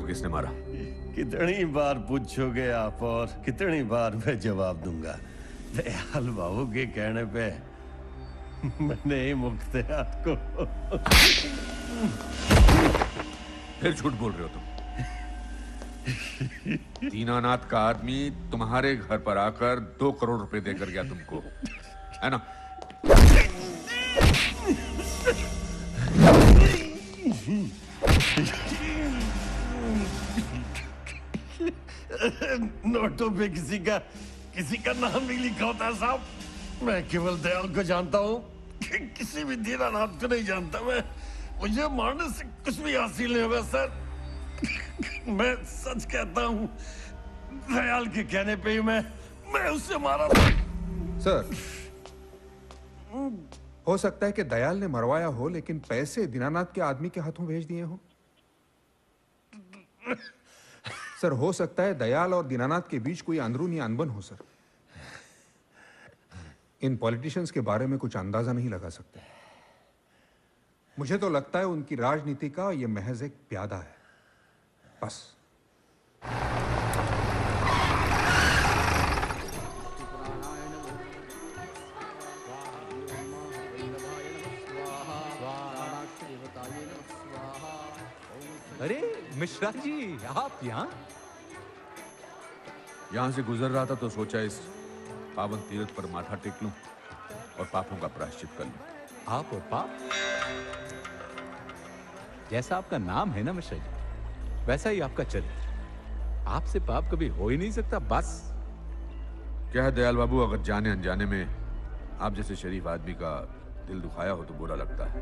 [SPEAKER 11] किसने मारा?
[SPEAKER 5] कितनी बार पूछोगे आप और कितनी बार मैं जवाब दूंगा? दयाल बाबू के कहने पे मैंने ही मुख्तियार को
[SPEAKER 11] फिर झूठ बोल रहे हो तुम। दीनानाथ का आदमी तुम्हारे घर पर आकर 2 करोड़ रुपए देकर गया तुमको, है ना?
[SPEAKER 12] नोटों पे किसी का नाम नहीं लिखा होता साहब। मैं केवल दयाल को जानता हूँ, किसी भी दीनानाथ को नहीं जानता मैं। मुझे मारने से कुछ भी हासिल नहीं होगा सर। मैं सच कहता हूँ, दयाल के कहने पे ही मैं उससे मारा था।
[SPEAKER 2] सर, हो सकता है कि दयाल ने मरवाया हो, लेकिन पैसे दीनानाथ के आदमी के हाथों भेज दिए हो। सर, हो सकता है दयाल और दीनानाथ के बीच कोई अंदरूनी अनबन हो सर। इन पॉलिटिशियंस के बारे में कुछ अंदाजा नहीं लगा सकते। मुझे तो लगता है उनकी राजनीति का यह महज एक प्यादा है, बस।
[SPEAKER 8] अरे मिश्रा जी, आप यहाँ?
[SPEAKER 11] यहां से गुजर रहा था तो सोचा इस पावन तीर्थ पर माथा टेक लूं और पापों का प्रायश्चित कर लूं।
[SPEAKER 8] आप और पाप? जैसा आपका नाम है ना मिश्रा जी, वैसा ही आपका चरित्र। आपसे पाप कभी हो ही नहीं सकता, बस।
[SPEAKER 11] क्या है दयाल बाबू, अगर जाने अनजाने में आप जैसे शरीफ आदमी का दिल दुखाया हो तो बुरा लगता है।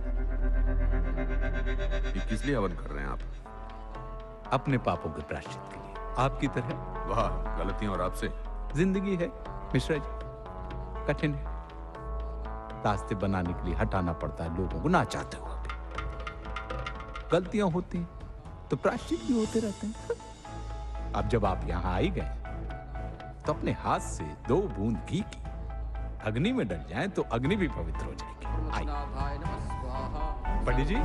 [SPEAKER 11] ये किस लिए हवन कर रहे हैं आप?
[SPEAKER 8] अपने पापों के प्रायश्चित के लिए, आपकी तरह।
[SPEAKER 11] वाह, गलतियां और आपसे।
[SPEAKER 8] जिंदगी है मिश्रा जी, कठिन है। रास्ते बनाने के लिए हटाना पड़ता है लोगों को, ना चाहते हुए भी। गलतियां होती हैं तो प्रायश्चित भी होते रहते हैं। अब जब आप यहां आई गए तो अपने हाथ से 2 बूंद घी की अग्नि में डल जाएं तो अग्नि भी पवित्र हो जाएगी। पंडित जी,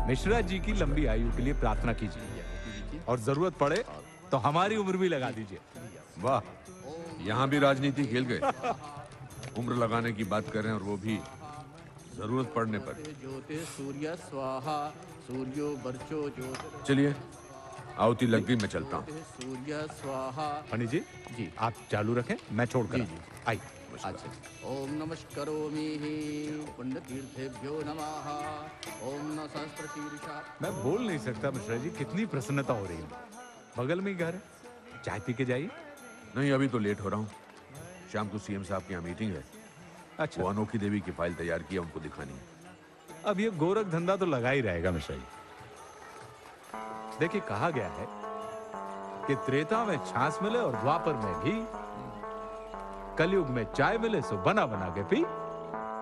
[SPEAKER 8] मिश्रा जी की लंबी आयु के लिए प्रार्थना कीजिए और जरूरत पड़े तो हमारी उम्र भी लगा दीजिए।
[SPEAKER 11] वाह, यहाँ भी राजनीति खेल गए। उम्र लगाने की बात कर रहे हैं और वो भी जरूरत पड़ने पर। चलिए, आहुति लग गई, मैं चलता हूँ।
[SPEAKER 8] पंडित जी, आप चालू रखें, मैं छोड़कर आई।
[SPEAKER 3] ओम नमस्करोमि पुण्यतीर्थेभ्यो नमः। ओम न सहस्रशीर्षा।
[SPEAKER 8] मैं बोल नहीं सकता मिश्रा जी, कितनी प्रसन्नता हो रही है। बगल में ही घर है, चाय पी के जाइए।
[SPEAKER 11] नहीं, अभी तो लेट हो रहा हूँ। शाम को सीएम साहब की यहाँ मीटिंग है।
[SPEAKER 8] अच्छा।
[SPEAKER 11] वो अनोखी देवी की फाइल तैयार की है, उनको दिखानी है।
[SPEAKER 8] अब ये गोरख धंधा तो लगा ही रहेगा मिश्रा जी। देखिए, कहा गया है कि त्रेता में छाछ मिले और द्वापर में घी, कलयुग में चाय मिले सो बना बना के पी,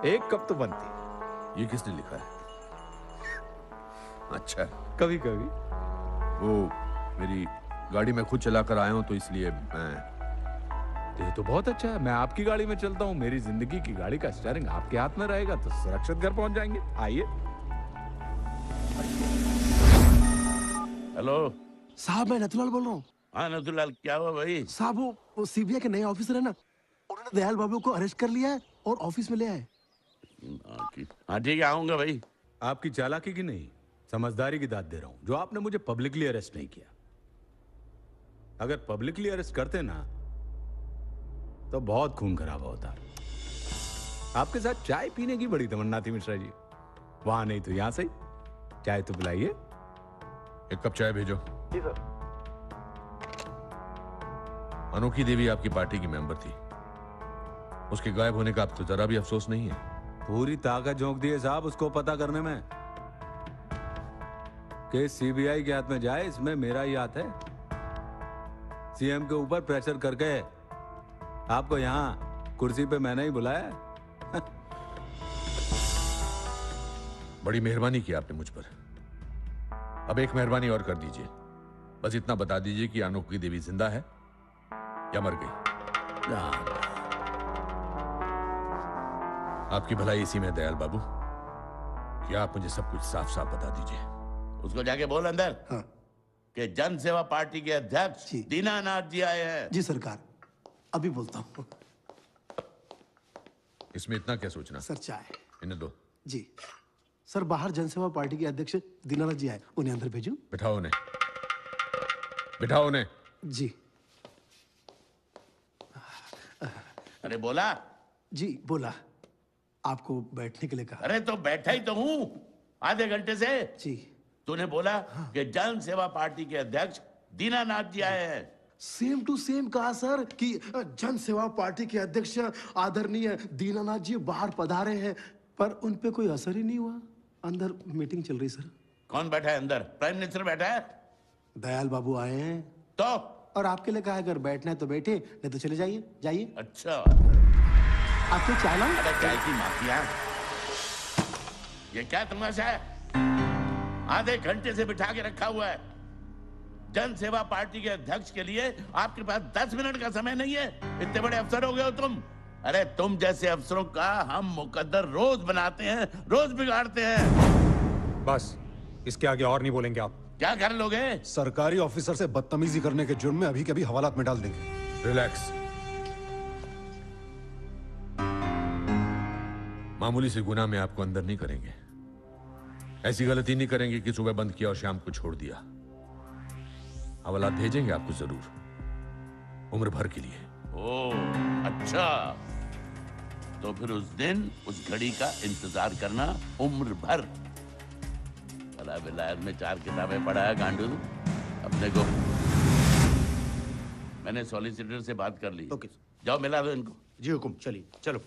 [SPEAKER 8] 1 कप तो बनती।
[SPEAKER 11] ये किसने लिखा है? अच्छा,
[SPEAKER 8] कभी कभी
[SPEAKER 11] वो मेरी गाड़ी में खुद चलाकर आया हूं तो इसलिए मैं।
[SPEAKER 8] ये तो बहुत अच्छा है, मैं आपकी गाड़ी में चलता हूँ। मेरी जिंदगी की गाड़ी का स्टीयरिंग आपके हाथ में रहेगा तो सुरक्षित घर पहुंच जाएंगे। आइए।
[SPEAKER 5] हेलो
[SPEAKER 21] साहब, मैं नथुलाल बोल रहा हूँ।
[SPEAKER 5] हाँ नथुलाल, क्या हुआ भाई?
[SPEAKER 21] साहब, वो सीबीआई के नए ऑफिसर है ना, उन्होंने दयाल बाबू को अरेस्ट कर लिया है और ऑफिस में ले आए।
[SPEAKER 5] हाँ ठीक है, आऊंगा भाई।
[SPEAKER 8] आपकी चालाकी की नहीं, समझदारी की दाद दे रहा हूं। जो आपने मुझे पब्लिकली अरेस्ट नहीं किया, अगर पब्लिकली अरेस्ट करते ना तो बहुत खून खराब होता। आपके साथ चाय पीने की बड़ी तमन्ना थी मिश्रा जी, वहां नहीं तो यहां से। चाय तो पिलाइए।
[SPEAKER 11] 1 कप चाय भेजो।
[SPEAKER 21] जी सर।
[SPEAKER 11] अनोखी देवी आपकी पार्टी की मेंबर थी, उसके गायब होने का आपको जरा भी अफसोस नहीं है?
[SPEAKER 8] पूरी ताकत झोंक दी है साहब उसको पता करने में। केस सीबीआई के हाथ में जाए, इसमें मेरा ही हाथ है। सीएम के ऊपर प्रेशर करके आपको यहां कुर्सी पे मैंने ही बुलाया।
[SPEAKER 11] बड़ी मेहरबानी की आपने मुझ पर। अब एक मेहरबानी और कर दीजिए, बस इतना बता दीजिए कि अनोखी देवी जिंदा है या मर गई। आपकी भलाई इसी में दयाल बाबू, कि आप मुझे सब कुछ साफ साफ बता दीजिए।
[SPEAKER 5] उसको जाके बोल अंदर कि जन सेवा पार्टी के अध्यक्ष दीनानाथ जी आए हैं।
[SPEAKER 21] जी सरकार, अभी बोलता हूँ।
[SPEAKER 11] इसमें इतना क्या सोचना?
[SPEAKER 21] सर चाय।
[SPEAKER 11] इन्हें दो।
[SPEAKER 21] जी
[SPEAKER 14] सर बाहर जनसेवा पार्टी के अध्यक्ष दीनानाथ जी आए, उन्हें अंदर भेजूं?
[SPEAKER 11] बिठाओ उन्हें, बिठाओ उन्हें।
[SPEAKER 14] जी।
[SPEAKER 5] अरे बोला
[SPEAKER 14] जी बोला, आपको बैठने के लिए कहा।
[SPEAKER 5] अरे तो बैठा ही तो हूँ आधे घंटे से।
[SPEAKER 14] जी।
[SPEAKER 5] तूने बोला कि जन सेवा पार्टी के अध्यक्ष दीनानाथ जी आए हैं।
[SPEAKER 14] सेम टू सेम कहा सर कि जन सेवा पार्टी के अध्यक्ष आदरणीय दीनानाथ जी बाहर पधारे हैं, पर उन पे कोई असर ही नहीं हुआ। अंदर मीटिंग चल रही सर।
[SPEAKER 5] कौन बैठा है अंदर? प्राइम मिनिस्टर बैठा है?
[SPEAKER 14] दयाल बाबू आए हैं।
[SPEAKER 5] तो
[SPEAKER 14] और आपके लिए कहा है अगर बैठना है तो बैठे, नहीं तो चले जाइए। जाइए।
[SPEAKER 5] अच्छा,
[SPEAKER 14] आपको चाय लाऊं?
[SPEAKER 5] अरे चाय की माफिया, ये क्या तमाशा है? आधे घंटे से बिठा के रखा हुआ है। जन सेवा पार्टी के अध्यक्ष के लिए आपके पास 10 मिनट का समय नहीं है? इतने बड़े अफसर हो गए हो तुम। अरे तुम जैसे अफसरों का हम मुकद्दर रोज बनाते हैं, रोज बिगाड़ते हैं।
[SPEAKER 2] बस इसके आगे और नहीं बोलेंगे आप।
[SPEAKER 5] क्या कर लोगे?
[SPEAKER 2] सरकारी ऑफिसर से बदतमीजी करने के जुर्म में अभी के अभी हवालात में डाल देंगे।
[SPEAKER 11] रिलैक्स। मामूली से गुनाह में आपको अंदर नहीं करेंगे। ऐसी गलती नहीं करेंगे कि सुबह बंद किया और शाम को छोड़ दिया। हवालात भेजेंगे आपको जरूर, उम्र भर के लिए।
[SPEAKER 5] ओह अच्छा, तो फिर उस दिन उस घड़ी का इंतजार करना उम्र भर। भला विलायत में 4 किताबें पढ़ा है गांडू अपने को। मैंने सॉलिसिटर से बात कर ली।
[SPEAKER 14] ओके।
[SPEAKER 5] जाओ मिला दो इनको।
[SPEAKER 14] जी हुकुम, चलिए चलो।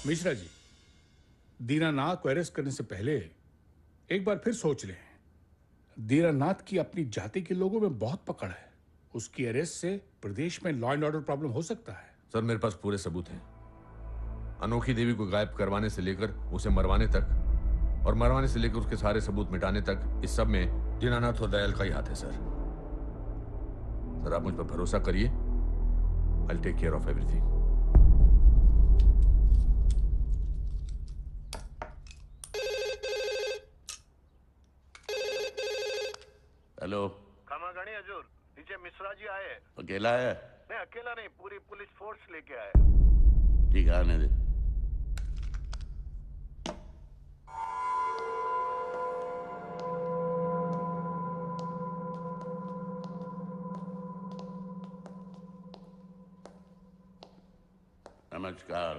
[SPEAKER 13] मिश्रा जी, दीनानाथ को अरेस्ट करने से पहले एक बार फिर सोच लें। दीनानाथ की अपनी जाति के लोगों में बहुत पकड़ है। उसकी अरेस्ट से प्रदेश में लॉ एंड ऑर्डर प्रॉब्लम हो सकता है।
[SPEAKER 11] सर मेरे पास पूरे सबूत हैं। अनोखी देवी को गायब करवाने से लेकर उसे मरवाने तक, और मरवाने से लेकर उसके सारे सबूत मिटाने तक, इस सब में दीनानाथ और दयाल का ही हाथ है सर। सर आप मुझ पर भरोसा करिए। I will take care of everything.
[SPEAKER 5] Hello.
[SPEAKER 22] खमागणी हजूर, नीचे मिश्रा जी आए।
[SPEAKER 5] अकेला है?
[SPEAKER 22] नहीं अकेला नहीं, पूरी पुलिस फोर्स लेके आए।
[SPEAKER 5] ठीक है, आने दे। नमस्कार।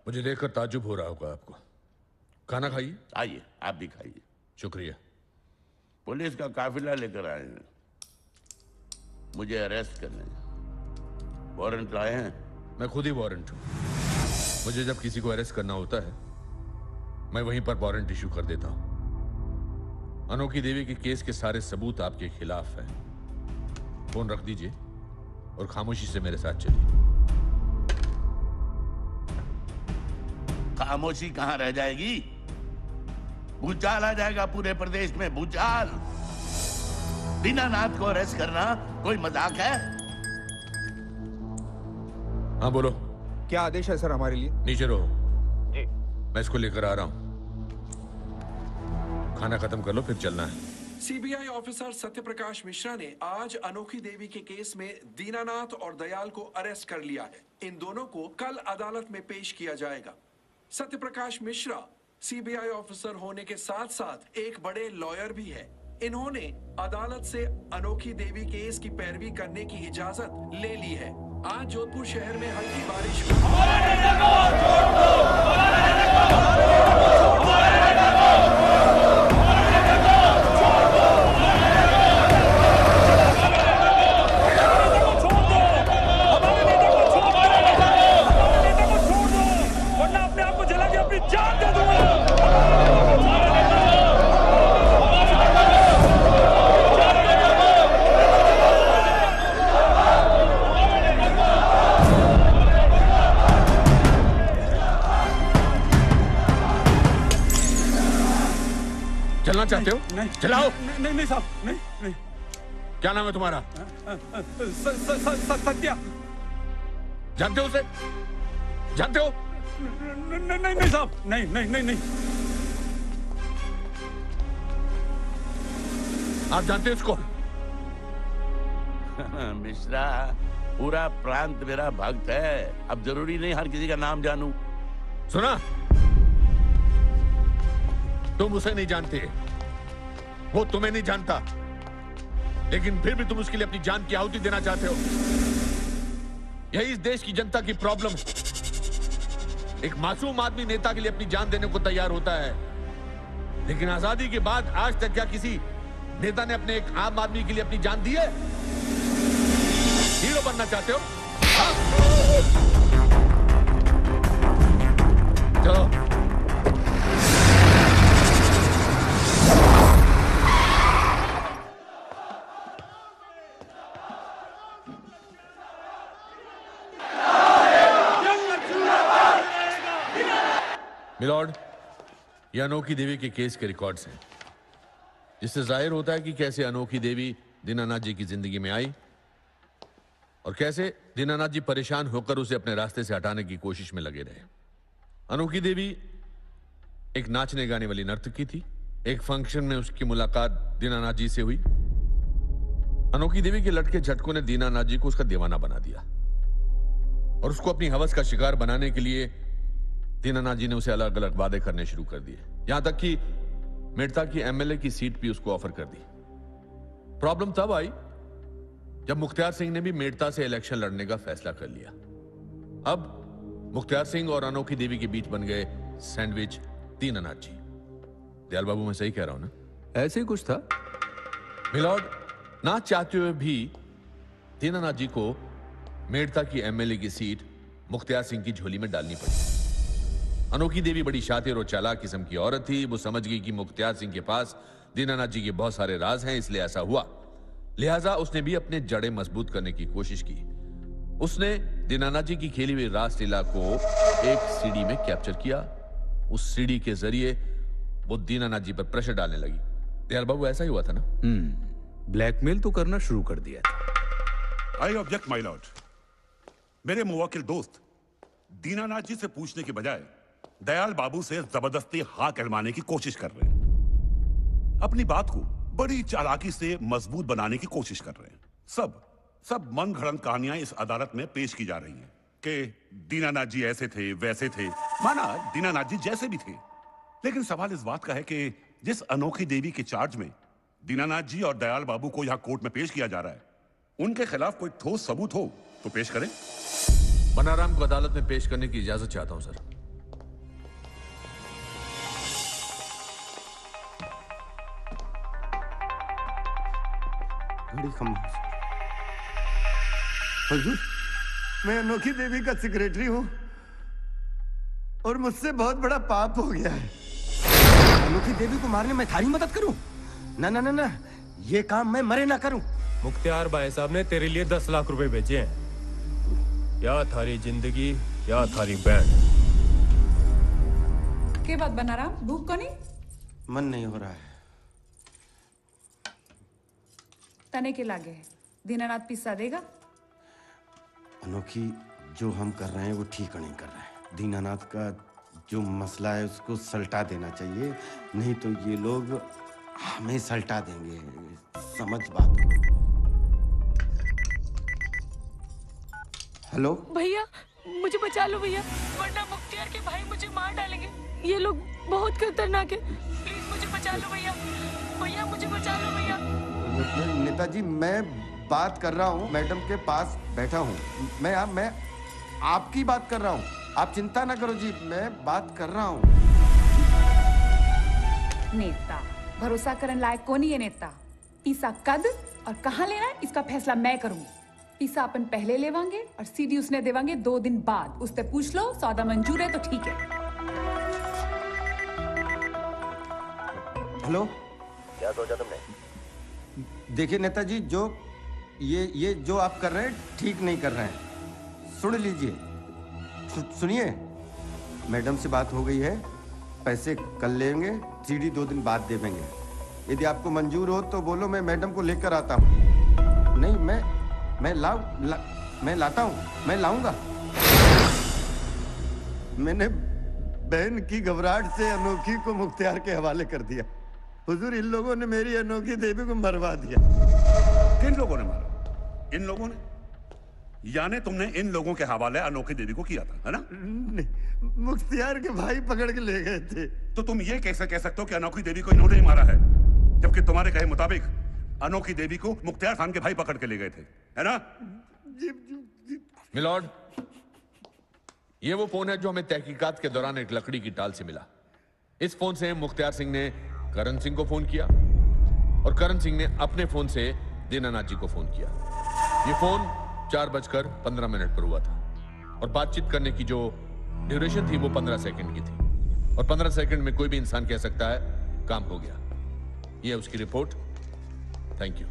[SPEAKER 11] मुझे देखकर ताज्जुब हो रहा होगा आपको। खाना खाइए।
[SPEAKER 5] आइए, आप भी खाइए।
[SPEAKER 11] शुक्रिया।
[SPEAKER 5] पुलिस का काफिला लेकर आए हैं, मुझे अरेस्ट करने। वारंट लाए हैं?
[SPEAKER 11] मैं खुद ही वारंट हूं। मुझे जब किसी को अरेस्ट करना होता है मैं वहीं पर वारंट इशू कर देता हूं। अनोखी देवी के केस के सारे सबूत आपके खिलाफ हैं। फोन रख दीजिए और खामोशी से मेरे साथ चलिए।
[SPEAKER 5] खामोशी कहां रह जाएगी? भूचाल आ जाएगा पूरे प्रदेश में, भूचाल। दीनानाथ को अरेस्ट करना कोई मजाक है?
[SPEAKER 11] हाँ बोलो।
[SPEAKER 2] क्या आदेश है सर हमारे लिए?
[SPEAKER 11] नीचे रहो।
[SPEAKER 22] जी।
[SPEAKER 11] मैं इसको लेकर आ रहा हूं। खाना खत्म कर लो फिर चलना है।
[SPEAKER 9] सीबीआई ऑफिसर सत्यप्रकाश मिश्रा ने आज अनोखी देवी के केस में दीनानाथ और दयाल को अरेस्ट कर लिया है। इन दोनों को कल अदालत में पेश किया जाएगा। सत्यप्रकाश मिश्रा सीबीआई ऑफिसर होने के साथ साथ एक बड़े लॉयर भी है। इन्होंने अदालत से अनोखी देवी केस की पैरवी करने की इजाजत ले ली है। आज जोधपुर शहर में हल्की बारिश
[SPEAKER 11] चलना चाहते हो?
[SPEAKER 13] नहीं
[SPEAKER 11] चलाओ।
[SPEAKER 13] नहीं नहीं साहब, नहीं नहीं।
[SPEAKER 11] क्या नाम है तुम्हारा?
[SPEAKER 13] सत्या।
[SPEAKER 11] जानते हो उसे? जानते हो?
[SPEAKER 1] नहीं साहब, नहीं नहीं नहीं नहीं।
[SPEAKER 11] आप जानते हैं इसको?
[SPEAKER 5] मिश्रा, पूरा प्रांत मेरा भक्त है, अब जरूरी नहीं हर किसी का नाम जानूं।
[SPEAKER 11] सुना? तुम उसे नहीं जानते, वो तुम्हें नहीं जानता, लेकिन फिर भी तुम उसके लिए अपनी जान की आहुति देना चाहते हो। यही इस देश की जनता की प्रॉब्लम है। एक मासूम आदमी नेता के लिए अपनी जान देने को तैयार होता है, लेकिन आजादी के बाद आज तक क्या किसी नेता ने अपने एक आम आदमी के लिए अपनी जान दी है? हीरो बनना चाहते हो? चलो। मिलॉर्ड, ये अनोखी देवी के केस के रिकॉर्ड्स हैं, जिससे जाहिर होता है कि कैसे अनोखी देवी दीनानाथ जी की जिंदगी में आई और कैसे दीनानाथ जी परेशान होकर उसे अपने रास्ते से हटाने की कोशिश में लगे रहे। अनोखी देवी एक नाचने गाने वाली नर्तकी थी। एक फंक्शन में उसकी मुलाकात दीनानाथ जी से हुई। अनोखी देवी के लटके झटकों ने दीनानाथ जी को उसका दीवाना बना दिया और उसको अपनी हवस का शिकार बनाने के लिए दीनानाथ जी ने उसे अलग अलग वादे करने शुरू कर दिए, यहां तक कि मेड़ता की एमएलए की सीट भी उसको ऑफर कर दी। प्रॉब्लम तब आई जब मुख्तियार सिंह ने भी मेड़ता से इलेक्शन लड़ने का फैसला कर लिया। अब मुख्तियार सिंह और अनोखी देवी के बीच बन गए सैंडविच दीनानाथ जी। दयाल बाबू, मैं सही कह रहा हूं ना?
[SPEAKER 8] ऐसे ही कुछ था
[SPEAKER 11] मिलॉर्ड। ना चाहते हुए भी दीनानाथ जी को मेड़ता की एमएलए की सीट मुख्तियार सिंह की झोली में डालनी पड़ी। अनोखी देवी बड़ी शातिर और चालाक किस्म की औरत थी। वो समझ गई कि मुख्तियार सिंह के पास दीनानाथ जी के बहुत सारे राज हैं, इसलिए ऐसा हुआ। लिहाजा उसने भी अपने जड़ें मजबूत करने की कोशिश की। उसने दीनानाथ जी की खेली हुई रासलीला को एक सीडी में कैप्चर किया। उस सीडी के जरिए वो दीनानाथ जी पर प्रेशर डालने लगी। दयाल बाबू, ऐसा ही हुआ था ना?
[SPEAKER 8] ब्लैकमेल तो करना शुरू कर दिया था।
[SPEAKER 1] I object my Lord. मेरे मुवक्किल दोस्त दीनानाथ जी से पूछने के बजाय दयाल बाबू से जबरदस्ती हाँ कहलवाने की कोशिश कर रहे हैं। अपनी बात को बड़ी चालाकी से मजबूत बनाने की कोशिश कर रहे हैं। सब मन घड़ंत कहानियां इस अदालत में पेश की जा रही हैं कि दीनानाथ जी ऐसे थे, वैसे थे। माना दीनानाथ जी जैसे भी थे, लेकिन सवाल इस बात का है कि जिस अनोखी देवी के चार्ज में दीनानाथ जी और दयाल बाबू को यहां कोर्ट में पेश किया जा रहा है, उनके खिलाफ कोई ठोस सबूत हो तो पेश करें।
[SPEAKER 11] बनाराम को अदालत में पेश करने की इजाजत चाहता हूं सर।
[SPEAKER 12] हुजूर, मैं अनोखी देवी का सेक्रेटरी हूं और मुझसे बहुत बड़ा पाप हो गया है।
[SPEAKER 17] अनोखी देवी को मारने में थारी मदद करूं? ना ना ना ना, ये काम मैं मरे ना करूं।
[SPEAKER 20] मुख्तियार भाई साहब ने तेरे लिए 10 लाख रुपए भेजे हैं, या थारी जिंदगी या थारी बैंड।
[SPEAKER 18] के बात बनाराम, भूख को नहीं?
[SPEAKER 12] मन नहीं हो रहा है।
[SPEAKER 18] तने के लागे दीनानाथ पिस्सा देगा?
[SPEAKER 12] अनोखी, जो हम कर रहे हैं वो ठीक नहीं कर रहे हैं। दीनानाथ का जो मसला है उसको सल्टा देना चाहिए, नहीं तो ये लोग हमें सल्टा देंगे। समझ बात को। हेलो
[SPEAKER 23] भैया, मुझे बचा लो भैया, वरना मुख्तियार के भाई मुझे मार डालेंगे। ये लोग बहुत खतरनाक है, प्लीज मुझे बचा लो भैया। भैया मुझे बचा लो भैया।
[SPEAKER 12] नेताजी, मैं बात कर रहा हूँ, मैडम के पास बैठा हूँ। मैं आपकी बात कर रहा हूँ, आप चिंता ना करो जी, मैं बात कर रहा हूँ।
[SPEAKER 18] नेता भरोसा करने लायक कौन ही है नेता? पिसा कद और कहाँ लेना है इसका फैसला मैं करूंगी। पिसा अपन पहले लेवांगे और सीडी उसने देवांगे 2 दिन बाद। उससे पूछ लो, सौदा मंजूर है तो ठीक है।
[SPEAKER 12] हेलो,
[SPEAKER 17] क्या सोचा तुमने?
[SPEAKER 12] देखिए नेताजी, जो ये जो आप कर रहे हैं ठीक नहीं कर रहे हैं। सुन लीजिए, सुनिए, मैडम से बात हो गई है, पैसे कल लेंगे, सीडी 2 दिन बाद दे देंगे। यदि आपको मंजूर हो तो बोलो, मैं मैडम को लेकर आता हूँ। नहीं, मैं लाता हूँ, मैं लाऊंगा। मैंने बहन की घबराहट से अनोखी को मुख्तियार के हवाले कर दिया। हुजूर, इन लोगों ने मेरी अनोखी देवी को मरवा दिया।
[SPEAKER 1] किन लोगों ने मारा? इन लोगों ने? यानी तुमने इन लोगों के हवाले अनोखी देवी को किया था, है ना?
[SPEAKER 12] नहीं, मुख्तियार के भाई पकड़ के ले गए थे।
[SPEAKER 1] तो तुम ये कैसे कह सकते हो कि अनोखी देवी को इन्होंने ही मारा है, जबकि तुम्हारे कहे मुताबिक अनोखी देवी को मुख्तियार खान के भाई पकड़ के ले गए थे, है ना?
[SPEAKER 11] मिलॉर्ड, ये वो फोन है जो हमें तहकीकात के दौरान एक लकड़ी की टाल से मिला। इस फोन से मुख्तियार सिंह ने करण सिंह को फोन किया और करण सिंह ने अपने फोन से दीनानाथ जी को फोन किया। ये फोन 4:15 पर हुआ था और बातचीत करने की जो ड्यूरेशन थी वो 15 सेकंड की थी और 15 सेकंड में कोई भी इंसान कह सकता है काम हो गया। ये है उसकी रिपोर्ट। Thank you.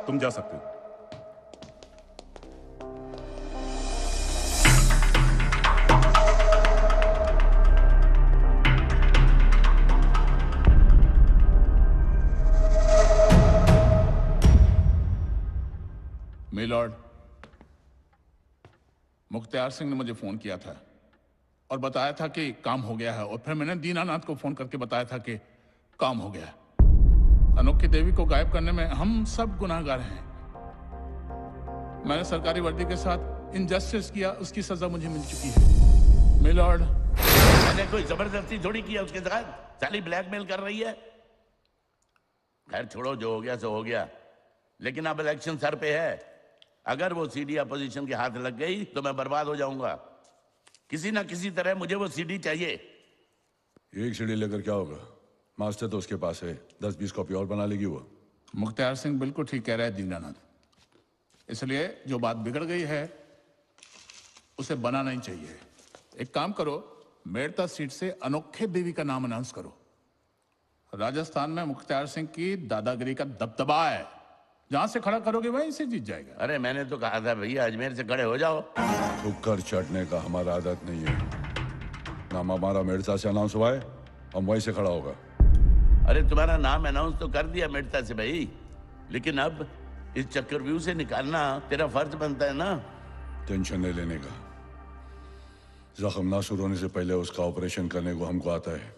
[SPEAKER 1] तुम जा सकते हो।
[SPEAKER 3] मिलॉर्ड, मुख्तियार सिंह ने मुझे फोन किया था और बताया था कि काम हो गया है और फिर मैंने दीनानाथ को फोन करके बताया था कि काम हो गया है। अनोखी देवी को गायब करने में हम सब गुनाहगार हैं। मैंने सरकारी वर्दी के साथ इनजस्टिस किया, उसकी सजा मुझे मिल चुकी है। मिलॉर्ड,
[SPEAKER 5] मैंने कोई जबरदस्ती थोड़ी किया उसके साथ। साली ब्लैकमेल कर रही है। खैर छोड़ो, जो हो गया सो हो गया, लेकिन अब इलेक्शन सर पे है। अगर वो सीडी अपोजिशन के हाथ लग गई तो मैं बर्बाद हो जाऊंगा। किसी ना किसी तरह मुझे वो सीडी चाहिए।
[SPEAKER 1] एक सीडी लेकर क्या होगा? मास्टर तो उसके पास है, 10-20 कॉपी और बना लेगी वो।
[SPEAKER 3] मुख्तियार सिंह बिल्कुल ठीक कह रहा है दीनानाथ, इसलिए जो बात बिगड़ गई है उसे बनाना ही चाहिए। एक काम करो, मेड़ता सीट से अनोखे देवी का नाम अनाउंस करो। राजस्थान में मुख्तियार सिंह की दादागिरी का दबदबा है, जहां से खड़ा करोगे वहीं से जीत जाएगा।
[SPEAKER 5] अरे मैंने तो कहा था भैया अजमेर से खड़े हो जाओ।
[SPEAKER 1] ठुक्कर चढ़ने का हमारा आदत नहीं है। नाम हमारा मेड़ता से अनाउंस हुआ है, हम वहीं से खड़ा होगा।
[SPEAKER 5] अरे तुम्हारा नाम अनाउंस तो कर दिया मेड़ता से भाई, लेकिन अब इस चक्रव्यूह से निकालना तेरा फर्ज बनता है ना।
[SPEAKER 1] टेंशन नहीं लेने का। जख्म ना शुरू होने से पहले उसका ऑपरेशन करने को हमको आता है।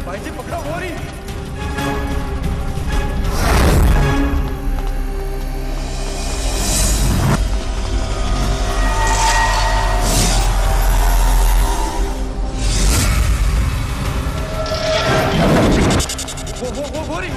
[SPEAKER 21] भाई जी पकड़ो गोरी। वो गोरी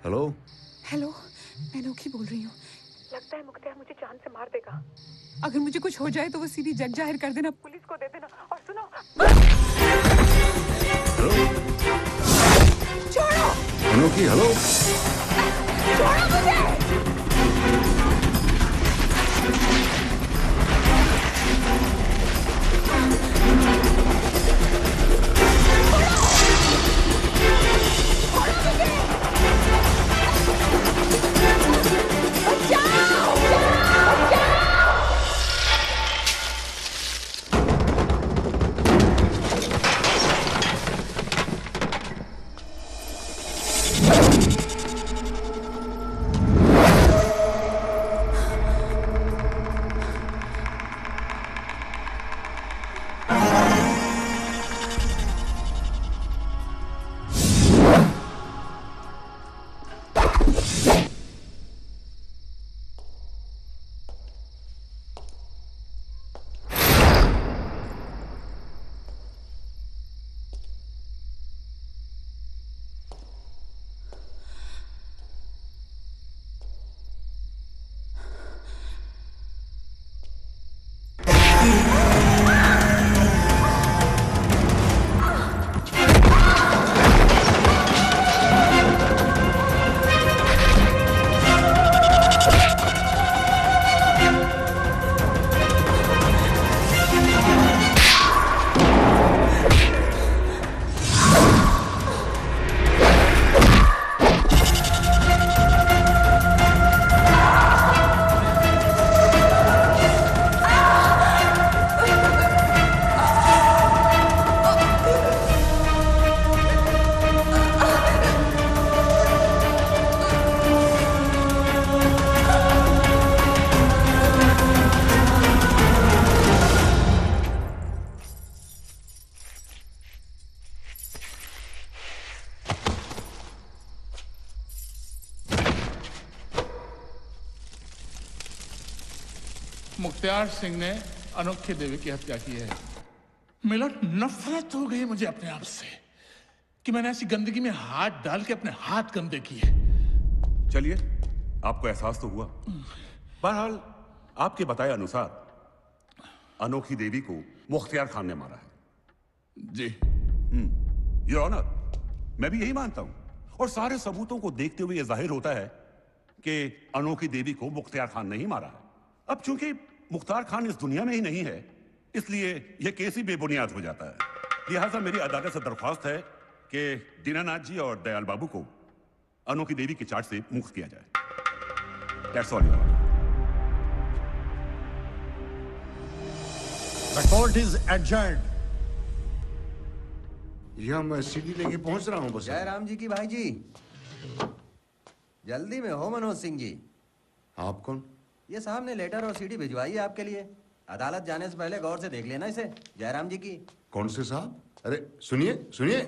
[SPEAKER 1] हेलो
[SPEAKER 18] हेलो, मैं अनोखी बोल रही हूँ।
[SPEAKER 23] लगता है मुख्तियार मुझे जान से मार देगा।
[SPEAKER 18] अगर मुझे कुछ हो जाए तो वो सीधी जग जाहिर कर देना,
[SPEAKER 23] पुलिस को दे देना। और सुनो,
[SPEAKER 18] छोड़ो
[SPEAKER 1] अनोखी। हेलो,
[SPEAKER 18] छोड़ो मुझे।
[SPEAKER 23] बचाओ!
[SPEAKER 3] मुख्तियार सिंह ने अनोखी देवी की हत्या की है। मिलट, नफरत हो गई मुझे अपने आप से कि मैंने ऐसी गंदगी में हाथ डाल के अपने हाथ गंदे किए।
[SPEAKER 7] चलिए, आपको एहसास तो हुआ। बहरहाल आपके बताए अनुसार अनोखी देवी को मुख्तियार खान ने मारा है।
[SPEAKER 3] जी।
[SPEAKER 7] योर ऑनर, मैं भी यही मानता हूं और सारे सबूतों को देखते हुए यह जाहिर होता है कि अनोखी देवी को मुख्तियार खान ने ही मारा है। अब चूंकि मुख्तार खान इस दुनिया में ही नहीं है, इसलिए यह केस ही बेबुनियाद हो जाता है। लिहाजा मेरी अदालत से दरख्वास्त है कि दीनानाथ जी और दयाल बाबू को अनोखी देवी की चार्ज से मुक्त किया जाए। That's all, Your Honor.
[SPEAKER 10] The court is adjourned. यह मैं सीढ़ी लेके पहुंच रहा हूं बस।
[SPEAKER 19] जय राम जी की भाई जी, जल्दी में हो मनोज सिंह जी।
[SPEAKER 10] आप कौन?
[SPEAKER 19] ये साहब ने लेटर और सीडी भिजवाई है आपके लिए। अदालत जाने से पहले गौर से देख लेना इसे। जयराम जी की।
[SPEAKER 10] कौन से साहब? अरे सुनिए सुनिए।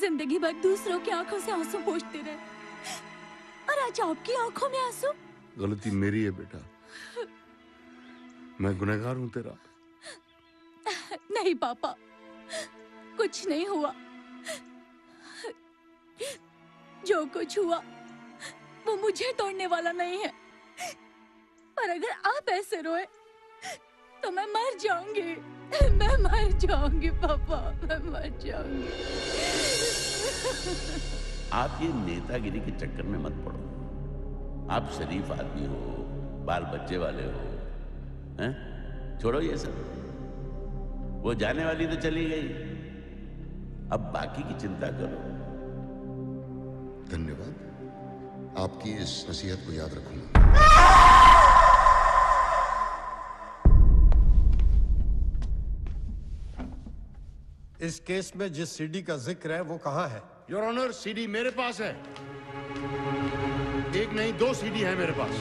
[SPEAKER 15] जिंदगी भर दूसरों की आंखों से आंसू पोंछते रहे और आज आपकी आंखों में आंसू।
[SPEAKER 10] गलती मेरी है बेटा, मैं गुनहगार हूं तेरा।
[SPEAKER 15] नहीं पापा, कुछ नहीं हुआ। जो कुछ हुआ वो मुझे तोड़ने वाला नहीं है। पर अगर आप ऐसे रोए तो मैं मर जाऊंगी। मैं मर जाऊंगी पापा, मैं मर जाऊंगी।
[SPEAKER 5] आप ये नेतागिरी के चक्कर में मत पड़ो। आप शरीफ आदमी हो, बाल बच्चे वाले हो, हैं? छोड़ो ये सब। वो जाने वाली तो चली गई, अब बाकी की चिंता करो।
[SPEAKER 10] धन्यवाद, आपकी इस नसीहत को याद रखूंगा।
[SPEAKER 24] इस केस में जिस सीडी का जिक्र है वो कहाँ है?
[SPEAKER 10] योर ऑनर, सीडी मेरे पास है। एक नहीं, 2 सीडी है मेरे पास।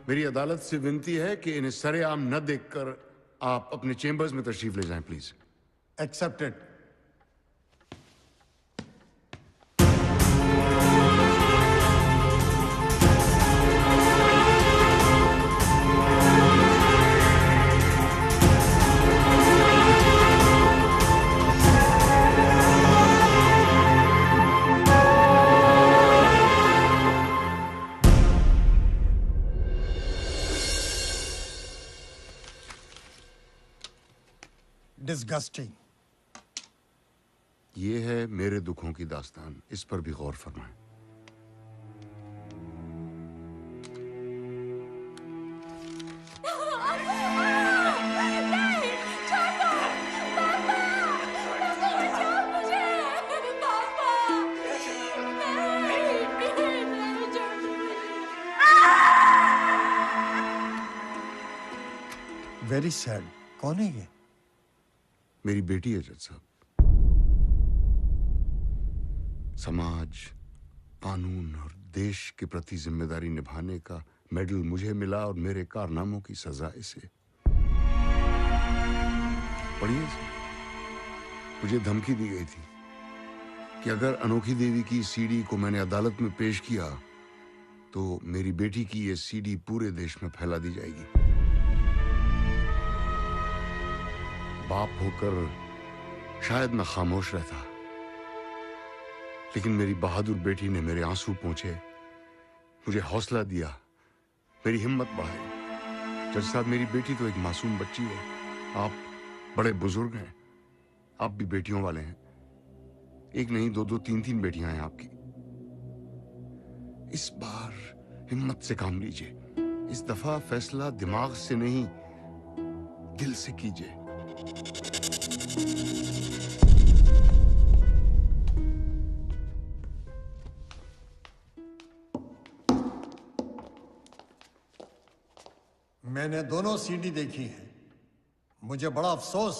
[SPEAKER 10] मेरी अदालत से विनती है कि इन्हें सरेआम न देखकर आप अपने चेंबर्स में तशरीफ ले जाएं, प्लीज।
[SPEAKER 24] एक्सेप्टेड। डिस्गस्टिंग।
[SPEAKER 10] ये है मेरे दुखों की दास्तान, इस पर भी गौर फरमाएं।
[SPEAKER 24] Very sad. कौन है ये?
[SPEAKER 10] मेरी बेटी है जज साहब। समाज, कानून और देश के प्रति जिम्मेदारी निभाने का मेडल मुझे मिला और मेरे कारनामों की सजा इसे। पढ़िए इसे। मुझे धमकी दी गई थी कि अगर अनोखी देवी की सीडी को मैंने अदालत में पेश किया तो मेरी बेटी की ये सीडी पूरे देश में फैला दी जाएगी। बाप होकर शायद मैं खामोश रहता, लेकिन मेरी बहादुर बेटी ने मेरे आंसू पोंछे, मुझे हौसला दिया, मेरी हिम्मत बढ़ाई। जज साहब, मेरी बेटी तो एक मासूम बच्ची है। आप बड़े बुजुर्ग हैं, आप भी बेटियों वाले हैं। एक नहीं, दो दो तीन तीन बेटियां हैं आपकी। इस बार हिम्मत से काम लीजिए। इस दफा फैसला दिमाग से नहीं, दिल से कीजिए।
[SPEAKER 24] मैंने दोनों सीडी देखी है। मुझे बड़ा अफसोस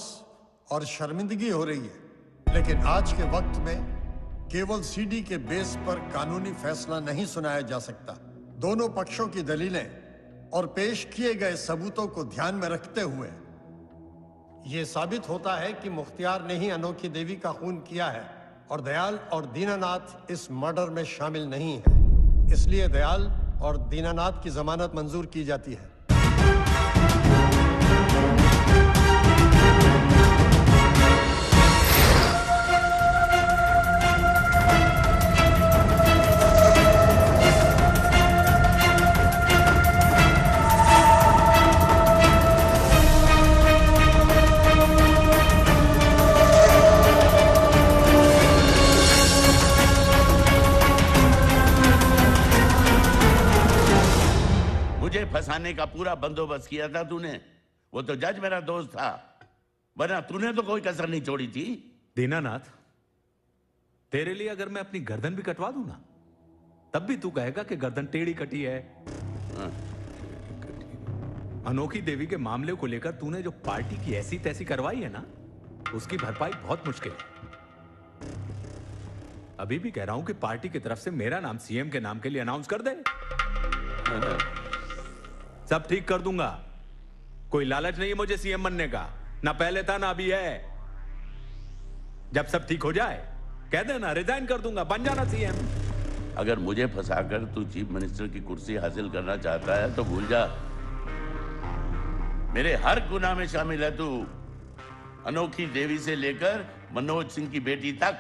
[SPEAKER 24] और शर्मिंदगी हो रही है, लेकिन आज के वक्त में केवल सीडी के बेस पर कानूनी फैसला नहीं सुनाया जा सकता। दोनों पक्षों की दलीलें और पेश किए गए सबूतों को ध्यान में रखते हुए ये साबित होता है कि मुख्तियार ने ही अनोखी देवी का खून किया है और दयाल और दीनानाथ इस मर्डर में शामिल नहीं है। इसलिए दयाल और दीनानाथ की जमानत मंजूर की जाती है।
[SPEAKER 5] फंसाने का पूरा बंदोबस्त किया था तूने। वो तो जज मेरा दोस्त था, वरना तूने तो कोई कसर नहीं छोड़ी थी।
[SPEAKER 8] दीनानाथ, तेरे लिए अगर मैं अपनी गर्दन भी कटवा दूं ना, तब भी तू कहेगा कि गर्दन टेढ़ी कटी है। अनोखी देवी के मामले को लेकर तूने जो पार्टी की ऐसी तैसी करवाई है ना, उसकी भरपाई बहुत मुश्किल है। अभी भी कह रहा हूं कि पार्टी की तरफ से मेरा नाम सीएम के नाम के लिए अनाउंस कर दे। सब ठीक कर दूंगा। कोई लालच नहीं है मुझे सीएम बनने का, ना पहले था ना अभी है। जब सब ठीक हो जाए कह देना रिजाइन कर दूंगा, बन जाना सीएम।
[SPEAKER 5] अगर मुझे फंसाकर तू चीफ मिनिस्टर की कुर्सी हासिल करना चाहता है तो भूल जा, मेरे हर गुनाह में शामिल है तू। अनोखी देवी से लेकर मनोज सिंह की बेटी तक।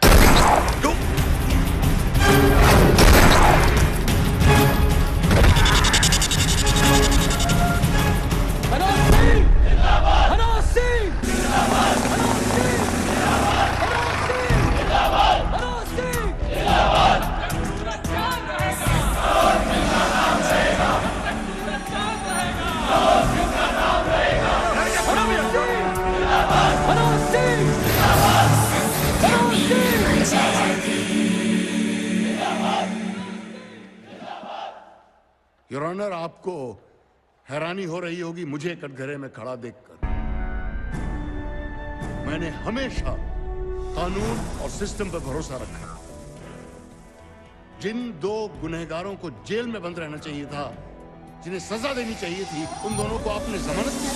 [SPEAKER 10] योर ऑनर, आपको हैरानी हो रही होगी मुझे कटघरे में खड़ा देखकर। मैंने हमेशा कानून और सिस्टम पर भरोसा रखा। जिन दो गुनहगारों को जेल में बंद रहना चाहिए था, जिन्हें सजा देनी चाहिए थी, उन दोनों को आपने जमानत दी।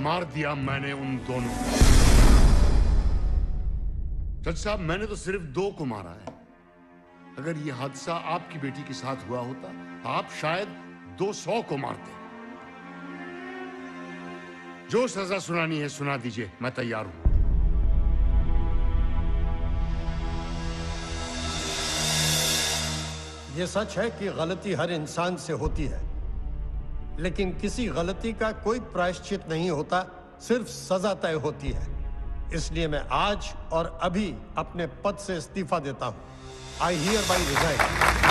[SPEAKER 10] मार दिया मैंने उन दोनों को। जज साहब, मैंने तो सिर्फ 2 को मारा है। अगर यह हादसा आपकी बेटी के साथ हुआ होता, आप शायद 200 को मारते। जो सजा सुनानी है सुना दीजिए, मैं तैयार हूं।
[SPEAKER 24] यह सच है कि गलती हर इंसान से होती है, लेकिन किसी गलती का कोई प्रायश्चित नहीं होता सिर्फ सजा तय होती है। इसलिए मैं आज और अभी अपने पद से इस्तीफा देता हूं। I hear by resign.